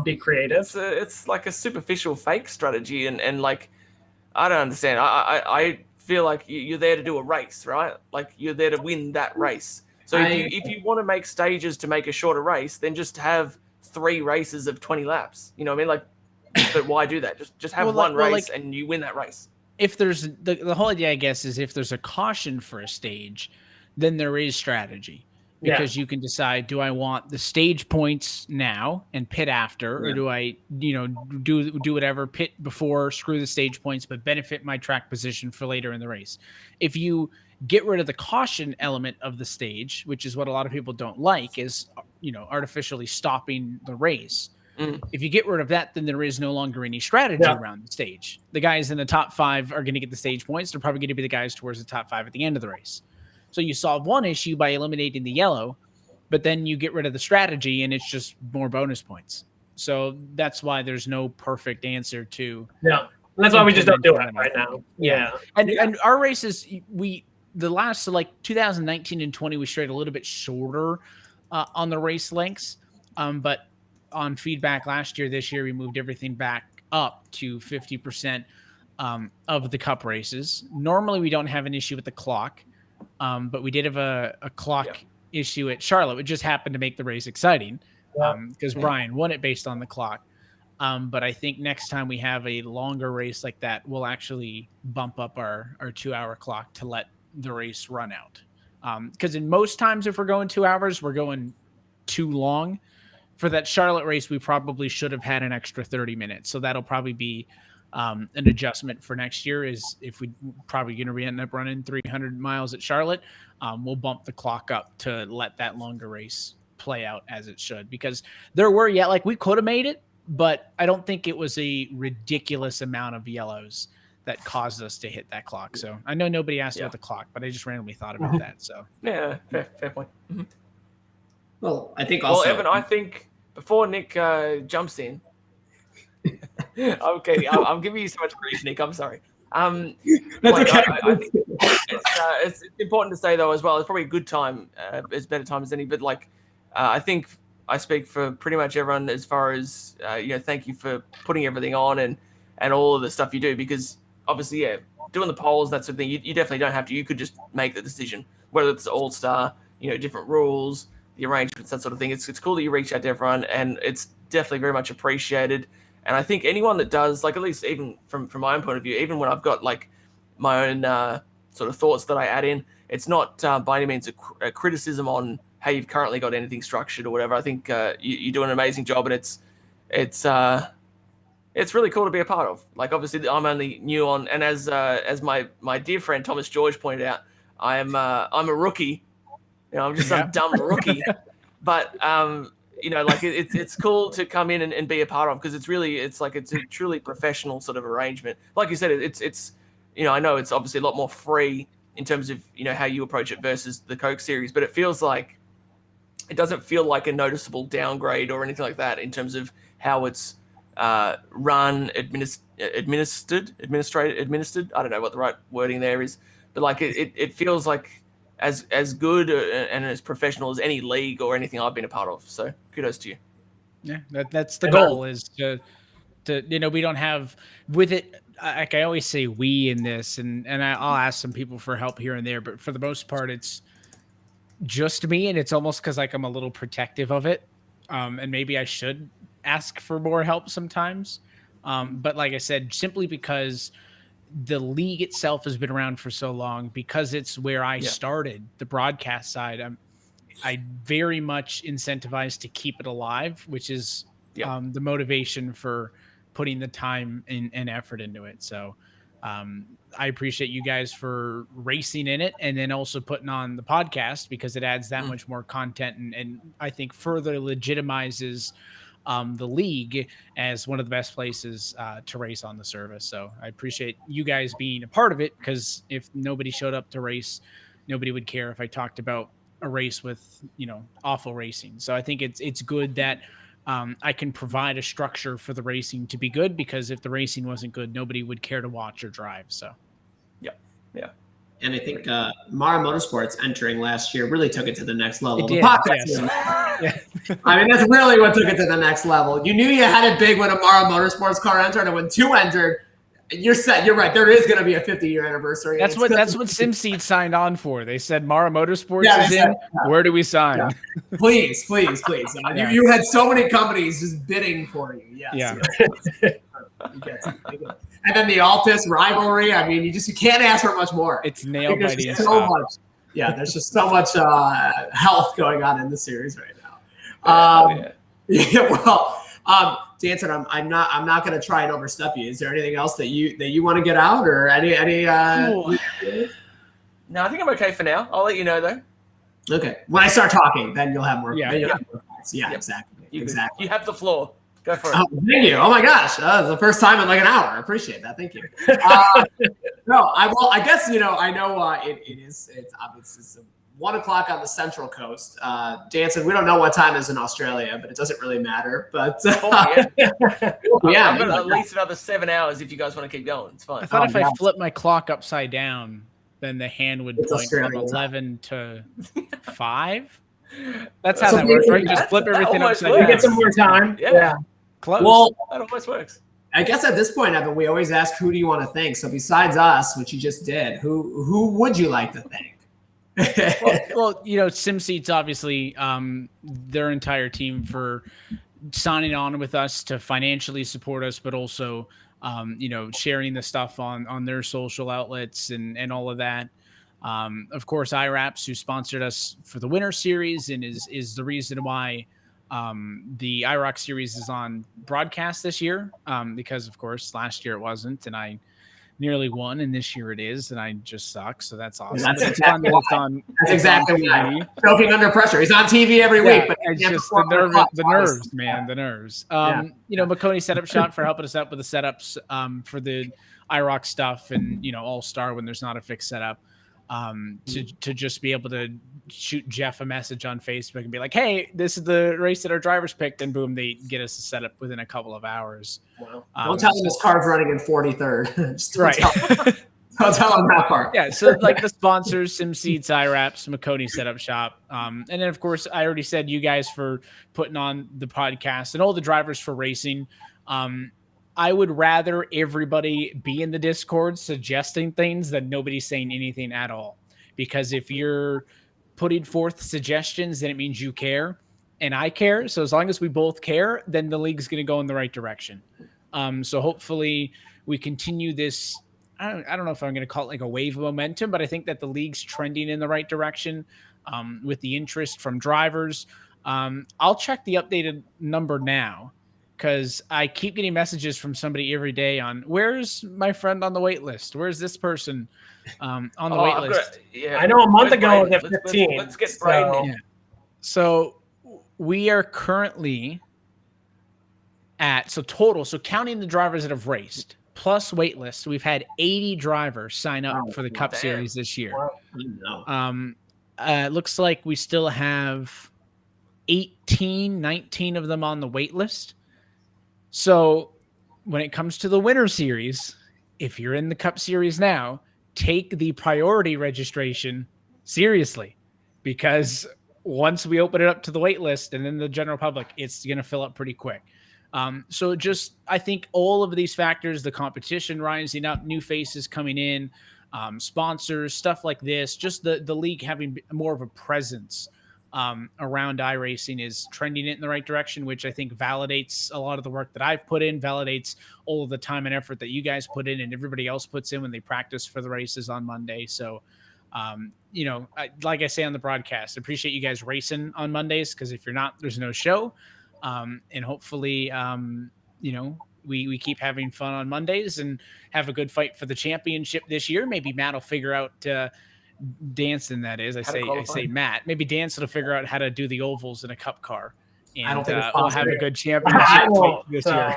Be creative. It's like a superficial fake strategy, and like I don't understand. I feel like you're there to do a race, right? Like you're there to win that race. So if you want to make stages to make a shorter race, then just have 3 races of 20 laps. You know what I mean? Like, but why do that? Just have one race and you win that race. if there's the whole idea, I guess, is if there's a caution for a stage, then there is strategy. Because you can decide, do I want the stage points now and pit after, or do I, do whatever, pit before, screw the stage points, but benefit my track position for later in the race. If you get rid of the caution element of the stage, which is what a lot of people don't like, is, artificially stopping the race. If you get rid of that, then there is no longer any strategy around the stage. The guys in the top 5 are going to get the stage points. They're probably going to be the guys towards the top 5 at the end of the race. So you solve one issue by eliminating the yellow, but then you get rid of the strategy and it's just more bonus points. So that's why there's no perfect answer to. Yeah. That's why we just don't do it right now. Yeah. And our races, the last, so like 2019 and 20, we strayed a little bit shorter on the race lengths. But on feedback last year, this year, we moved everything back up to 50% of the cup races. Normally we don't have an issue with the clock. But we did have a clock issue at Charlotte. It just happened to make the race exciting because Brian won it based on the clock. But I think next time we have a longer race like that, we'll actually bump up our 2-hour clock to let the race run out. Because in most times, if we're going 2 hours, we're going too long. For that Charlotte race, we probably should have had an extra 30 minutes. So that'll probably be an adjustment for next year. Is if we probably going to end up running 300 miles at Charlotte, we'll bump the clock up to let that longer race play out as it should. Because there were, we could have made it, but I don't think it was a ridiculous amount of yellows that caused us to hit that clock. So I know nobody asked about the clock, but I just randomly thought about that. So fair point. Well, I think also. Well, Evan, I think before Nick jumps in. Okay, I'm giving you so much grief, Nick. I'm sorry. I think it's important to say though as well. It's probably a good time. It's better time as any. But I think I speak for pretty much everyone as far as thank you for putting everything on and all of the stuff you do, because obviously doing the polls, that sort of thing. You definitely don't have to. You could just make the decision whether it's all-star, different rules, the arrangements, that sort of thing. It's cool that you reach out to everyone, and it's definitely very much appreciated. And I think anyone that does, at least even from my own point of view, even when I've got my own sort of thoughts that I add in, it's not by any means a criticism on how you've currently got anything structured or whatever. I think you do an amazing job, and it's really cool to be a part of. Obviously, I'm only new on, and as my dear friend Thomas George pointed out, I'm a rookie. I'm just some dumb rookie, but it's cool to come in and be a part of, because it's a truly professional sort of arrangement. Like you said, it's I know it's obviously a lot more free in terms of how you approach it versus the Coke series, but it doesn't feel like a noticeable downgrade or anything like that in terms of how it's run, administered. I don't know what the right wording there is, but it feels like as good and as professional as any league or anything I've been a part of. So kudos to you. Yeah, that's the goal, is to we don't have with it. Like I always say, we in this, and I'll ask some people for help here and there, but for the most part, it's just me, and it's almost because I'm a little protective of it, and maybe I should ask for more help sometimes. But like I said, simply because the league itself has been around for so long, because it's where I started the broadcast side. I very much incentivized to keep it alive, which is the motivation for putting the time and effort into it. So I appreciate you guys for racing in it, and then also putting on the podcast, because it adds that much more content and I think further legitimizes the league as one of the best places to race on the service. So I appreciate you guys being a part of it, because if nobody showed up to race, nobody would care if I talked about a race with awful racing. So I think it's good that I can provide a structure for the racing to be good, because if the racing wasn't good, nobody would care to watch or drive. So yeah. And I think Mara Motorsports entering last year really took it to the next level. It did, yes. I mean, that's really what took it to the next level. You knew you had it big when a Mara Motorsports car entered, and when 2 entered, you're set. You're right. There is going to be a 50-year anniversary. That's what SimSeed signed on for. They said Mara Motorsports is in. Where do we sign? Yeah. Please. You had so many companies just bidding for you. Yes. and then the Altus rivalry. I mean, you can't ask for much more. It's nailed by the so much. Yeah, there's just so much health going on in the series right now. Danson, I'm not going to try and overstep you. Is there anything else that you want to get out, or any? No, I think I'm okay for now. I'll let you know though. Okay. When I start talking, then you'll have more. Yeah. Yeah, exactly. You have the floor. Go for it. Oh, thank you. Oh my gosh, it's the first time in like an hour. I appreciate that. Thank you. No, I guess I know it's obviously 1 o'clock on the Central Coast. Danson, we don't know what time is in Australia, but it doesn't really matter. But I've got at least another 7 hours if you guys want to keep going. It's fine. I thought if I flip my clock upside down, then the hand would point from 11 to 5. That's how that works, right? Just flip everything upside down. Get some more time. Yeah. Close. Well, that almost works. I guess at this point, Evan, we always ask, who do you want to thank? So besides us, which you just did, who would you like to thank? well, SimSeats, obviously, their entire team for signing on with us to financially support us, but also, sharing the stuff on their social outlets and all of that. Of course, iRaps, who sponsored us for the Winter Series and is the reason why the iRock Series is on broadcast this year, because, of course, last year it wasn't, and I nearly won, and this year it is, and I just suck. So that's awesome. That's exactly why. Choking under pressure. He's on TV every week, but it's just the nerves, man, the nerves. Makoni Setup Shop for helping us out with the setups for the iRock stuff, and All Star when there's not a fixed setup. To just be able to shoot Jeff a message on Facebook and be like, hey, this is the race that our drivers picked, and boom, they get us set up within a couple of hours. Wow. Don't tell him his car's running in 43rd. Right. Don't tell him that part. Yeah, so like the sponsors, SimSeats, iRaps, Makoni Setup Shop. And then, of course, I already said you guys for putting on the podcast and all the drivers for racing. I would rather everybody be in the Discord suggesting things than nobody saying anything at all. Because if you're putting forth suggestions, then it means you care and I care. So as long as we both care, then the league's going to go in the right direction. So hopefully we continue this. I don't know if I'm going to call it like a wave of momentum, but I think that the league's trending in the right direction with the interest from drivers. I'll check the updated number now, because I keep getting messages from somebody every day on where's my friend on the wait list? Where's this person on the wait list? I know a month ago it was at 15. Let's get Braden in. Yeah. So we are currently at, so counting the drivers that have raced plus wait lists, we've had 80 drivers sign up for the Cup Series this year. Wow. It looks like we still have 19 of them on the wait list. So when it comes to the Winter Series, if you're in the Cup Series now, take the priority registration seriously, because once we open it up to the wait list and then the general public, it's going to fill up pretty quick. So just, I think all of these factors, the competition rising up, new faces coming in, sponsors, stuff like this, just the league having more of a presence around iRacing is trending it in the right direction, which I think validates a lot of the work that I've put in, validates all of the time and effort that you guys put in and everybody else puts in when they practice for the races on Monday. So, like I say on the broadcast, I appreciate you guys racing on Mondays, because if you're not, there's no show. And hopefully, we keep having fun on Mondays and have a good fight for the championship this year. Maybe Matt will figure out, Danson, that is. I say Matt. Maybe Danson will figure out how to do the ovals in a cup car, and we'll have a good championship this year.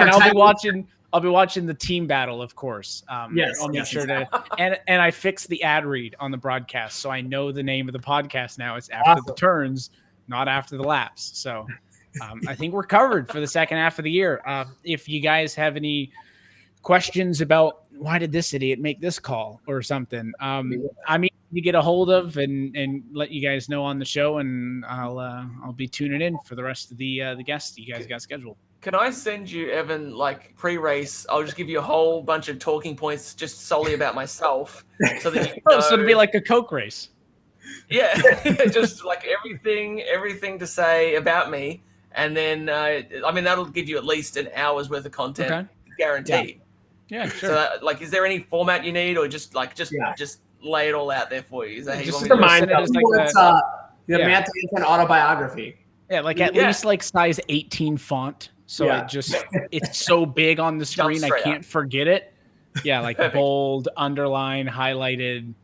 And I'll be watching the team battle, of course. I'll make sure to and I fixed the ad read on the broadcast, so I know the name of the podcast now. It's after the turns, not after the laps. So I think we're covered for the second half of the year. If you guys have any questions about why did this idiot make this call or something, you get a hold of and let you guys know on the show, and I'll be tuning in for the rest of the guests you guys got scheduled. Can I send you, Evan, like pre-race? I'll just give you a whole bunch of talking points just solely about myself, so that you know. So it'll be like a Coke race. Yeah, just like everything to say about me, and then that'll give you at least an hour's worth of content, guaranteed. Yeah, sure. So, like, is there any format you need, or just lay it all out there for you? Is that how you Just want me to remind send it them. as like the Matt Danson autobiography. Yeah, like at least like size 18 font. So it's so big on the screen I can't forget it. Yeah, like bold, underline, highlighted.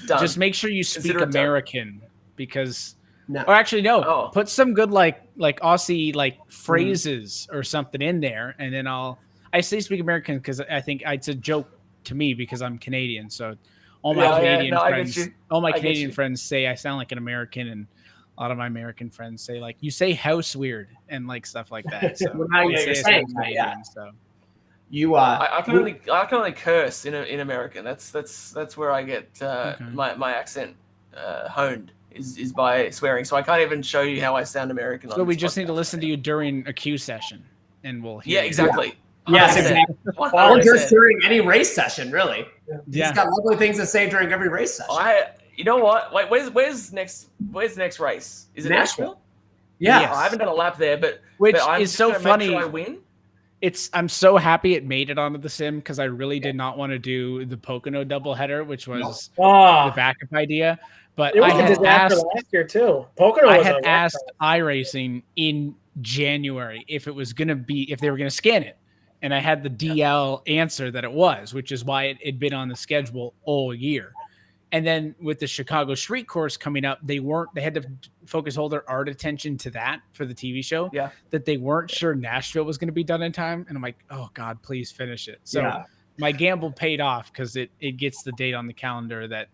Done. Just make sure you speak American because or actually put some good like Aussie like phrases or something in there, and then I say speak American because I think it's a joke to me because I'm Canadian. So all my Canadian friends say I sound like an American, and a lot of my American friends say like you say house weird and like stuff like that. So you're saying Canadian. So you I can only curse in American. That's where I get my accent honed is by swearing. So I can't even show you how I sound American. So we just need to listen to you during a Q session, and we'll hear. Yeah, exactly. Yes, exactly. Or just during any race session, really. Yeah. He's got lovely things to say during every race session. You know what? Wait, where's next race? Is it Nashville? Yeah. Yes. I haven't done a lap there, but I'm is so funny. Make sure I win. I'm so happy it made it onto the sim because I really did not want to do the Pocono doubleheader, which was the backup idea. But it was a disaster last year too. Pocono I had asked iRacing in January if they were going to scan it. And I had the DL answer that it was, which is why it had been on the schedule all year. And then with the Chicago Street Course coming up, they had to focus all their art attention to that for the TV show. Yeah. That they weren't sure Nashville was going to be done in time. And I'm like, oh God, please finish it. So my gamble paid off because it gets the date on the calendar that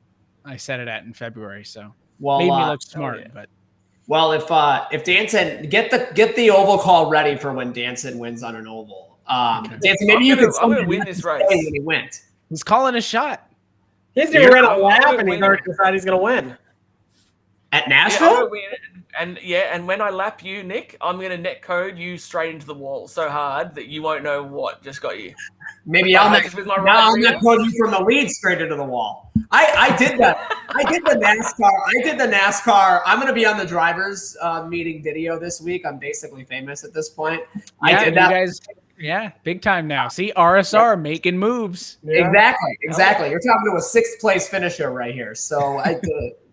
I set it at in February. So made me look smart. But if Danson get the oval call ready for when Danson wins on an oval. Danson, maybe you could. I'm gonna win this race. When he wins, he's calling a shot. He's gonna run a lap, and he's already decided he's gonna win at Nashville. And when I lap you, Nick, I'm gonna net code you straight into the wall so hard that you won't know what just got you. Maybe I'll net code you from the lead straight into the wall. I did that. I did the NASCAR. I'm gonna be on the drivers meeting video this week. I'm basically famous at this point. I did that. Guys, big time now. See, RSR making moves. Yeah. Exactly. You're talking to a 6th place finisher right here. So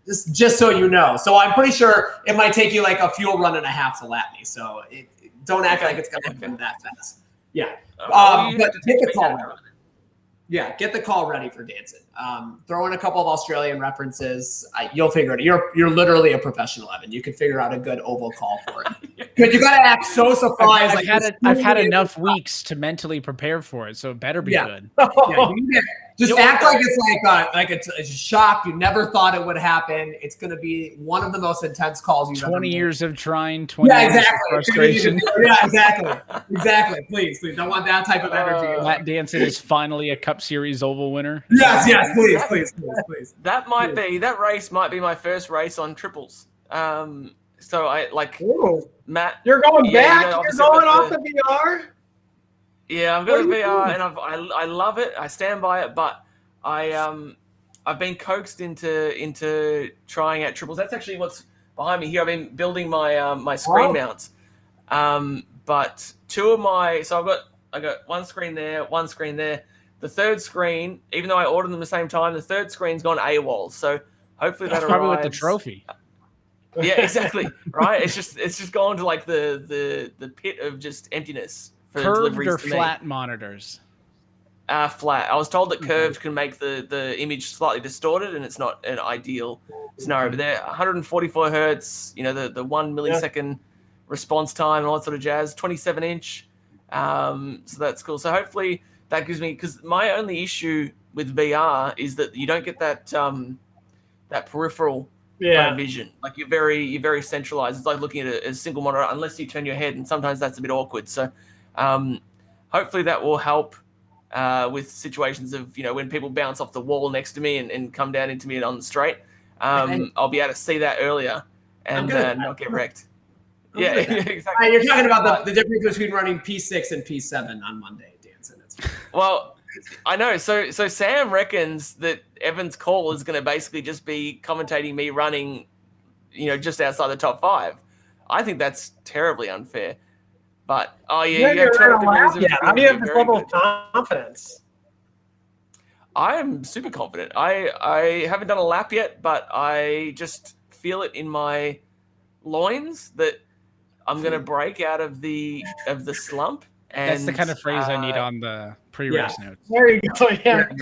just so you know. So I'm pretty sure it might take you like a fuel run and a half to lap me. So don't act like it's gonna happen that fast. Yeah. But get the call ready. Yeah, get the call ready for Danson. Throw in a couple of Australian references. You'll figure it out. You're literally a professional, Evan. You can figure out a good oval call for it. But you got to act so surprised. I've had enough weeks to mentally prepare for it, so it better be good. Just act like it's like it's a shock. You never thought it would happen. It's going to be one of the most intense calls you've ever made. 20 years of trying, 20 years of frustration. Exactly. Please. I want that type of energy. Matt Danson is finally a Cup Series oval winner. Yes, please. That race might be my first race on triples. So I like Matt. You're going back. You're going off the VR. Yeah, I'm going to VR, and I love it. I stand by it, but I've been coaxed into trying out triples. That's actually what's behind me here. I've been building my screen mounts. But I got one screen there, one screen there. The third screen, even though I ordered them at the same time, the third screen's gone AWOL. So hopefully that arrives. Probably with the trophy. Yeah, exactly. Right. It's just gone to like the pit of just emptiness. Curved or flat monitors? Flat. I was told that curved can make the image slightly distorted, and it's not an ideal scenario. But they're 144 hertz. The 1 millisecond response time and all that sort of jazz. 27-inch. So that's cool. So hopefully that gives me, because my only issue with VR is that you don't get that peripheral vision. Like you're very centralized. It's like looking at a single monitor unless you turn your head, and sometimes that's a bit awkward. So hopefully that will help with situations of when people bounce off the wall next to me and come down into me on the straight. I'll be able to see that earlier and not get wrecked. Yeah, exactly. You're talking about the difference between running P6 and P7 on Monday, Danson. Well, I know. So Sam reckons that Evan's call is going to basically just be commentating me running, just outside the top 5. I think that's terribly unfair. But you You have haven't 12 ran a lap degrees yet. of How do you have this very level good. of confidence? I am super confident. I haven't done a lap yet, but I just feel it in my loins that I'm gonna break out of the slump. And That's the kind of phrase I need on the pre-race notes. There you go. Yeah. Can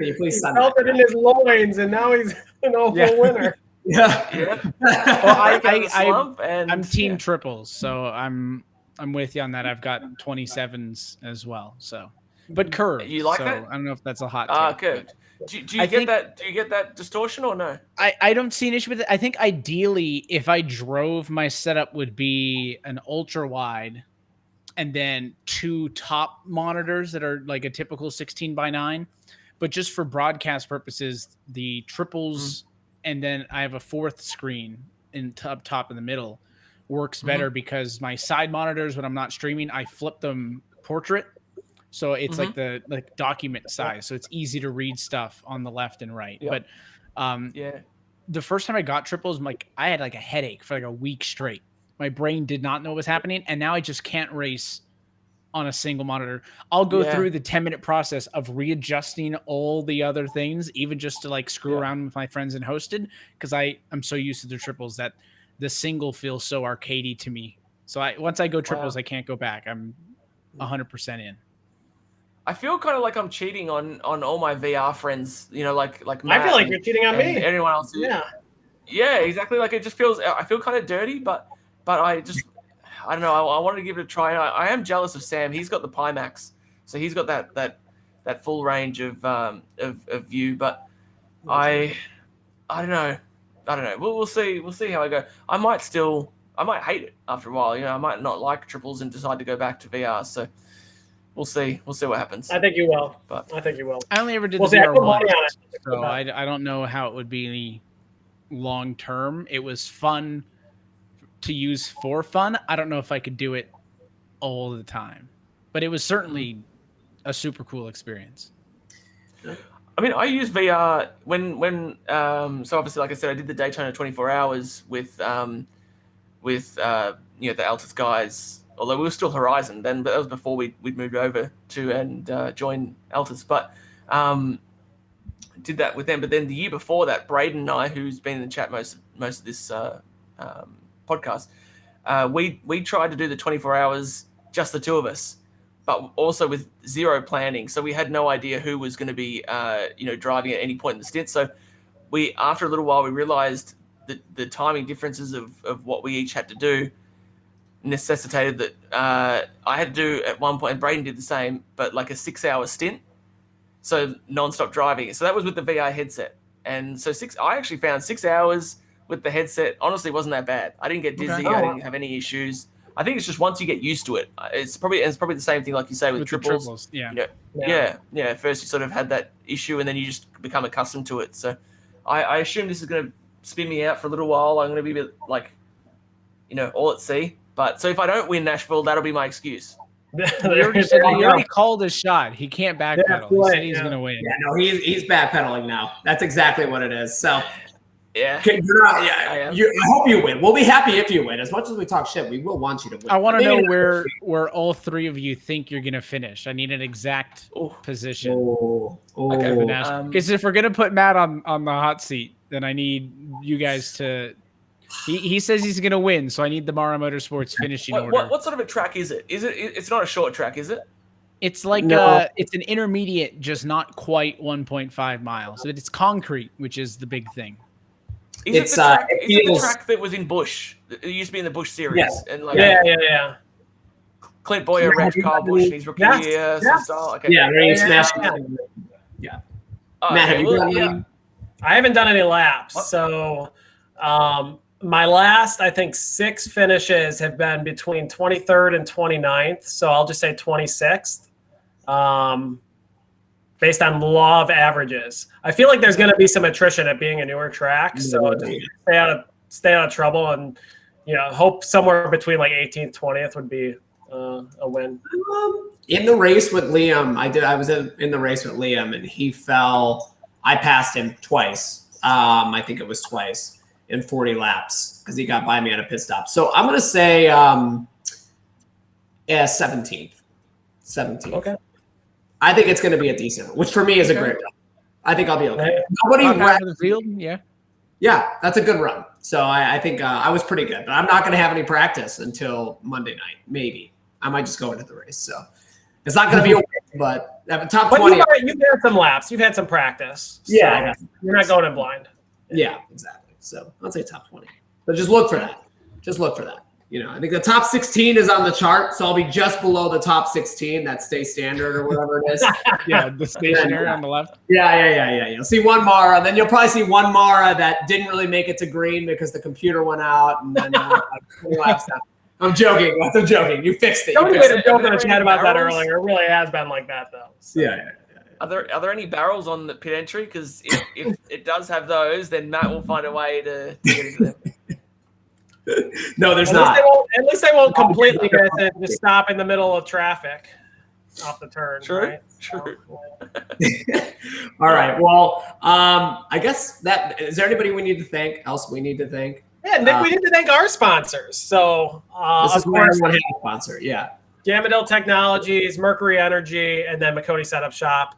you please He send felt that? it in his loins, and now he's an awful winner. Yeah. Well, and I'm team triples, so I'm with you on that. I've got 27s as well. So, but curved. You like so that? I don't know if that's a hot take. Curved. Do you get that? Do you get that distortion or no? I don't see an issue with it. I think ideally, if I drove, my setup would be an ultra wide, and then 2 top monitors that are like a typical 16:9. But just for broadcast purposes, the triples, and then I have a 4th screen up top in the middle works better because my side monitors, when I'm not streaming, I flip them portrait. So it's like the document size. So it's easy to read stuff on the left and right. Yep. But the first time I got triples, I had like a headache for like a week straight. My brain did not know what was happening. And now I just can't race on a single monitor. I'll go through the 10-minute process of readjusting all the other things, even just to like screw around with my friends in hosted, because I'm so used to the triples that the single feels so arcadey to me. So once I go triples, I can't go back. I'm 100% in. I feel kind of like I'm cheating on all my VR friends, like Matt I feel like you're cheating on me. Everyone else. Yeah, exactly. Like it just feels. I feel kind of dirty, but I don't know. I wanted to give it a try. I am jealous of Sam. He's got the Pimax, so he's got that full range of view. But I don't know. We'll see. We'll see how I go. I might hate it after a while. I might not like triples and decide to go back to VR. So we'll see. We'll see what happens. I think you will. But I think you will. I only ever did the VR once, on it. so I don't know how it would be long term. It was fun to use for fun. I don't know if I could do it all the time, but it was certainly a super cool experience. I mean, I use VR when so obviously, like I said, I did the Daytona 24 hours with the Altus guys. Although we were still Horizon then, but that was before we'd moved over to and joined Altus. But did that with them. But then the year before that, Braden and I, who's been in the chat most of this podcast, we tried to do the 24 hours, just the two of us, but also with zero planning. So we had no idea who was going to be, driving at any point in the stint. So after a little while, we realized that the timing differences of what we each had to do necessitated that I had to do at one point, and Braden did the same, but like a 6-hour stint. So non-stop driving. So that was with the VR headset. And so I actually found 6 hours with the headset honestly wasn't that bad. I didn't get dizzy. I didn't have any issues. I think it's just once you get used to it, it's probably the same thing like you say with triples. Yeah. First you sort of had that issue, and then you just become accustomed to it. So I assume this is going to spin me out for a little while. I'm going to be a bit like, all at sea. But so if I don't win Nashville, that'll be my excuse. He already called his shot. He can't backpedal. He said he's going to win. Yeah, no, he's backpedaling now. That's exactly what it is. So. Yeah. I hope you win. We'll be happy if you win. As much as we talk shit, we will want you to win. I want to know where all three of you think you're going to finish. I need an exact position. Because if we're going to put Matt on the hot seat, then I need you guys to. He says he's going to win, so I need the Mara Motorsports finishing order. What sort of a track is it? It's not a short track, is it? It's like it's an intermediate, just not quite 1.5 miles. But it's concrete, which is the big thing. Is it the track that was in Bush? It used to be in the Bush series. Yes. And yeah. Clint Boyer wrecked Kyle Busch in his rookie year. Style. Okay. Yeah, where he smashed it. Yeah. Matt, have you done any? I haven't done any laps. So my last, I think, 6 finishes have been between 23rd and 29th. So I'll just say 26th. Based on law of averages. I feel like there's going to be some attrition at being a newer track. So stay out of trouble and, hope somewhere between like 18th, 20th would be a win. In the race with Liam, I was in the race with Liam and he fell. I passed him twice. I think it was twice in 40 laps because he got by me at a pit stop. So I'm going to say Yeah, 17th. 17th. Okay. I think it's going to be a decent one, which for me is a great run. I think I'll be okay. Nobody ran the field, yeah. Yeah, that's a good run. So I think I was pretty good, but I'm not going to have any practice until Monday night. Maybe I might just go into the race. So it's not going to be a win, but top 20. You've had some laps. You've had some practice. So yeah, you're not going in blind. Yeah, exactly. So I'll say top 20. But just look for that. Just look for that. I think the top 16 is on the chart, so I'll be just below the top 16. That stay standard or whatever it is. Yeah, the stationary on the left. Yeah. You'll see one Mara, then you'll probably see one Mara that didn't really make it to green because the computer went out, and then 20 laps down. I'm joking. I'm joking. You fixed it. Somebody made a joke in the chat about that earlier. It really has been like that, though. So. Yeah. Are there any barrels on the pit entry? Because if it does have those, then Matt will find a way to get into them. No, there's not. At least they won't completely miss it. Just stop in the middle of traffic off the turn. True. Right? True. All right. Well, I guess is there anybody we need to thank? Yeah, Nick, we need to thank our sponsors. So, this is of course, one sponsor. Yeah. Gamadale Technologies, Mercury Energy, and then McCody Setup Shop.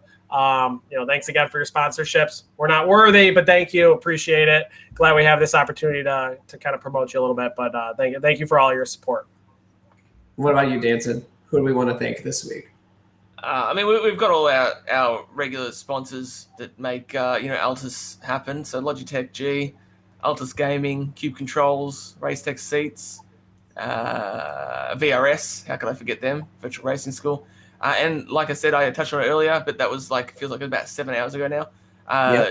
Thanks again for your sponsorships. We're not worthy, but thank you. Appreciate it. Glad we have this opportunity to kind of promote you a little bit, but thank you for all your support. What about you, Danson? Who do we want to thank this week? We've got all our regular sponsors that make Altus happen. So Logitech G, Altus Gaming, Cube Controls, Racetech Seats, VRS. How could I forget them? Virtual Racing School. And like I said, I touched on it earlier, but that was feels like about 7 hours ago now.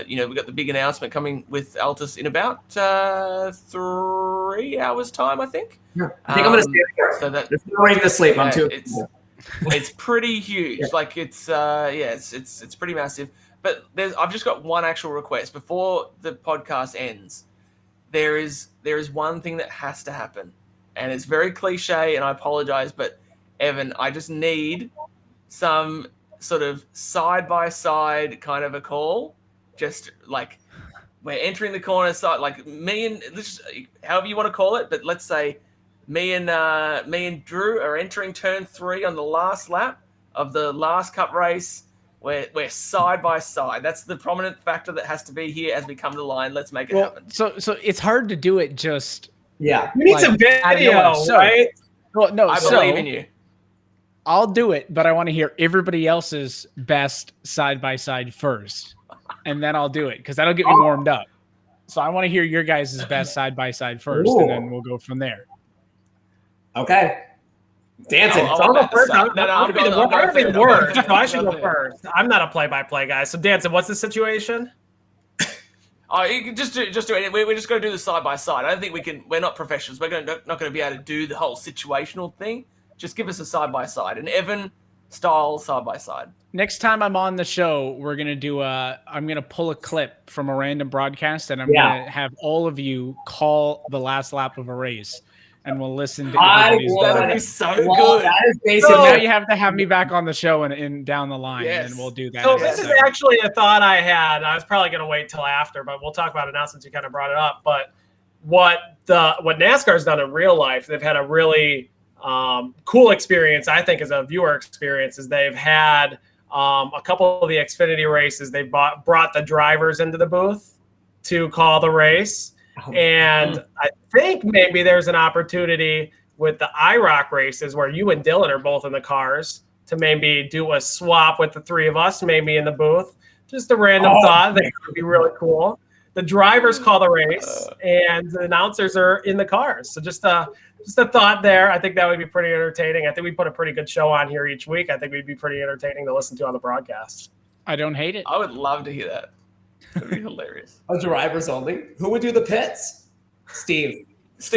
We've got the big announcement coming with Altus in about 3 hours time, I think. Yeah. I think I'm going to stay there. So that there's no reason to sleep. I'm too. It's pretty huge. Yeah. It's pretty massive. But I've just got one actual request before the podcast ends. There is one thing that has to happen, and it's very cliche, and I apologize, but Evan, I just need some sort of side-by-side kind of a call. Just we're entering the corner side, me and however you want to call it, but let's say me and Drew are entering turn 3 on the last lap of the last cup race. We're side by side. That's the prominent factor that has to be here as we come to the line. Let's make it happen. So it's hard to do it just. Yeah. You need some video, right? Well, no, I believe in you. I'll do it, but I want to hear everybody else's best side by side first, and then I'll do it because that'll get me warmed up. So I want to hear your guys' best side by side first, and then we'll go from there. Okay. Dancing. I'll go first. I'm going to be the worst, so I should go first. I'm not a play-by-play guy. So, Dancing, what's the situation? You can just do it. We're just going to do the side by side. I don't think we can. We're not professionals. We're not going to be able to do the whole situational thing. Just give us a side by side, an Evan style side by side. Next time I'm on the show, we're gonna do I'm gonna pull a clip from a random broadcast, and I'm gonna have all of you call the last lap of a race, and we'll listen to everybody's. That'd be so good. That is basically. So now you have to have me back on the show and down the line, and we'll do that. So this is actually a thought I had. I was probably gonna wait till after, but we'll talk about it now since you kind of brought it up. But what NASCAR's done in real life, they've had a really cool experience, I think, as a viewer experience, is they've had a couple of the Xfinity races. They brought the drivers into the booth to call the race. And I think maybe there's an opportunity with the IROC races where you and Dylan are both in the cars to maybe do a swap with the three of us, maybe in the booth. Just a random thought that would be really cool. The drivers call the race and the announcers are in the cars. So just a thought there. I think that would be pretty entertaining. I think we put a pretty good show on here each week. I think we'd be pretty entertaining to listen to on the broadcast. I don't hate it. I would love to hear that. That'd be hilarious. Drivers only. Who would do the pits? Steve. It's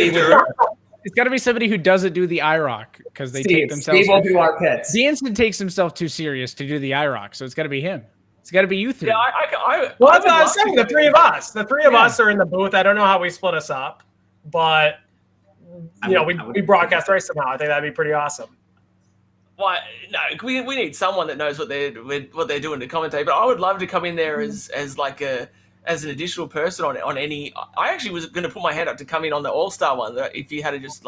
got to be somebody who doesn't do the IROC because they take themselves. Steve will do our pits. Danson takes himself too serious to do the IROC, so it's got to be him. It's got to be you three. Yeah, that's what I was saying. The three of us. The three of us are in the booth. I don't know how we split us up, but we broadcast race somehow. I think that'd be pretty awesome. Well, no, we need someone that knows what they're doing to commentate. But I would love to come in there as an additional person on any. I actually was going to put my hand up to come in on the All-Star one. If you had to just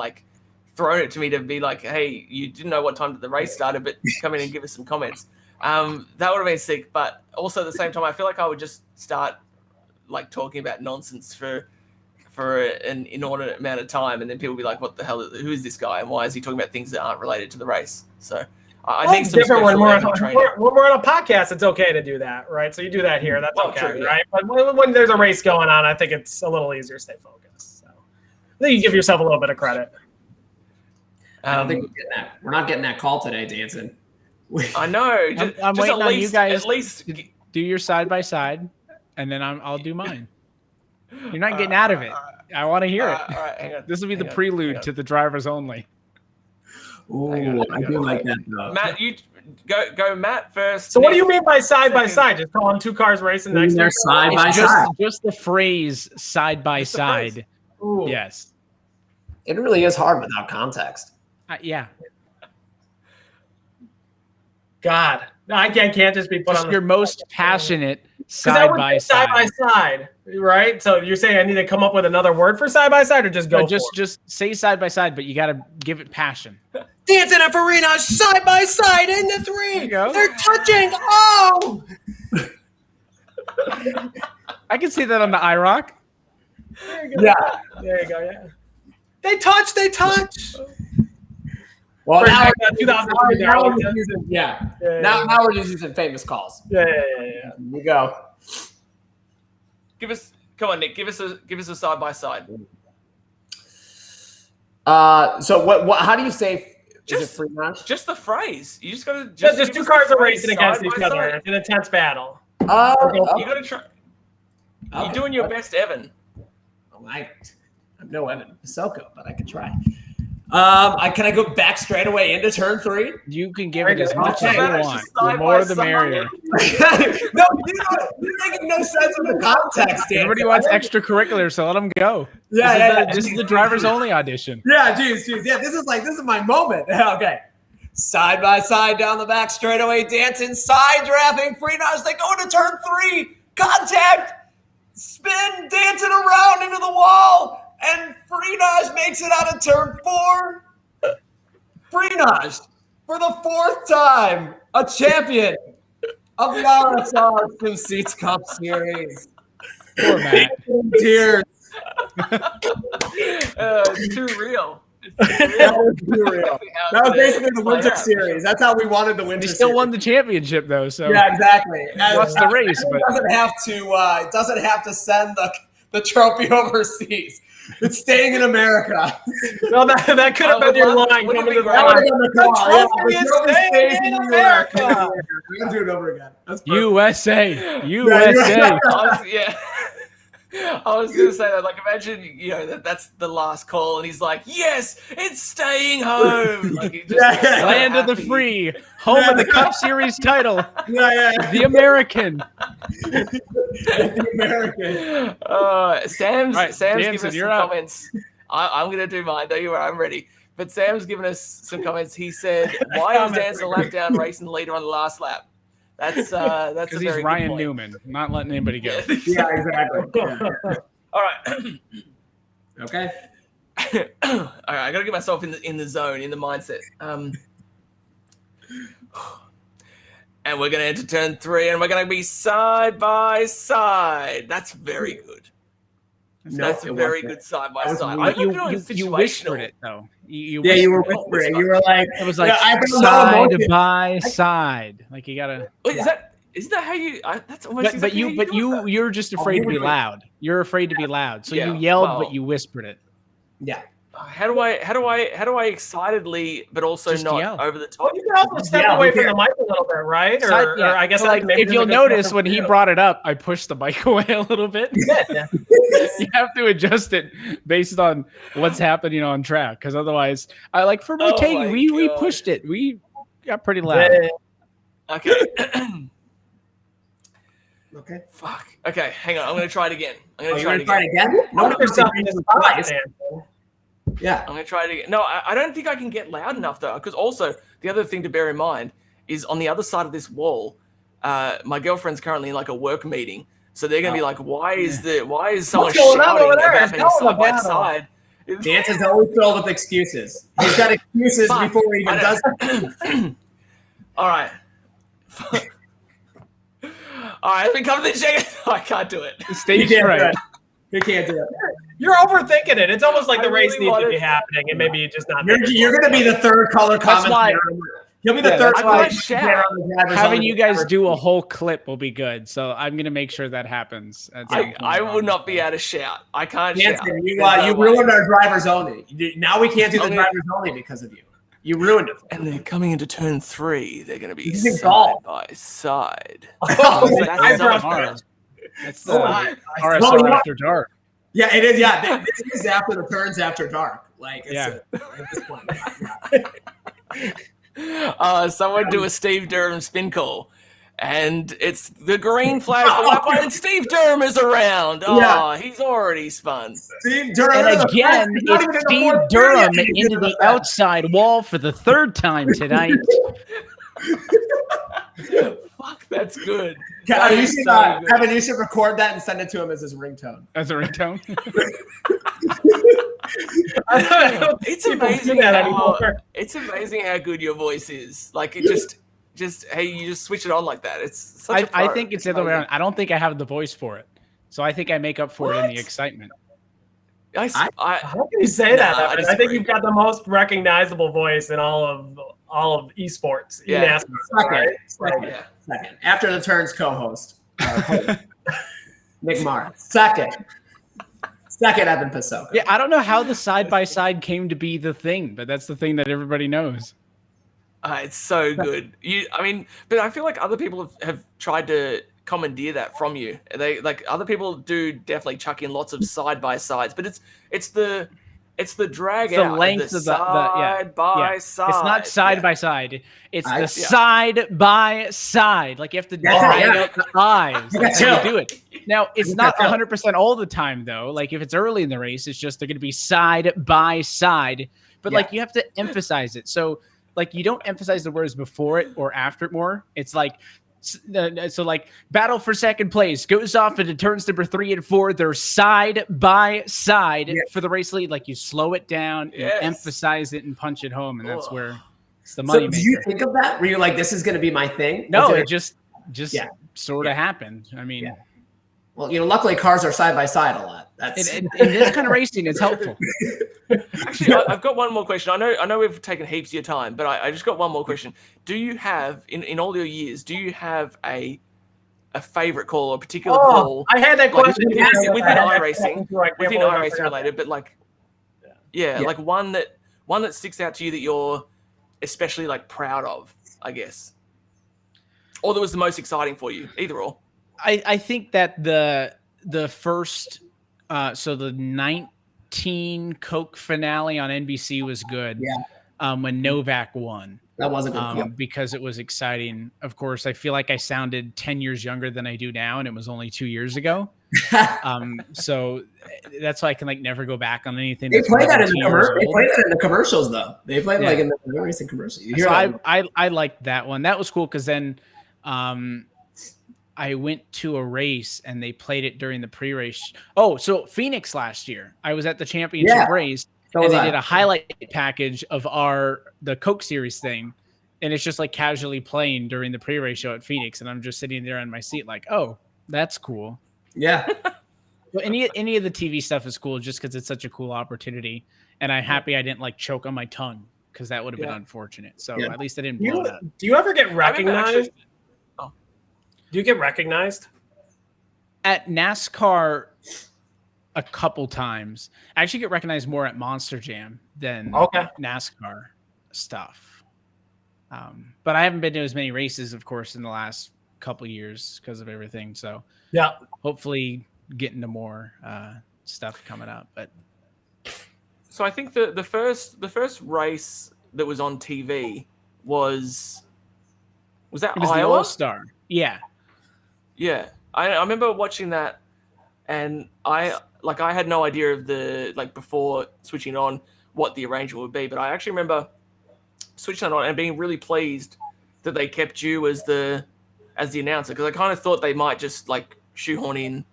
thrown it to me to be like, hey, you didn't know what time the race started, but come in and give us some comments. That would have been sick. But also at the same time, I feel like I would just start like talking about nonsense for an inordinate amount of time, and then people would be like, what the hell, who is this guy, and why is he talking about things that aren't related to the race? So I think some different when we're on a podcast. It's okay to do that, right? So you do that here, that's okay, true, right? But when there's a race going on, I think it's a little easier to stay focused. So I think you give yourself a little bit of credit. I don't think we're not getting that call today, Danson. I know. I'm waiting on you guys. At least do your side by side, and then I'll do mine. You're not getting out of it. I want to hear it. All right, hang on. This will be the prelude to the drivers only. Ooh, I do like that though. Matt, you go Matt first. So what do you mean by side by side? Just calling two cars racing next to each other? Side by side. Just the phrase side by side. Yes. It really is hard without context. Yeah. God, no, I can't just be put just on your most passionate side by side. Side by side, right? So you're saying I need to come up with another word for side by side, or just go? No, just say side by side, but you got to give it passion. Danson and Farina side by side in the three. They're touching. Oh. I can see that on the iRock. There you go. Yeah. There you go. Yeah. They touch. Well, now we're just using famous calls. Yeah. Here we go. Come on, Nick. Give us a side by side. So what? How do you say? Just the phrase. You just gotta just two cars are racing against each other. It's an intense battle. You gotta try. Okay. You're doing your best, Evan. I'm no Evan Posocco, but I can try. Can I go back straight away into turn 3? You can give it as much as you want. The more the merrier. No, you're making no sense in the context. Everybody wants extracurricular, so let them go. This is the drivers only audition. Yeah, geez. Yeah, this is my moment. Okay. Side by side down the back straightaway, dancing, side drafting, Freenage. They go into turn 3. Contact. Spin, dancing around into the wall. And Freenage makes it out of turn 4. Freenage, for the 4th time, a champion of the RSR Sim Seats Cup Series. Poor Matt. Tears. It's too real. That was basically the Winter Series. That's how we wanted the Winter Series. He still won the championship, though. So yeah, exactly. Lost the race, but it doesn't have to send the trophy overseas. It's staying in America. No, that could have been your line. The trophy is staying in America. We're gonna do it over again. USA. I was gonna say that. Like, imagine that's the last call, and he's like, "Yes, it's staying home." Like, he just land of the free, home of the Cup Series title. The American. The American. Sam's giving us some comments. I'm gonna do mine. Don't you worry, I'm ready. But Sam's given us some comments. He said, "Why is Danson a lap down, racing leader on the last lap?" That's because he's Ryan Newman, not letting anybody go. Yeah, exactly. All right. Okay. All right, I gotta get myself in the zone, in the mindset. And we're gonna enter turn 3, and we're gonna be side by side. That's very good. That's a very good side by side. You whispered it though. You were whispering. You were like, it was like side by side. Like you gotta. Wait, isn't that how you? That's almost. But you're just afraid to be loud. You're afraid to be loud, so you yelled, but you whispered it. Yeah. How do I excitedly, but also just not yell over the top? Well, you can also step away from the mic a little bit, right? Or I guess like if you'll notice when he brought it up, I pushed the mic away a little bit. Yeah. You have to adjust it based on what's happening on track, because otherwise, for rotating, we pushed it. We got pretty loud. Okay. Okay. Fuck. Okay, hang on. I'm gonna try it again. Yeah. I'm going to try it again. No, I don't think I can get loud enough, though, because also the other thing to bear in mind is on the other side of this wall, my girlfriend's currently in like a work meeting. So they're going to be like, why is someone shouting about being side by side? Dance is always filled with excuses. He's got excuses before he even does it. All right. All right, let me come to the check. I can't do it. Stage right. You can't do it. You're overthinking it. It's almost like the race needs to be happening, and maybe you just not. You're going to be the third color commentator. You'll be the third color commentator. Having you guys do a whole clip will be good. So I'm going to make sure that happens. I will not be able to shout. I can't shout. You ruined our drivers only. Now we can't do the drivers only because of you. You ruined it. And they're coming into turn 3. They're going to be side by side. That's the RSR after dark. Yeah, it is. Yeah, this is after the turns after dark. Like, at this point. Someone do a Steve Durham spin call, and it's the green flag for lap 1, and Steve Durham is around. He's already spun. Steve Durham, and again, it's Steve Durham into the outside wall for the 3rd time tonight. Fuck, that's good. Evan, you should record that and send it to him as his ringtone. As a ringtone? It's amazing how good your voice is. Like, it just hey, you just switch it on like that. It's such a pro. I think it's the other way around. I don't think I have the voice for it. So I think I make up for it in the excitement. How can you say that? I think you've got the most recognizable voice in all of esports. Yeah. Second. After the turns co-host. Nick Marr. Second, Evan Posocco. Yeah, I don't know how the side-by-side came to be the thing, but that's the thing that everybody knows. It's so good. But I feel like other people have tried to commandeer that from you. They other people do definitely chuck in lots of side-by-sides, but it's the drag out. The length of the side by side. It's not side by side. It's the side by side. Like, you have to drag out the eyes. That's how you do it. Now, it's not 100% all the time, though. Like, if it's early in the race, it's just they're going to be side by side. But like, you have to emphasize it. So like, you don't emphasize the words before it or after it more. It's like, so like, battle for second place goes off into turns number 3 and 4. They're side by side for the race lead. Like, you slow it down, you emphasize it, and punch it home, and that's where it's the money maker. Do you think of that? Were you like, this is going to be my thing? No, it just sort of happened. I mean, well, luckily cars are side by side a lot. That's in this kind of racing, it's helpful. Actually, I've got one more question. I know we've taken heaps of your time, but I just got one more question. Do you have, in all your years, do you have a favorite call or a particular call? I had that question within iRacing related, but like, like one that sticks out to you that you're especially like proud of, I guess, or that was the most exciting for you, either or. I think that the first, so the 19 Coke finale on NBC was good. Yeah. When Novak won. That was a good call. Because it was exciting. Of course, I feel like I sounded 10 years younger than I do now, and it was only 2 years ago. So that's why I can like never go back on anything. They play that in the commercials, though. They play like in the racing commercials. So I liked that one. That was cool because then I went to a race and they played it during the pre-race. Oh, so Phoenix last year, I was at the championship race, and they did a highlight package of the Coke Series thing, and it's just like casually playing during the pre-race show at Phoenix, and I'm just sitting there on my seat like, oh, that's cool. Yeah. But any of the TV stuff is cool just because it's such a cool opportunity, and I'm happy I didn't like choke on my tongue because that would have been unfortunate. So at least I didn't blow it up. Do you ever get recognized? Do you get recognized? At NASCAR a couple times. I actually get recognized more at Monster Jam than NASCAR stuff. But I haven't been to as many races, of course, in the last couple years because of everything. So hopefully getting to more stuff coming up. But so I think the first race that was on TV was that Iowa? The All-Star. Yeah. Yeah, I remember watching that, and I had no idea of before switching on what the arrangement would be, but I actually remember switching on and being really pleased that they kept you as the announcer, because I kind of thought they might just like shoehorn in,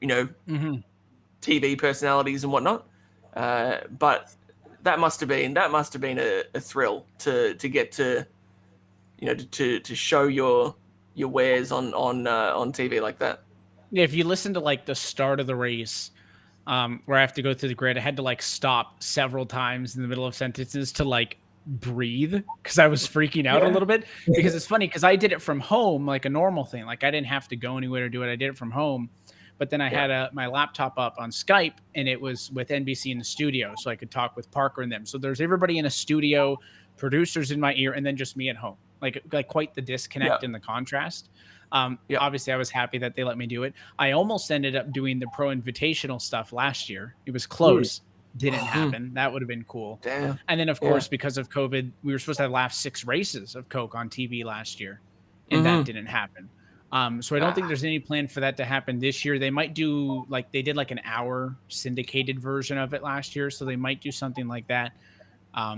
TV personalities and whatnot. But that must have been a thrill to get to, to show your wares on TV like that. Yeah, if you listen to like the start of the race, where I have to go through the grid, I had to like stop several times in the middle of sentences to like breathe because I was freaking out a little bit. Because it's funny because I did it from home like a normal thing. Like I didn't have to go anywhere to do it. I did it from home. But then I had my laptop up on Skype and it was with NBC in the studio. So I could talk with Parker and them. So there's everybody in a studio, producers in my ear, and then just me at home. Like quite the disconnect and the contrast. Obviously, I was happy that they let me do it. I almost ended up doing the Pro Invitational stuff last year. It was close. Didn't happen. That would have been cool. Damn. And then, of course, because of COVID, we were supposed to have last 6 races of Coke on TV last year, and that didn't happen. So I don't think there's any plan for that to happen this year. They might do like they did like an hour syndicated version of it last year. So they might do something like that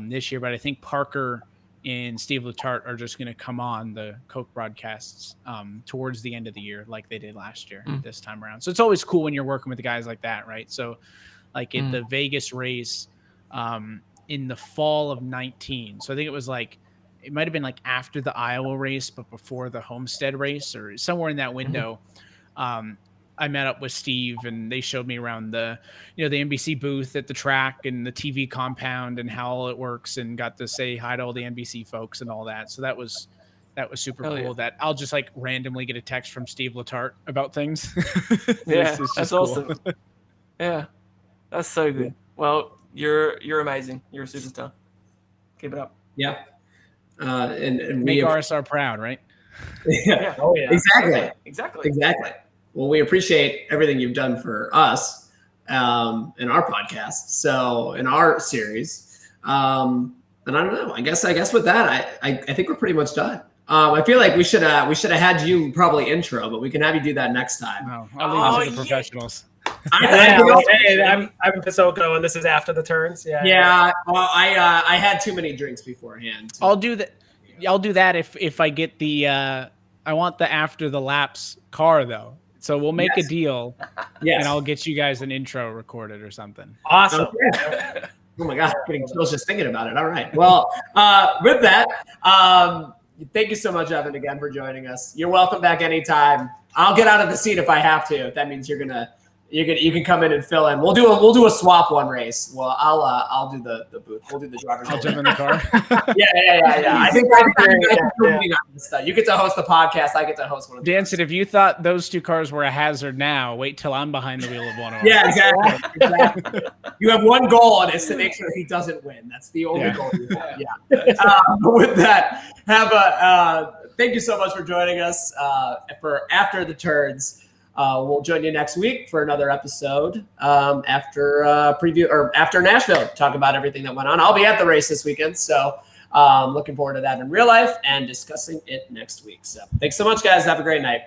this year. But I think Parker and Steve Letarte are just going to come on the Coke broadcasts towards the end of the year like they did last year this time around. So it's always cool when you're working with guys like that, right? So like at the Vegas race in the fall of 19. So I think it was like, it might have been like after the Iowa race, but before the Homestead race or somewhere in that window. I met up with Steve and they showed me around the NBC booth at the track and the TV compound and how all it works, and got to say hi to all the NBC folks and all that. So that was super cool. That I'll just like randomly get a text from Steve Letarte about things. That's awesome. Yeah, that's so good. Well, you're amazing. You're a superstar. Keep it up. Yeah. And make RSR proud, right? Oh yeah. Exactly. Well, we appreciate everything you've done for us in our podcast. So in our series, and I don't know. I guess with that, I think we're pretty much done. I feel like we should have had you probably intro, but we can have you do that next time. No, I'll leave it to the professionals. I'm Evan Posocco, and this is after the turns. Yeah. Well, I had too many drinks beforehand. I'll do that. I'll do that if I get the. I want the after the laps car though, so we'll make a deal. Yes. And I'll get you guys an intro recorded or something. Awesome. Okay. Oh my God, getting chills just thinking about it. All right. Well, with that, thank you so much, Evan, again for joining us. You're welcome back anytime. I'll get out of the seat if I have to. If that means you can come in and fill in. We'll do a swap one race. Well, I'll do the booth. We'll do the driver's. I'll jump in the car. Yeah. I think you get to host the podcast. I get to host one of the. Dan said, if you thought those 2 cars were a hazard now, wait till I'm behind the wheel of one of them. Yeah, exactly. You have one goal, and it's to make sure he doesn't win. That's the only goal you have. Yeah. With that, thank you so much for joining us for After the Turns. We'll join you next week for another episode after preview or after Nashville. Talk about everything that went on. I'll be at the race this weekend, so looking forward to that in real life and discussing it next week. So thanks so much, guys. Have a great night.